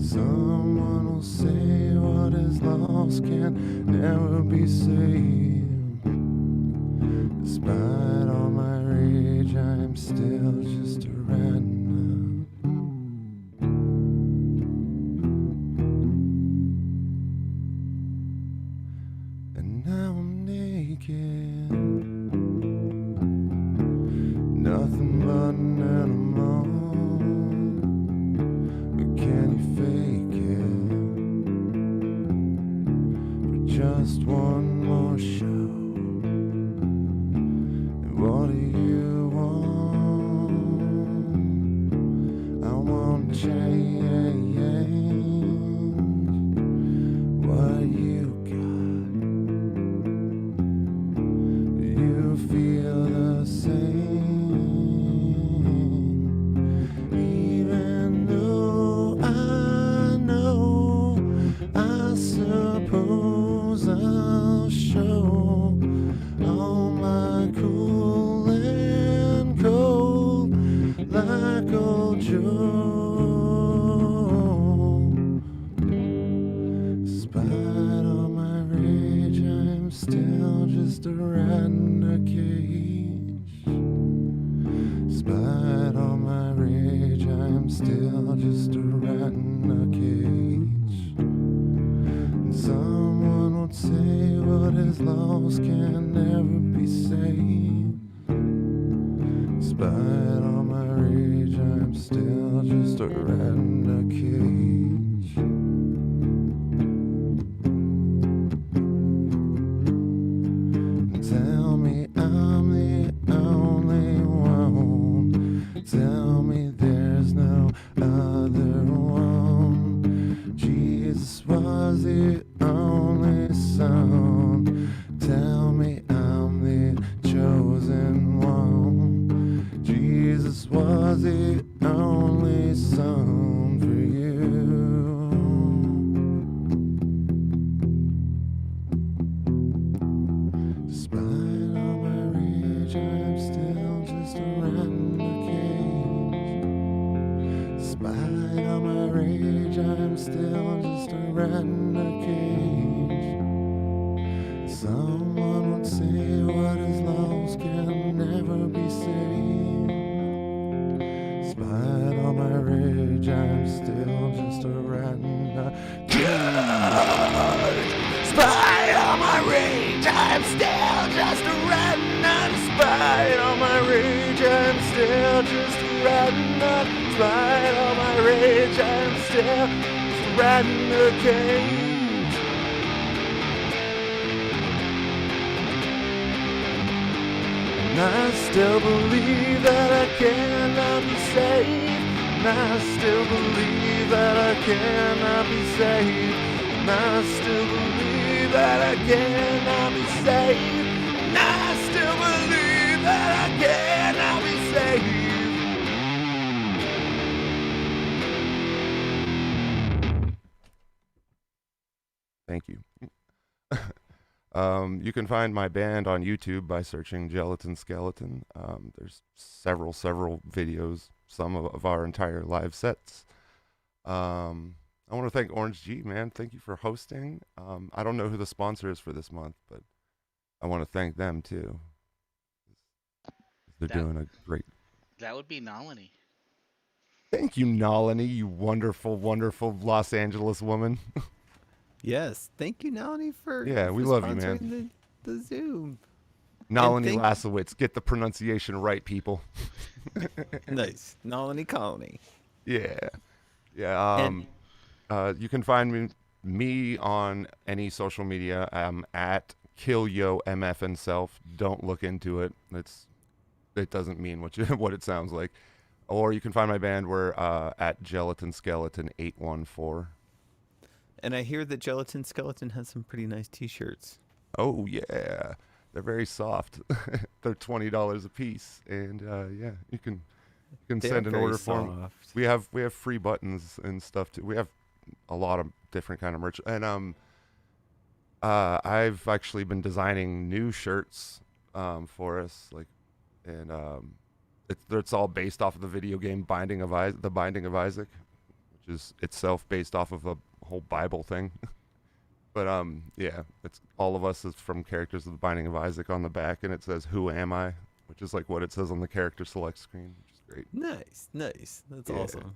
Someone will say what is lost can never be saved. Despite all my rage, I'm still just a rat in nothing but an animal. But can you fake it for just one more show? And what do you want? I want change. What do you got? You feel the same. Suppose I'll show all my cool and cold like old Joe. Despite all my rage, I'm still just a rat in a cage. Despite all my rage, I'm still just a rat in a cage. Someone would say what is lost can never be saved. Despite all my rage, I'm still just a rat in a cage. Tell me I'm the only one. Tell me there's no other one. Jesus was the only son. Tell me I'm the chosen the only song for you. Despite all my rage, I'm still just a rat in a cage. Despite all my rage, I'm still just a rat in a cage. Someone would say what is lost can never be saved. Despite all my rage, I'm still just a rat in a cage. Despite all my rage, I'm still just a rat in a. Despite all my rage, I'm still just a rat in a. Despite all my rage, I'm still just a rat in a cage. And I still believe that I cannot be saved. And I still believe that I cannot be saved. And I still believe that I cannot be saved. And I still believe that I cannot be saved. Thank you. You can find my band on YouTube by searching Gelatin Skeleton. There's several videos, some of our entire live sets. I want to thank Orange G, man. Thank you for hosting. I don't know who the sponsor is for this month, but I want to thank them too. They're doing a great. That would be Nalini. Thank you, Nalini, you wonderful, wonderful Los Angeles woman. Yes, thank you, Nalini, for we for love you, man. sponsoring the Zoom. Nalini thank- Lasowitz, get the pronunciation right, people. Nice, Nalini Colony. Yeah. You can find me on any social media. I'm at KillYoMF and self. Don't look into it. It doesn't mean what it sounds like. Or you can find my band. We're at Gelatin Skeleton 814. And I hear that Gelatin Skeleton has some pretty nice T-shirts. Oh yeah, they're very soft. They're $20 a piece, and you can They send are an very order for 'em. soft. We have free buttons and stuff too. We have a lot of different kind of merch, and I've actually been designing new shirts for us, it's all based off of the video game Binding of Isaac, which is itself based off of a whole Bible thing. But it's all of us is from characters of the Binding of Isaac on the back, and it says "Who am I?" which is like what it says on the character select screen, which is great. Nice. That's awesome.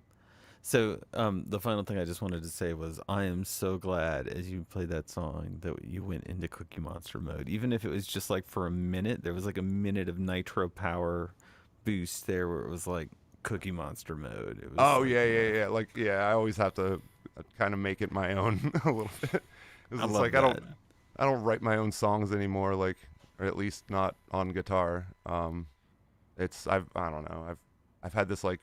So the final thing I just wanted to say was I am so glad as you played that song that you went into Cookie Monster mode. Even if it was just like for a minute, there was like a minute of nitro power boost there where it was like Cookie Monster mode. It was I always have to kind of make it my own a little bit. It's love like that. I don't write my own songs anymore, or at least not on guitar. I don't know. I've had this like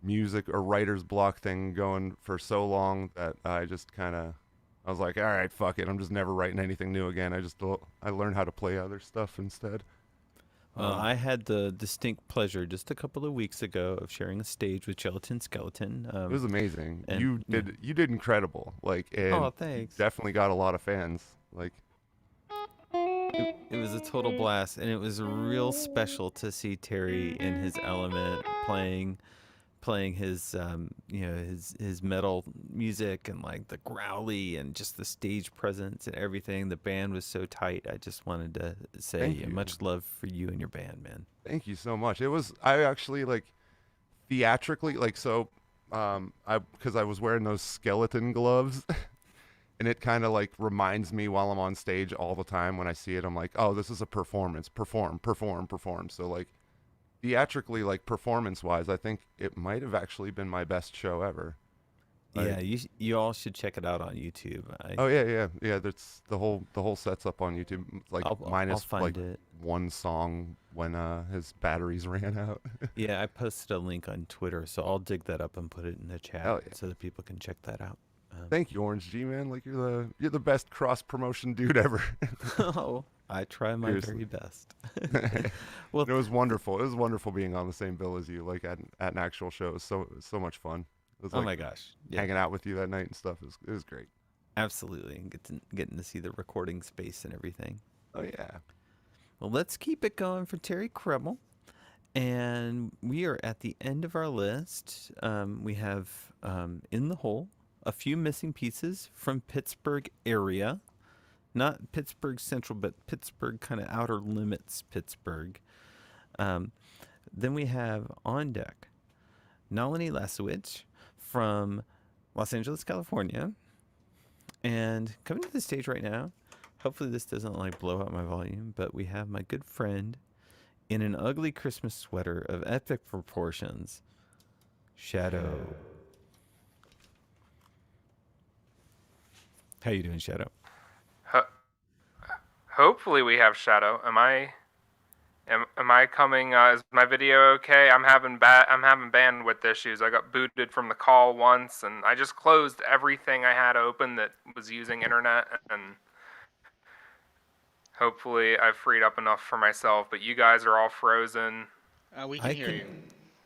music or writer's block thing going for so long that I just I was like, all right, fuck it. I'm just never writing anything new again. I learned how to play other stuff instead. Well, I had the distinct pleasure just a couple of weeks ago of sharing a stage with Gelatin Skeleton. It was amazing. and- You did incredible. And thanks. you definitely got a lot of fans. It was a total blast, and it was real special to see Terry in his element playing his his metal music and like the growly and just the stage presence and everything. The band was so tight. I just wanted to say Thank you. much love for you and your band, man. Thank you so much. I actually theatrically because I was wearing those skeleton gloves and it kind of reminds me while I'm on stage all the time when I see it. I'm like, oh, this is a performance. Perform. So theatrically, performance wise, I think it might have actually been my best show ever. Yeah, you all should check it out on YouTube. That's the whole set's up on YouTube. I'll find it. One song when his batteries ran out. Yeah, I posted a link on Twitter, so I'll dig that up and put it in the chat so that people can check that out. Thank you, Orange G, man. You're the best cross promotion dude ever. Oh, I try my Seriously. very best. Well, it was wonderful. It was wonderful being on the same bill as you, like at an actual show. It was so much fun. It was Oh like my gosh. hanging out with you that night and stuff. It was great. Absolutely. And getting to see the recording space and everything. Oh yeah. Well, let's keep it going for Terry Krebel. And we are at the end of our list. We have In the Hole, A Few Missing Pieces from Pittsburgh area. Not Pittsburgh Central, but Pittsburgh kind of outer limits Pittsburgh. Then we have On Deck, Nalini Lasowicz from Los Angeles, California. And coming to the stage right now, hopefully this doesn't like blow out my volume, but we have my good friend in an ugly Christmas sweater of epic proportions, Shadow. How you doing, Shadow? Hopefully we have Shadow. Am I coming? Is my video okay? I'm having bandwidth issues. I got booted from the call once, and I just closed everything I had open that was using internet, and hopefully I've freed up enough for myself. But you guys are all frozen. We can hear you.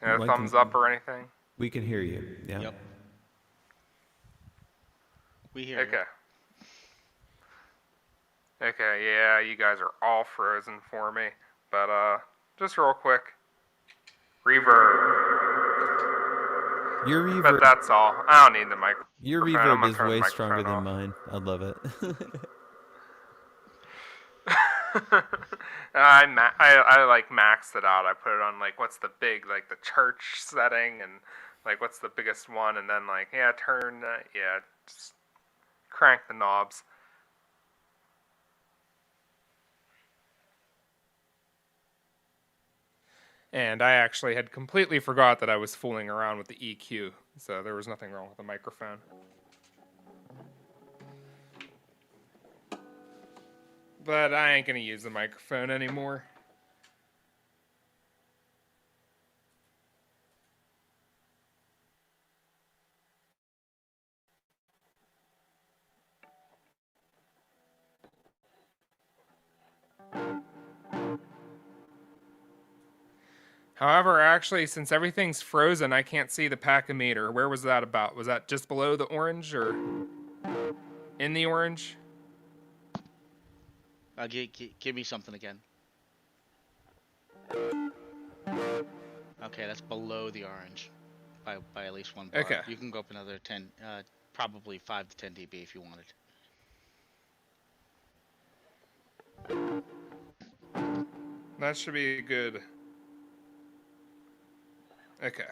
No thumbs up or anything? We can hear you. Yeah. Yep. We hear you. Okay, yeah, you guys are all frozen for me. But, just real quick. Reverb. Your reverb. But that's all. I don't need the microphone. Your I'm reverb gonna is turn the way microphone stronger than off. mine. I love it. I like maxed it out. I put it on like what's the big, like the church setting, and like what's the biggest one, and then like just crank the knobs. And I actually had completely forgot that I was fooling around with the EQ, so there was nothing wrong with the microphone. But I ain't gonna use the microphone anymore. However, actually, since everything's frozen, I can't see the pachymeter. Where was that about? Was that just below the orange or in the orange? Give me something again. Okay, that's below the orange by at least 1 bar. Okay. You can go up another 10, probably 5 to 10 dB if you wanted. That should be good. Okay.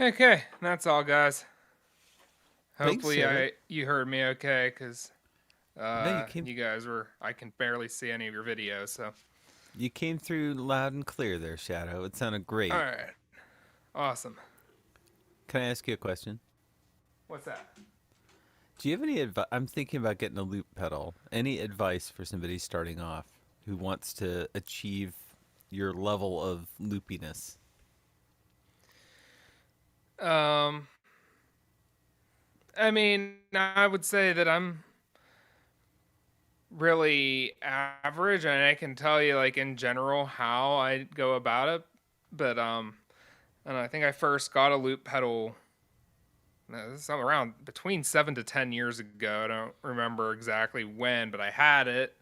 Okay, that's all, guys. Thanks, Hopefully, Shadow. you heard me okay, because No, you guys were. I can barely see any of your videos, so. you came through loud and clear there, Shadow. It sounded great. All right, awesome. Can I ask you a question? What's that? Do you have any advice? I'm thinking about getting a loop pedal. Any advice for somebody starting off who wants to achieve your level of loopiness? I mean, I would say that I'm really average, and I can tell you, like, in general how I go about it. But and I think I first got a loop pedal some around between 7 to 10 years ago. I don't remember exactly when, but I had it,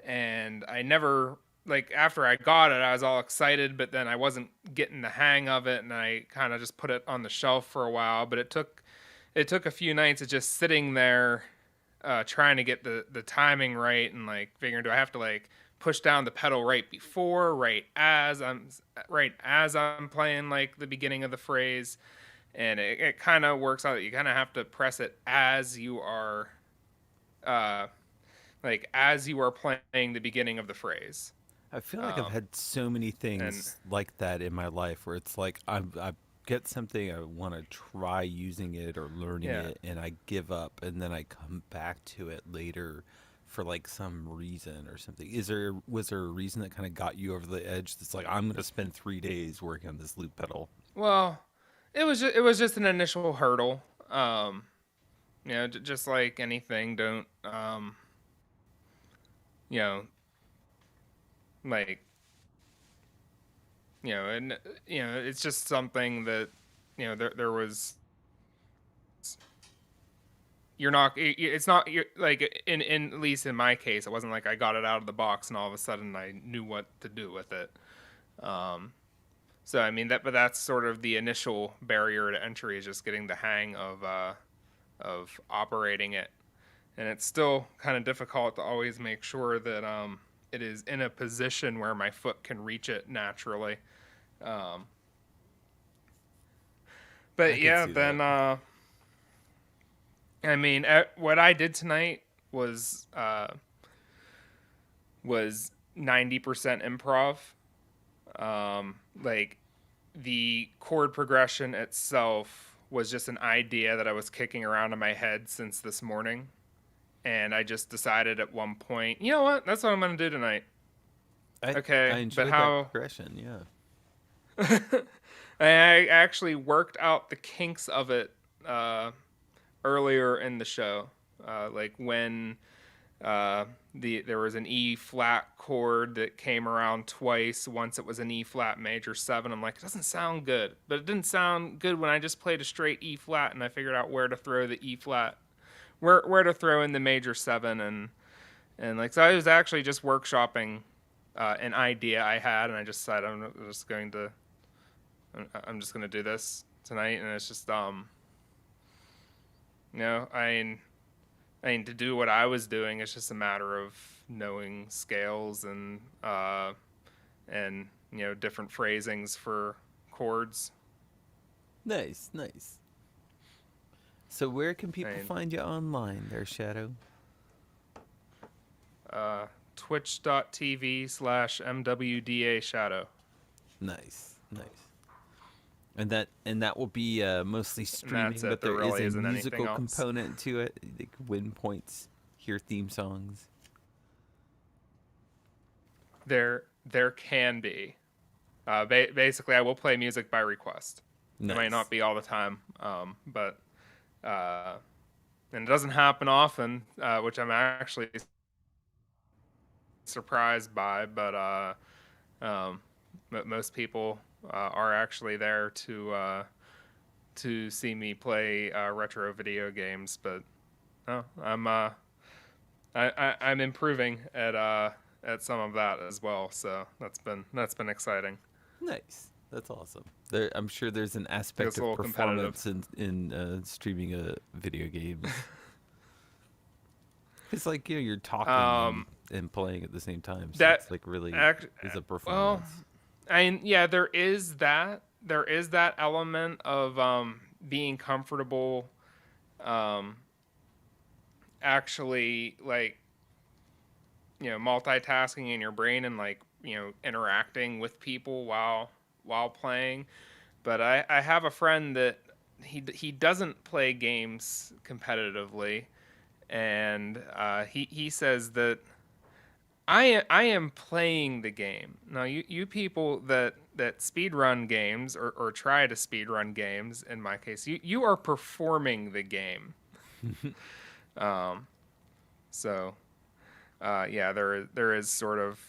and I never, like, after I got it, I was all excited, but then I wasn't getting the hang of it, and I kind of just put it on the shelf for a while. But it took a few nights of just sitting there, trying to get the timing right, and like figuring, do I have to like push down the pedal right before, right as I'm playing like the beginning of the phrase. And it kind of works out that you kind of have to press it as you are as you are playing the beginning of the phrase. I feel like I've had so many things like that in my life where it's like I get something, I want to try using it or learning it, and I give up, and then I come back to it later for like some reason or something. Was there a reason that kind of got you over the edge? That's like, I'm going to spend 3 days working on this loop pedal. Well, it was just an initial hurdle. Just like anything, don't it's just something that there was. It's not like in at least in my case, it wasn't like I got it out of the box and all of a sudden I knew what to do with it. So I mean but that's sort of the initial barrier to entry, is just getting the hang of operating it, and it's still kind of difficult to always make sure that it is in a position where my foot can reach it naturally. But yeah, then I mean, what I did tonight was 90% improv. Like the chord progression itself was just an idea that I was kicking around in my head since this morning. And I just decided at one point, you know what? That's what I'm going to do tonight. I Okay, but enjoyed how... that progression, yeah. I actually worked out the kinks of it earlier in the show. Like when there was an E flat chord that came around twice. Once it was an E flat major 7. I'm like, it doesn't sound good. But it didn't sound good when I just played a straight E flat and I figured out where to throw the E flat, where to throw in the major 7, and like, so I was actually just workshopping an idea I had, and I just decided I'm just going to do this tonight. And it's just I mean, to do what I was doing, it's just a matter of knowing scales and different phrasings for chords. Nice. So where can people find you online there, Shadow? Twitch.tv/MWDA Shadow. Nice. And that will be mostly streaming, but there really is a isn't musical anything else. component to it. They can win points, hear theme songs. There can be. Basically, I will play music by request. Nice. It might not be all the time, but and it doesn't happen often, which I'm actually surprised by. But most people are actually there to see me play retro video games. But I'm improving at some of that as well. So that's been exciting. Nice. That's awesome. I'm sure there's an aspect It's a of little performance in streaming a video game. It's like, you're talking and playing at the same time. So it's like really is a performance. Well, there is that element of being comfortable actually, like, multitasking in your brain and, like, interacting with people while playing. But I have a friend that he doesn't play games competitively, and he says that I am playing the game. Now you people that speedrun games or try to speedrun games, in my case, you are performing the game. So there is sort of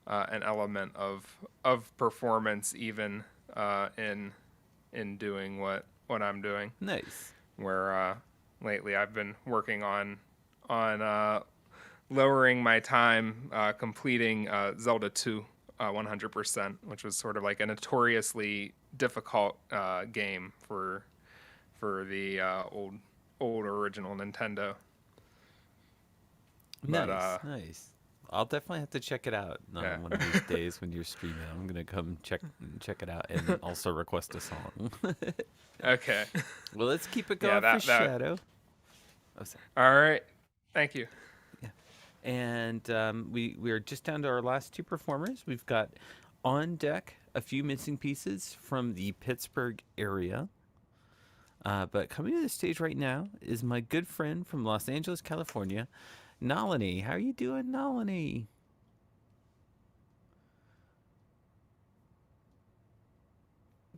an element of performance even in doing what I'm doing. Nice. Where lately I've been working on lowering my time completing Zelda 2 100%, which was sort of like a notoriously difficult game for the old original Nintendo. Nice. I'll definitely have to check it out one of these days when you're streaming. I'm gonna come check it out and also request a song. Okay. Well, let's keep it going for Shadow. Oh, sorry. All right. Thank you. Yeah. And we are just down to our last two performers. We've got on deck a few missing pieces from the Pittsburgh area. But coming to the stage right now is my good friend from Los Angeles, California, Nalini. How are you doing, Nalini?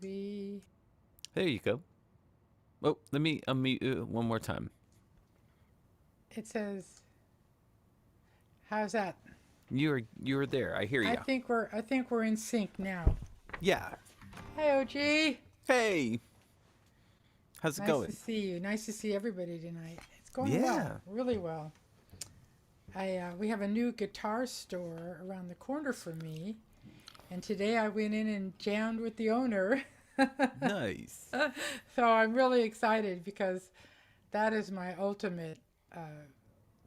There you go. Oh, let me unmute one more time. It says, how's that? You were there. I hear you. I think we're in sync now. Yeah. Hey, OG. Hey. How's it going? Nice to see you. Nice to see everybody tonight. It's going well, really well. We have a new guitar store around the corner for me, and today I went in and jammed with the owner. Nice. So I'm really excited because that is my ultimate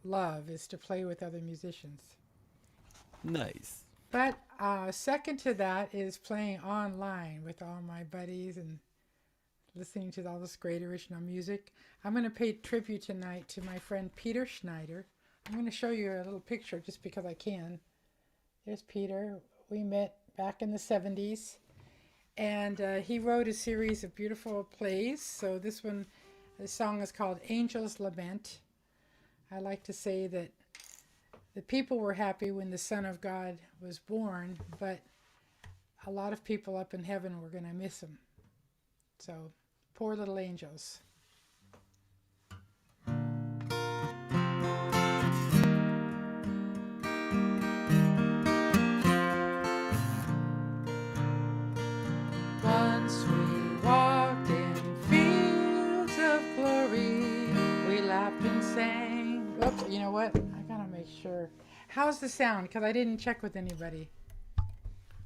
love, is to play with other musicians. Nice. But second to that is playing online with all my buddies and listening to all this great original music. I'm going to pay tribute tonight to my friend Peter Schneider. I'm going to show you a little picture just because I can. There's Peter. We met back in the 70s. And he wrote a series of beautiful plays. So this song is called Angel's Lament. I like to say that the people were happy when the Son of God was born, but a lot of people up in heaven were going to miss him. So, poor little angels. Once we walked in fields of glory, we laughed and sang. Oops, you know what? I gotta make sure. How's the sound? Because I didn't check with anybody.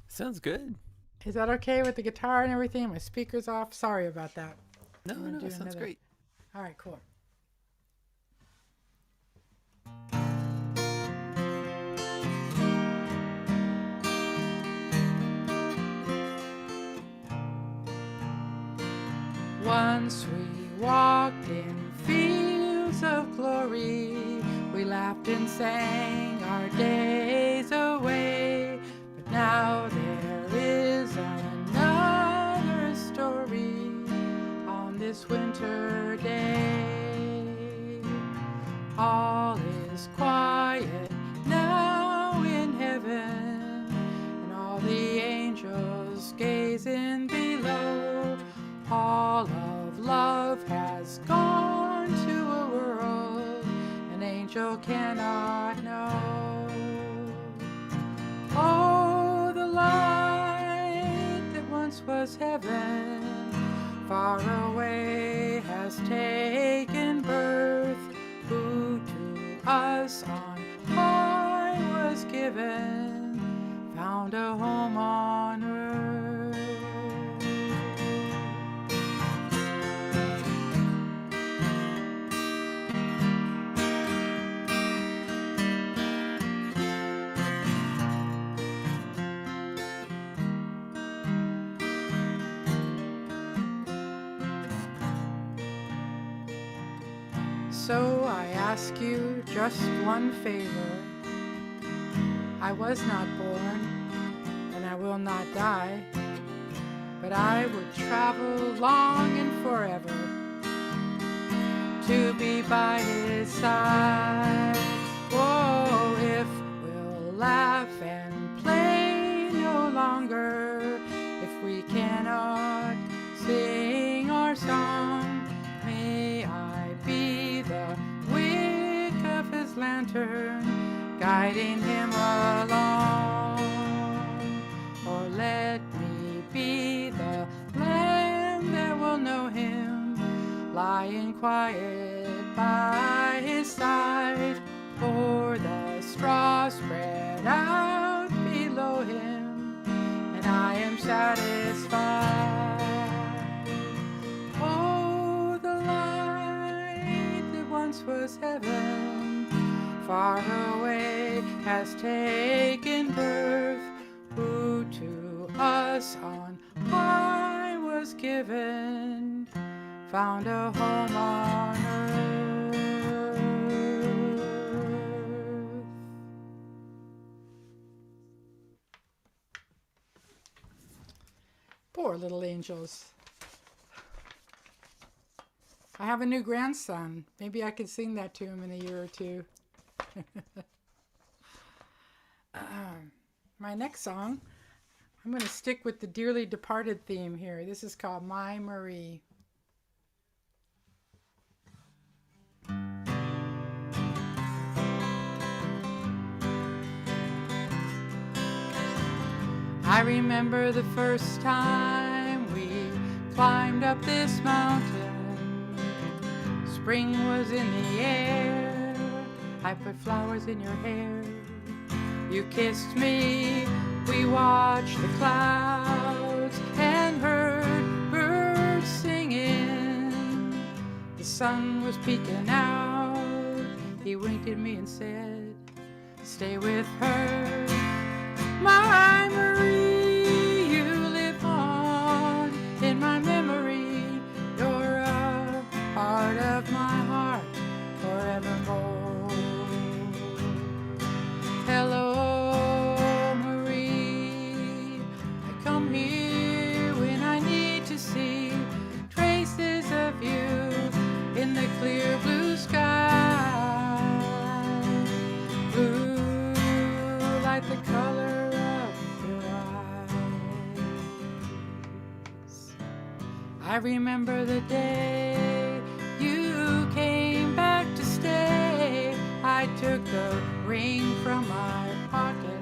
Sounds good. Is that okay with the guitar and everything? My speaker's off. Sorry about that. No, sounds great. All right, cool. Once we walked in fields of glory, we laughed and sang our days away. But now there is another story on this winter day. All is quiet now in heaven, and all the angels gazing below. All of love has gone to a world an angel cannot know. Oh, the light that once was heaven, far away has taken birth, who to us on high was given, found a home on earth. So I ask you just one favor. I was not born, and I will not die, but I would travel long and forever to be by his side. Oh, if we'll laugh and play no longer, if we cannot sing our song, may I be the wick of his lantern, guiding him along. Or let me be the lamb that will know him, lying quiet by his side. For the straw spread out below him, and I am satisfied. Oh, the light that once was heaven, far away has taken birth, who to us on high was given, found a home on earth. Poor little angels. I have a new grandson. Maybe I could sing that to him in a year or two. My next song, I'm going to stick with the dearly departed theme here. This is called My Marie. I remember the first time we climbed up this mountain. Spring was in the air. I put flowers in your hair. You kissed me. We watched the clouds and heard birds singing. The sun was peeking out. He winked at me and said, stay with her. My Marie, you live on in my memory. You're a part of my heart forevermore. Hello, Marie, I come here I remember the day you came back to stay. I took the ring from my pocket.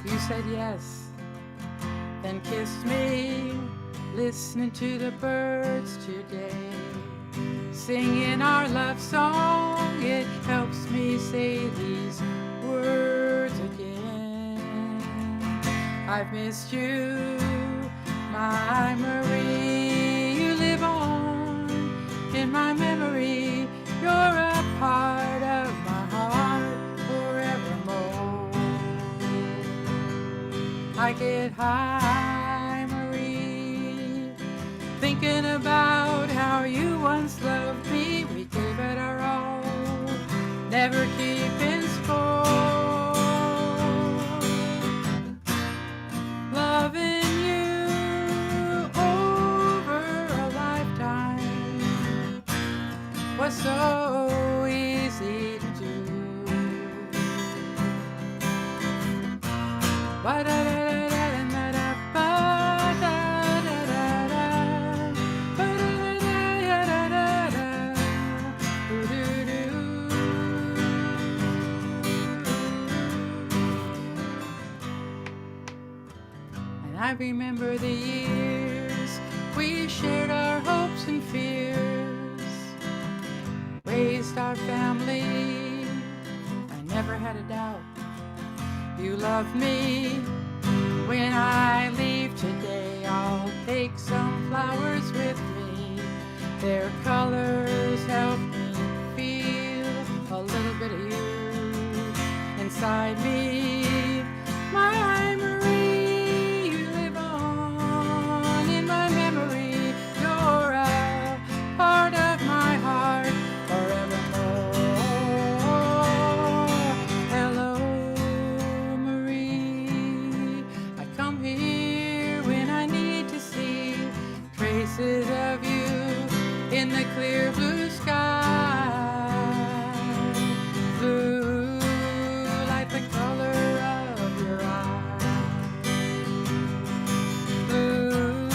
You said yes, then kissed me, listening to the birds today, singing our love song. It helps me say these words again. I've missed you, my Marie. You live on in my memory. You're a part of my heart forevermore. I get high, Marie, thinking about how you once loved me. We gave it our all, never keeping score. Loving you over a lifetime was so easy to do. And I remember the years we shared our hopes and fears, raised our family. I never had a doubt you love me. When I leave today, I'll take some flowers with me. Their colors help me feel a little bit of you inside me. My Marie, you live on in my memory. You're a part of my heart forevermore. Hello, Marie. I come here when I need to see traces of you in the clear blue sky. Blue like the color of your eyes. Blue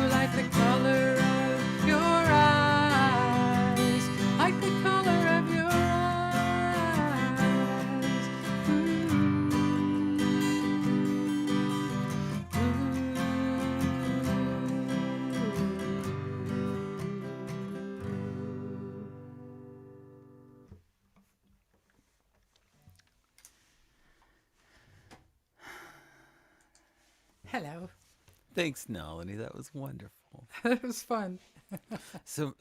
like the color of your eyes. Like the color of your eyes. Hello. Thanks, Nalini. That was wonderful. It was fun. So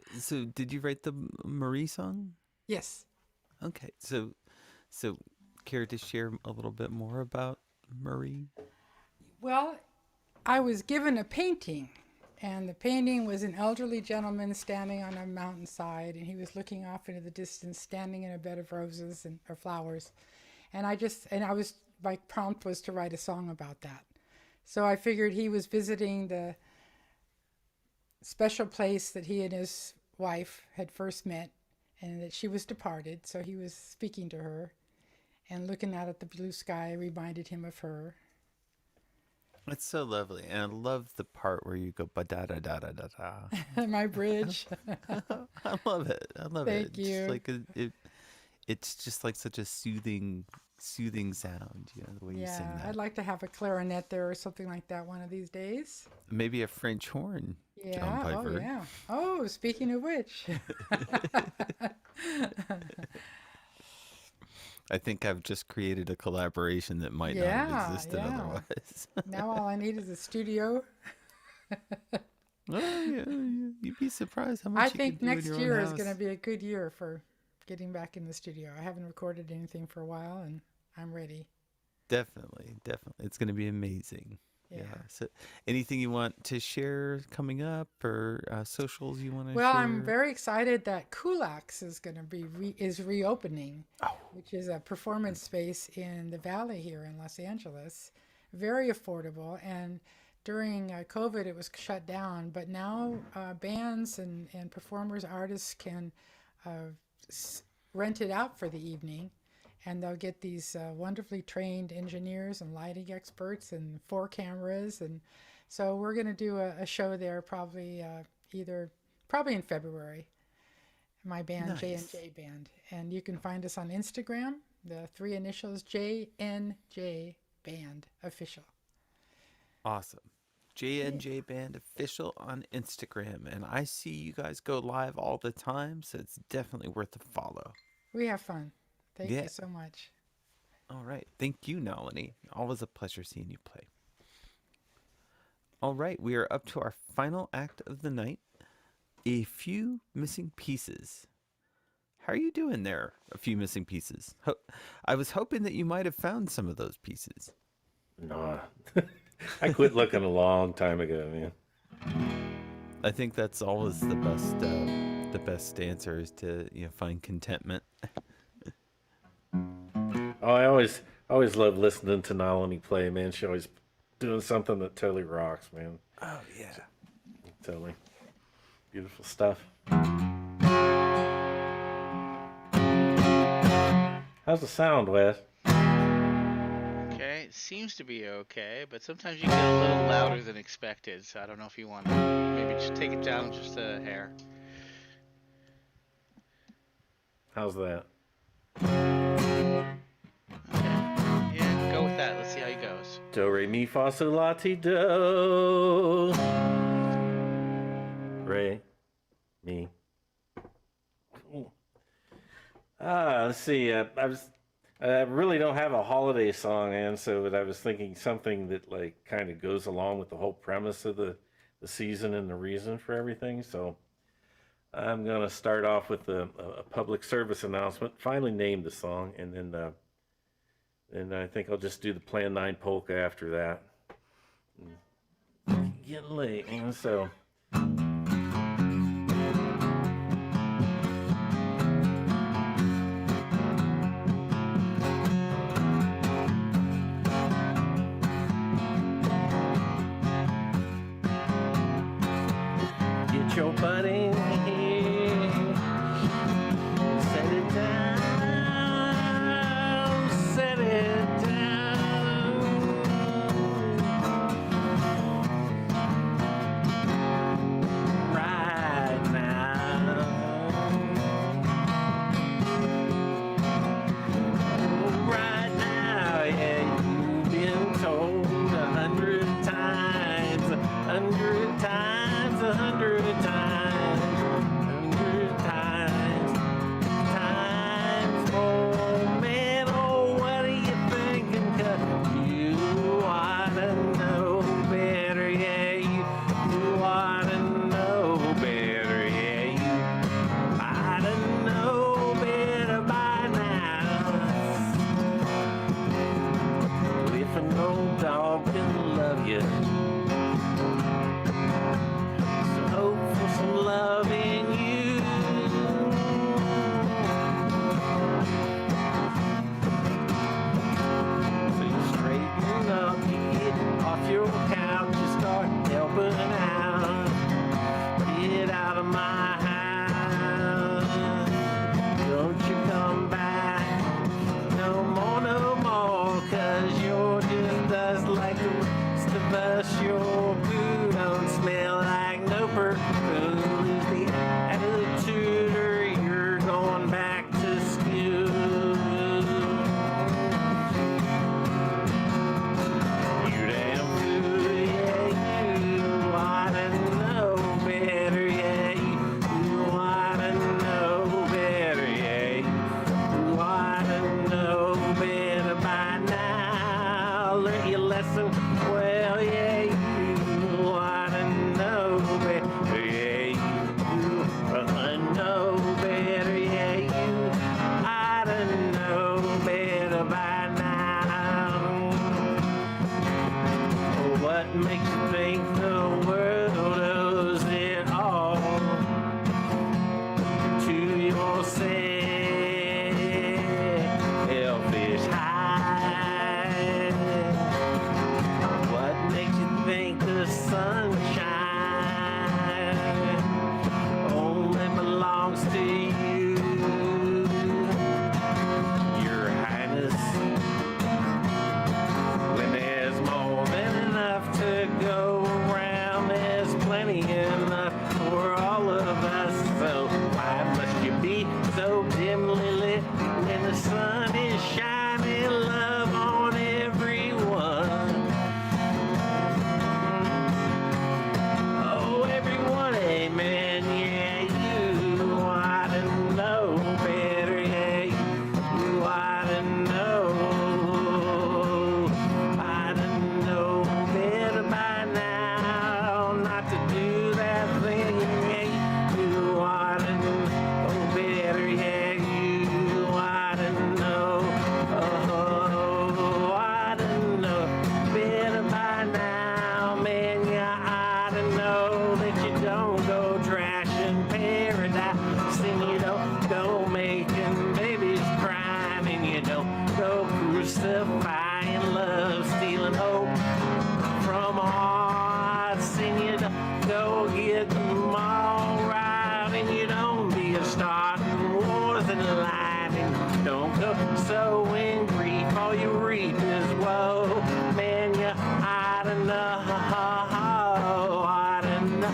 did you write the Marie song? Yes. Okay. So care to share a little bit more about Marie? Well, I was given a painting, and the painting was an elderly gentleman standing on a mountainside, and he was looking off into the distance, standing in a bed of roses or flowers. And my prompt was to write a song about that. So I figured he was visiting the special place that he and his wife had first met, and that she was departed. So he was speaking to her, and looking out at the blue sky reminded him of her. It's so lovely, and I love the part where you go ba da da da da da da. My bridge. I love it. I love it. Thank you. Just like it's just like such a soothing sound, the way you sing that. I'd like to have a clarinet there or something like that one of these days. Maybe a French horn. Yeah. John Piper. Oh, yeah. Oh, speaking of which. I think I've just created a collaboration that might not have existed otherwise. Now all I need is a studio. Well, yeah, you'd be surprised how much I you think can do in next your own year is house. going to be a good year for getting back in the studio. I haven't recorded anything for a while, and I'm ready. Definitely. It's going to be amazing. Yeah. So, anything you want to share coming up, or socials you want to Well, share? I'm very excited that Kulak's is going to be reopening, which is a performance space in the Valley here in Los Angeles. Very affordable, and during COVID it was shut down, but now bands and performers, artists can rent it out for the evening, and they'll get these wonderfully trained engineers and lighting experts and 4 cameras, and So we're going to do a show there probably probably in February. My band, J&J Band. And you can find us on Instagram, the 3 initials JNJ Band Official. Awesome. J&J Band Official on Instagram. And I see you guys go live all the time, so it's definitely worth a follow. We have fun. Thank you so much. All right. Thank you, Nalini. Always a pleasure seeing you play. All right. We are up to our final act of the night. A Few Missing Pieces. How are you doing there, A Few Missing Pieces? I was hoping that you might have found some of those pieces. Nah. I quit looking a long time ago, man. I think that's always the best answer is to find contentment. Oh, I always love listening to Nalini play, man. She always doing something that totally rocks, man. Oh yeah, totally beautiful stuff. How's the sound, Wes? Okay, it seems to be okay, but sometimes you get a little louder than expected, so I don't know if you want to maybe just take it down just a hair. How's that? Yeah, go with that. Let's see how he goes. Do, re, mi, fa, sol, la, ti, do. Re, mi. Cool. Let's see. I really don't have a holiday song, and so I was thinking something that like kind of goes along with the whole premise of the season and the reason for everything. So I'm gonna start off with a public service announcement. Finally named the song, and then I think I'll just do the Plan 9 polka after that. Getting late, and so. Get your butt in here, set it down, set it down. go crucifying love, stealing hope from hearts, and you don't go get them all right, and you don't be a starting wars and lying, and don't go sowing grief, all you reap is woe. Man, you ought to know, ought to know,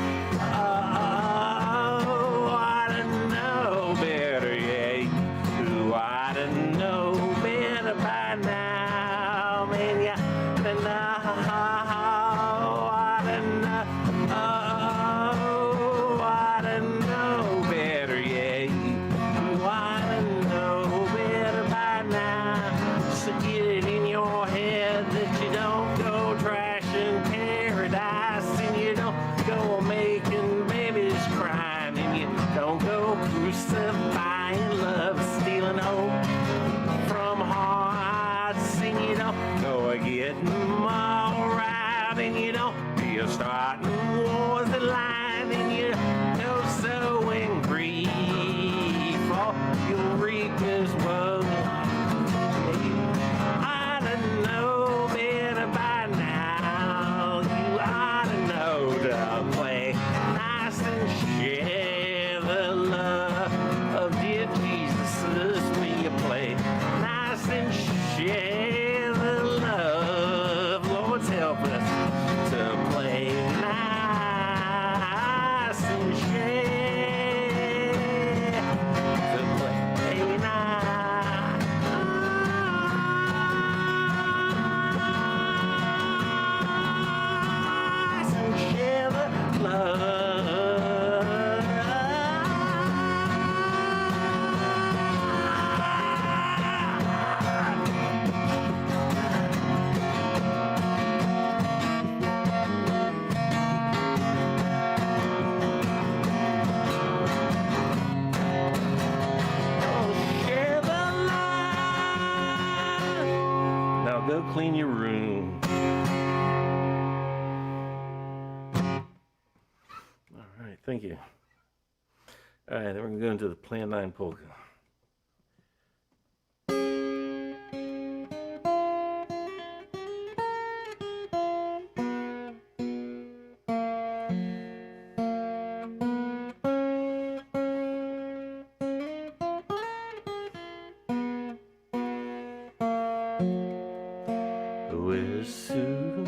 ought to know better, yeah. You ought to know better by now, man, you ought to know, ought to know, ought to know better, yeah. You ought to know better by now. So get it in your head that you don't go trashing paradise, and you don't go making babies crying, and you don't go crucifying love, stealing hope from hearts, and you don't go getting them all right, and you don't be a starting wars and lying, and you go sowing grief, all you'll reap is woe. I don't know better by now. You ought to know to play nice and share the love of dear Jesus. Will you play nice and share the love? Lord, help us to play nice and share, to play nice. Share the love. Oh, share the love. Now go clean your room. All right, thank you. All right, then we're going to go into the Plan 9 polka. We're super.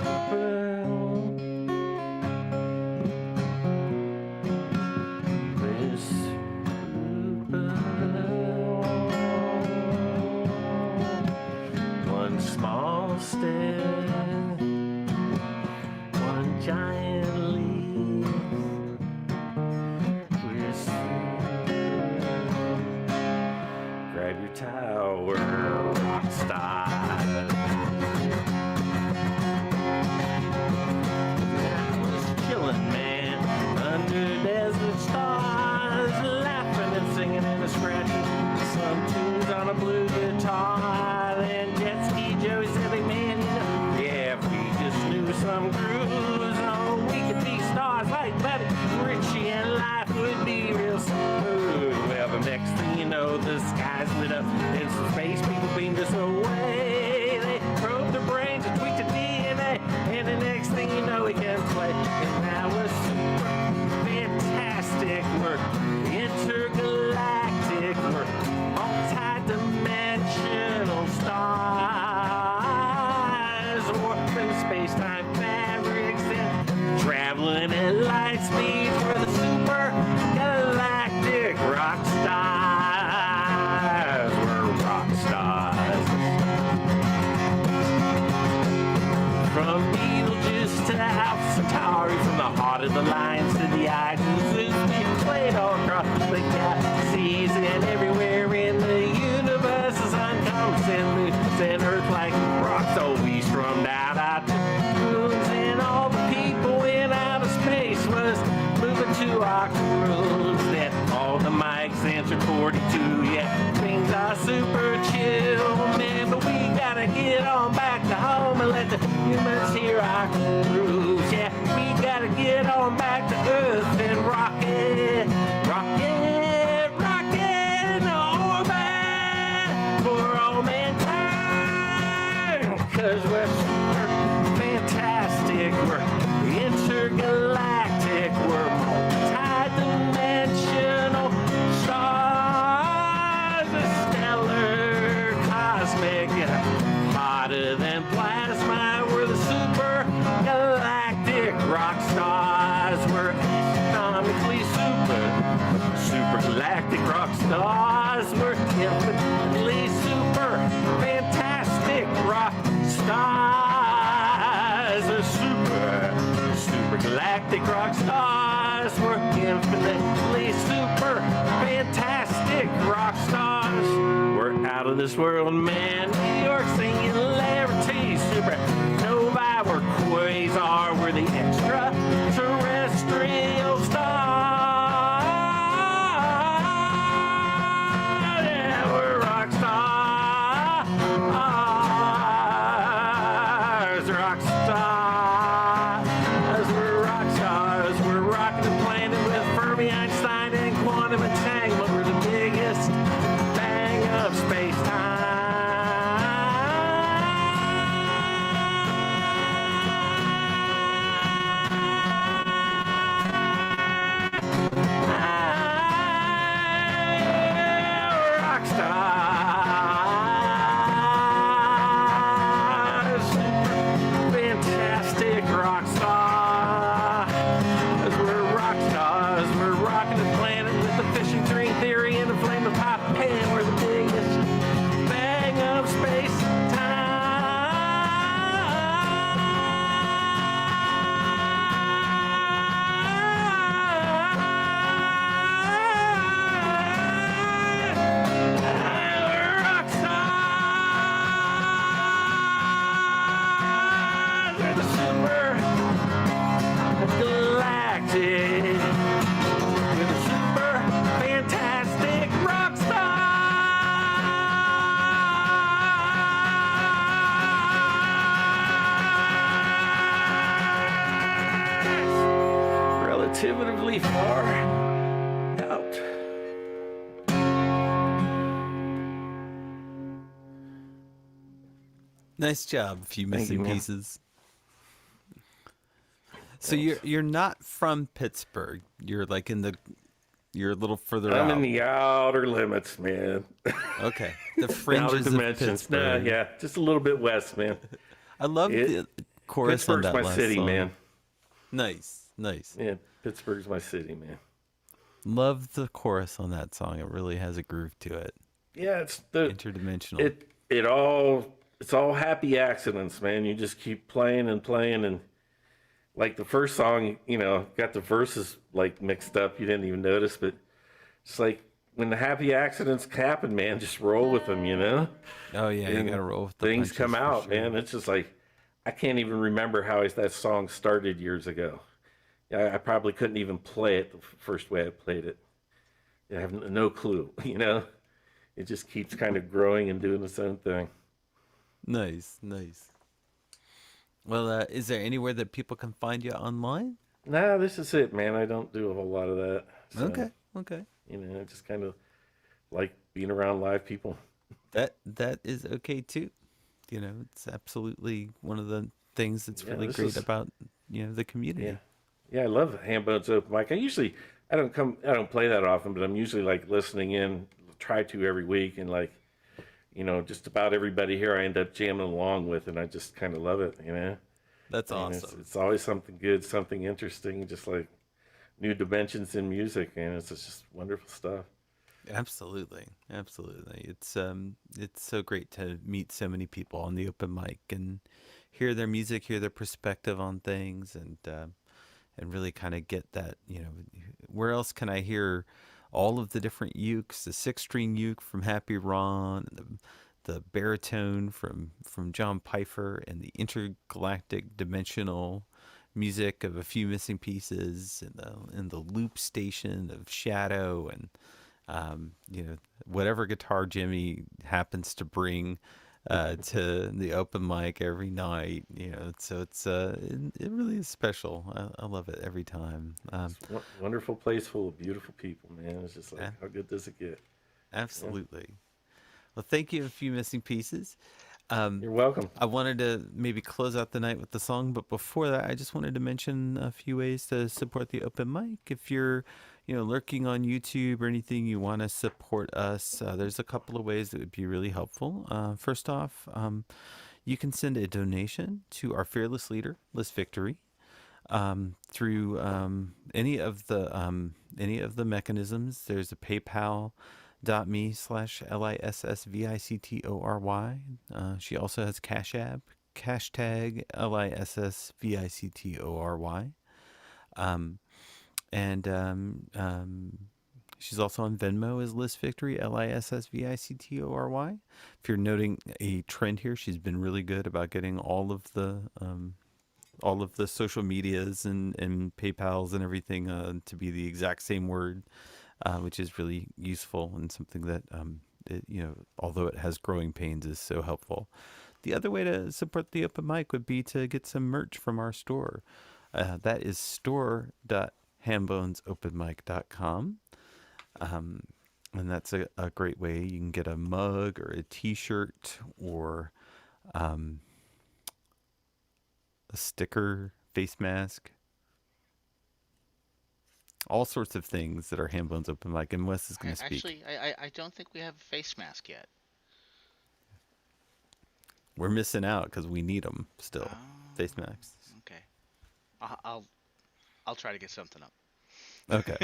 We're super. One small step, one giant leap. We're super. Grab your tower, rock star. Chillin', man, under desert stars, laughing and singing and scratching some tunes on a blue guitar. Then jet ski Joey said, "Hey, man, you know, yeah, if we just knew some grooves, oh, we could be stars like Buddy Richie, and life would be real smooth." Well, the next thing you know, the sky's lit up in some space. People beamed us away. They probed their brains and tweaked the DNA, and the next thing you know, we can play. And now we're super fantastic. We're intergalactic. We're multi-dimensional stars, warping space-time fabrics and traveling at light speeds. We're the super galactic rock stars. We're rock stars. From Beetlejuice to Alpha Centauri, from the heart of the lions to the eyes of the Zeus, we played all across the galaxies and everywhere in the universe. The sun comes and moons and earth like rocks. So we strummed out our tunes, and all the people in outer space was moving to our grooves. Then all the mics answered 42. Yeah, things are super chill, man, but we gotta get on back to home and let the humans hear our grooves. Yeah, we gotta get on back to Earth and rock it, rock it, rock it in orbit for all mankind. this world, man. New York singularity, supernova or quasar, we're the extraterrestrial star. Yeah, we're rock stars, rock stars, we're rock stars. We're rocking the planet with Fermi, Einstein, and quantum entanglement. We're the biggest bang of space-time. Rock stars, fantastic rock stars. We're rock stars. We're rocking the planet with the fishing string theory and the flame of pop pan. We're the biggest bang of space time. Rock stars. We're the super galactic. We're the super fantastic rock stars. Relatively far out. Nice job. A few Thank missing you, man. pieces. So you're not from Pittsburgh. You're like you're a little further I'm out. in the outer limits, man. Okay, the Outer fringes of dimensions. Nah, Pittsburgh. yeah, just a little bit west, man. I love the chorus on Pittsburgh's that my last city, song. man. Nice, nice. Yeah, Pittsburgh's my city, man. Love the chorus on that song. It really has a groove to it. Yeah, it's the Interdimensional. It's all happy accidents, man. You just keep playing and playing, and like the first song, got the verses like mixed up. You didn't even notice, but it's like when the happy accidents happen, man, just roll with them, Oh yeah, you And gotta roll with the things punches come for out, sure. man. It's just like I can't even remember how that song started years ago. Yeah, I probably couldn't even play it the first way I played it. I have no clue, It just keeps kind of growing and doing its own thing. Nice, nice. Well, is there anywhere that people can find you online? Nah, this is it, man. I don't do a whole lot of that. So, Okay, okay. I just kind of like being around live people. That is okay too. It's absolutely one of the things that's Yeah, really this great is- about the community. Yeah, yeah, I love Hambone's open mic. I don't play that often, but I'm usually like listening in, try to every week, and like, just about everybody here I end up jamming along with, and I just kind of love it, That's And awesome. It's always something good, something interesting, just like new dimensions in music, and it's just wonderful stuff. Absolutely, absolutely. It's so great to meet so many people on the open mic and hear their music, hear their perspective on things, and really kind of get that. Where else can I hear all of the different ukes? The 6-string uke from Happy Ron, the baritone from John Pfeiffer, and the intergalactic dimensional music of A Few Missing Pieces, and the loop station of Shadow, and whatever guitar Jimmy happens to bring to the open mic every night. So it really is special. I love it every time. Wonderful place full of beautiful people, man. It's just like, how good does it get? Absolutely. Well, thank you, A Few Missing Pieces. You're welcome. I wanted to maybe close out the night with the song, but before that, I just wanted to mention a few ways to support the open mic. If you're, lurking on YouTube or anything, you want to support us, there's a couple of ways that would be really helpful. First off, you can send a donation to our fearless leader, lissvictory, through any of the mechanisms. There's a PayPal.me/lissvictory. She also has CashApp, hashtag lissvictory. And She's also on Venmo as lissvictory, lissvictory. If you're noting a trend here, she's been really good about getting all of the social medias and PayPals and everything to be the exact same word, which is really useful and something that although it has growing pains, is so helpful. The other way to support the open mic would be to get some merch from our store. That is store.hambonesopenmic.com. And that's a great way. You can get a mug or a t-shirt or a sticker, face mask, all sorts of things that are Hambone's open mic. And Wes is going to speak. Actually, I don't think we have a face mask yet. We're missing out because we need them still. Face masks. Okay. I'll try to get something up. Okay.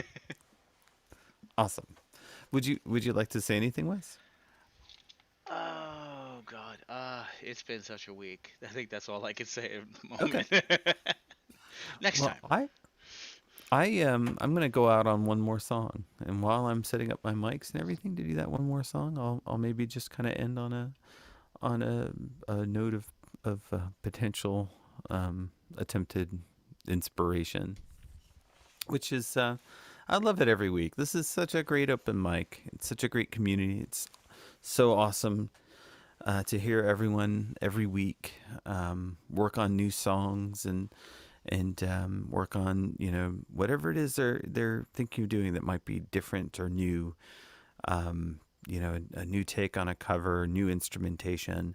Awesome. Would you like to say anything, Wes? Oh God. It's been such a week. I think that's all I can say at the moment. Okay. Next time. I'm gonna go out on one more song, and while I'm setting up my mics and everything to do that one more song, I'll maybe just kind of end on a note of potential attempted inspiration, which is I love it every week. This is such a great open mic. It's such a great community. It's so awesome to hear everyone every week work on new songs and work on whatever it is they're thinking of doing that might be different or new. A new take on a cover, new instrumentation.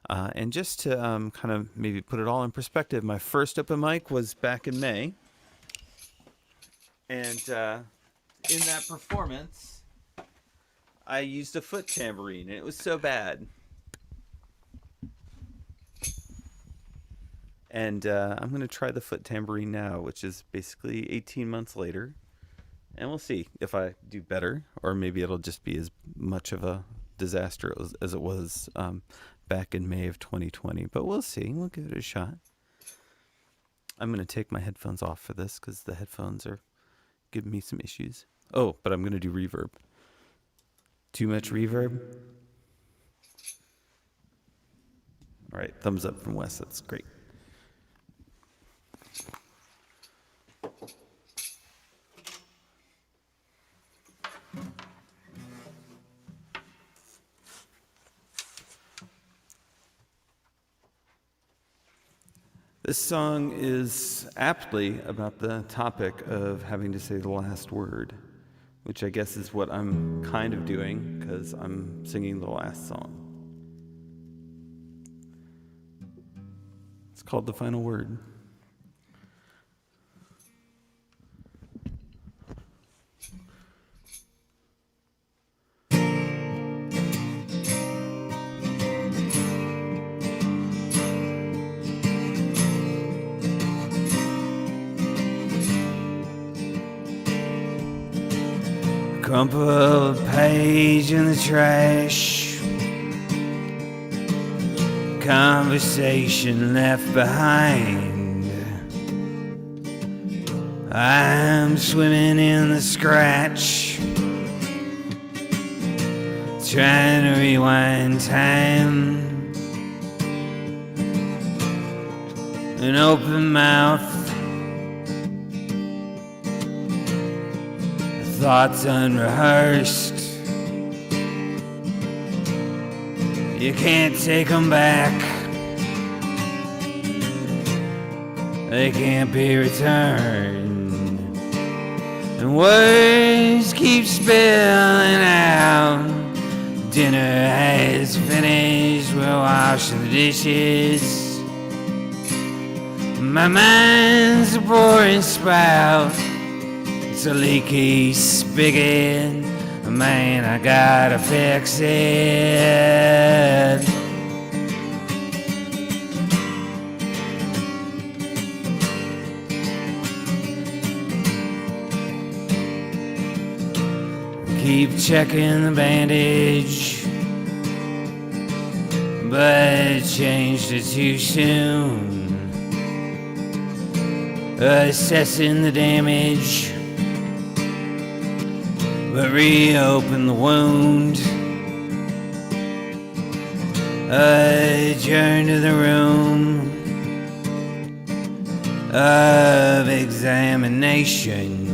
And just to kind of maybe put it all in perspective, my first open mic was back in May. And in that performance, I used a foot tambourine, and it was so bad. And I'm going to try the foot tambourine now, which is basically 18 months later. And we'll see if I do better, or maybe it'll just be as much of a disaster as it was back in May of 2020. But we'll see. We'll give it a shot. I'm going to take my headphones off for this because the headphones are giving me some issues. Oh, but I'm going to do reverb. Too much reverb? All right, thumbs up from Wes. That's great. This song is aptly about the topic of having to say the last word, which I guess is what I'm kind of doing because I'm singing the last song. It's called The Final Word. Crumpled page in the trash, conversation left behind. I'm swimming in the scratch, trying to rewind time. An open mouth, thoughts unrehearsed. You can't take them back, they can't be returned. And words keep spilling out. Dinner has finished, we're washing the dishes. My mind's a pouring spout, it's a leaky spigot, man, I gotta fix it. Keep checking the bandage, but changed it too soon. Assessing the damage, but reopen the wound. Adjourn to the room of examination.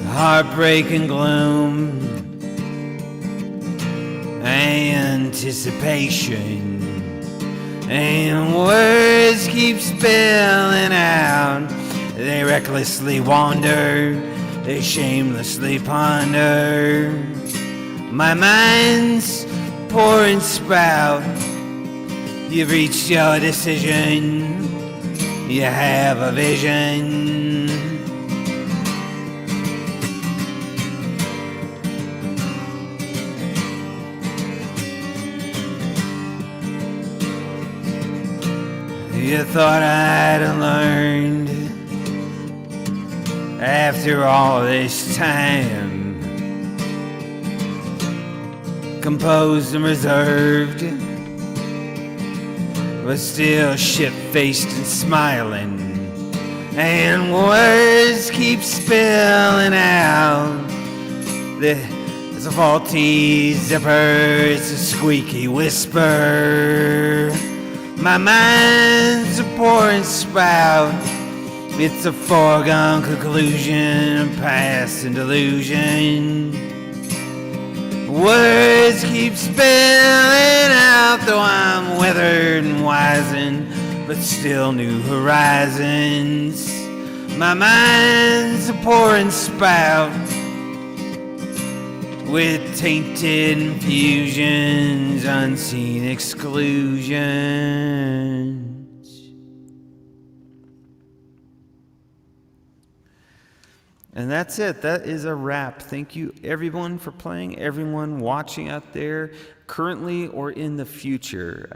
Heartbreak and gloom, anticipation, and words keep spilling out. They recklessly wander, they shamelessly ponder. My mind's pouring spout. You've reached your decision, you have a vision. You thought I'd have learned after all this time, composed and reserved, but still shit-faced and smiling, and words keep spilling out. It's a faulty zipper, it's a squeaky whisper. My mind's a pouring spout. It's a foregone conclusion, past and delusion. Words keep spilling out, though I'm weathered and wizened, but still new horizons. My mind's a pouring spout with tainted infusions, unseen exclusions. And that's it. That is a wrap. Thank you, everyone, for playing, everyone watching out there, currently or in the future.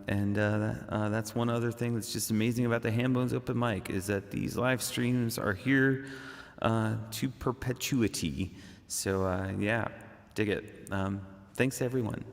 That's one other thing that's just amazing about the Hambone's Open Mic, is that these live streams are here to perpetuity. So, yeah, dig it. Thanks, everyone.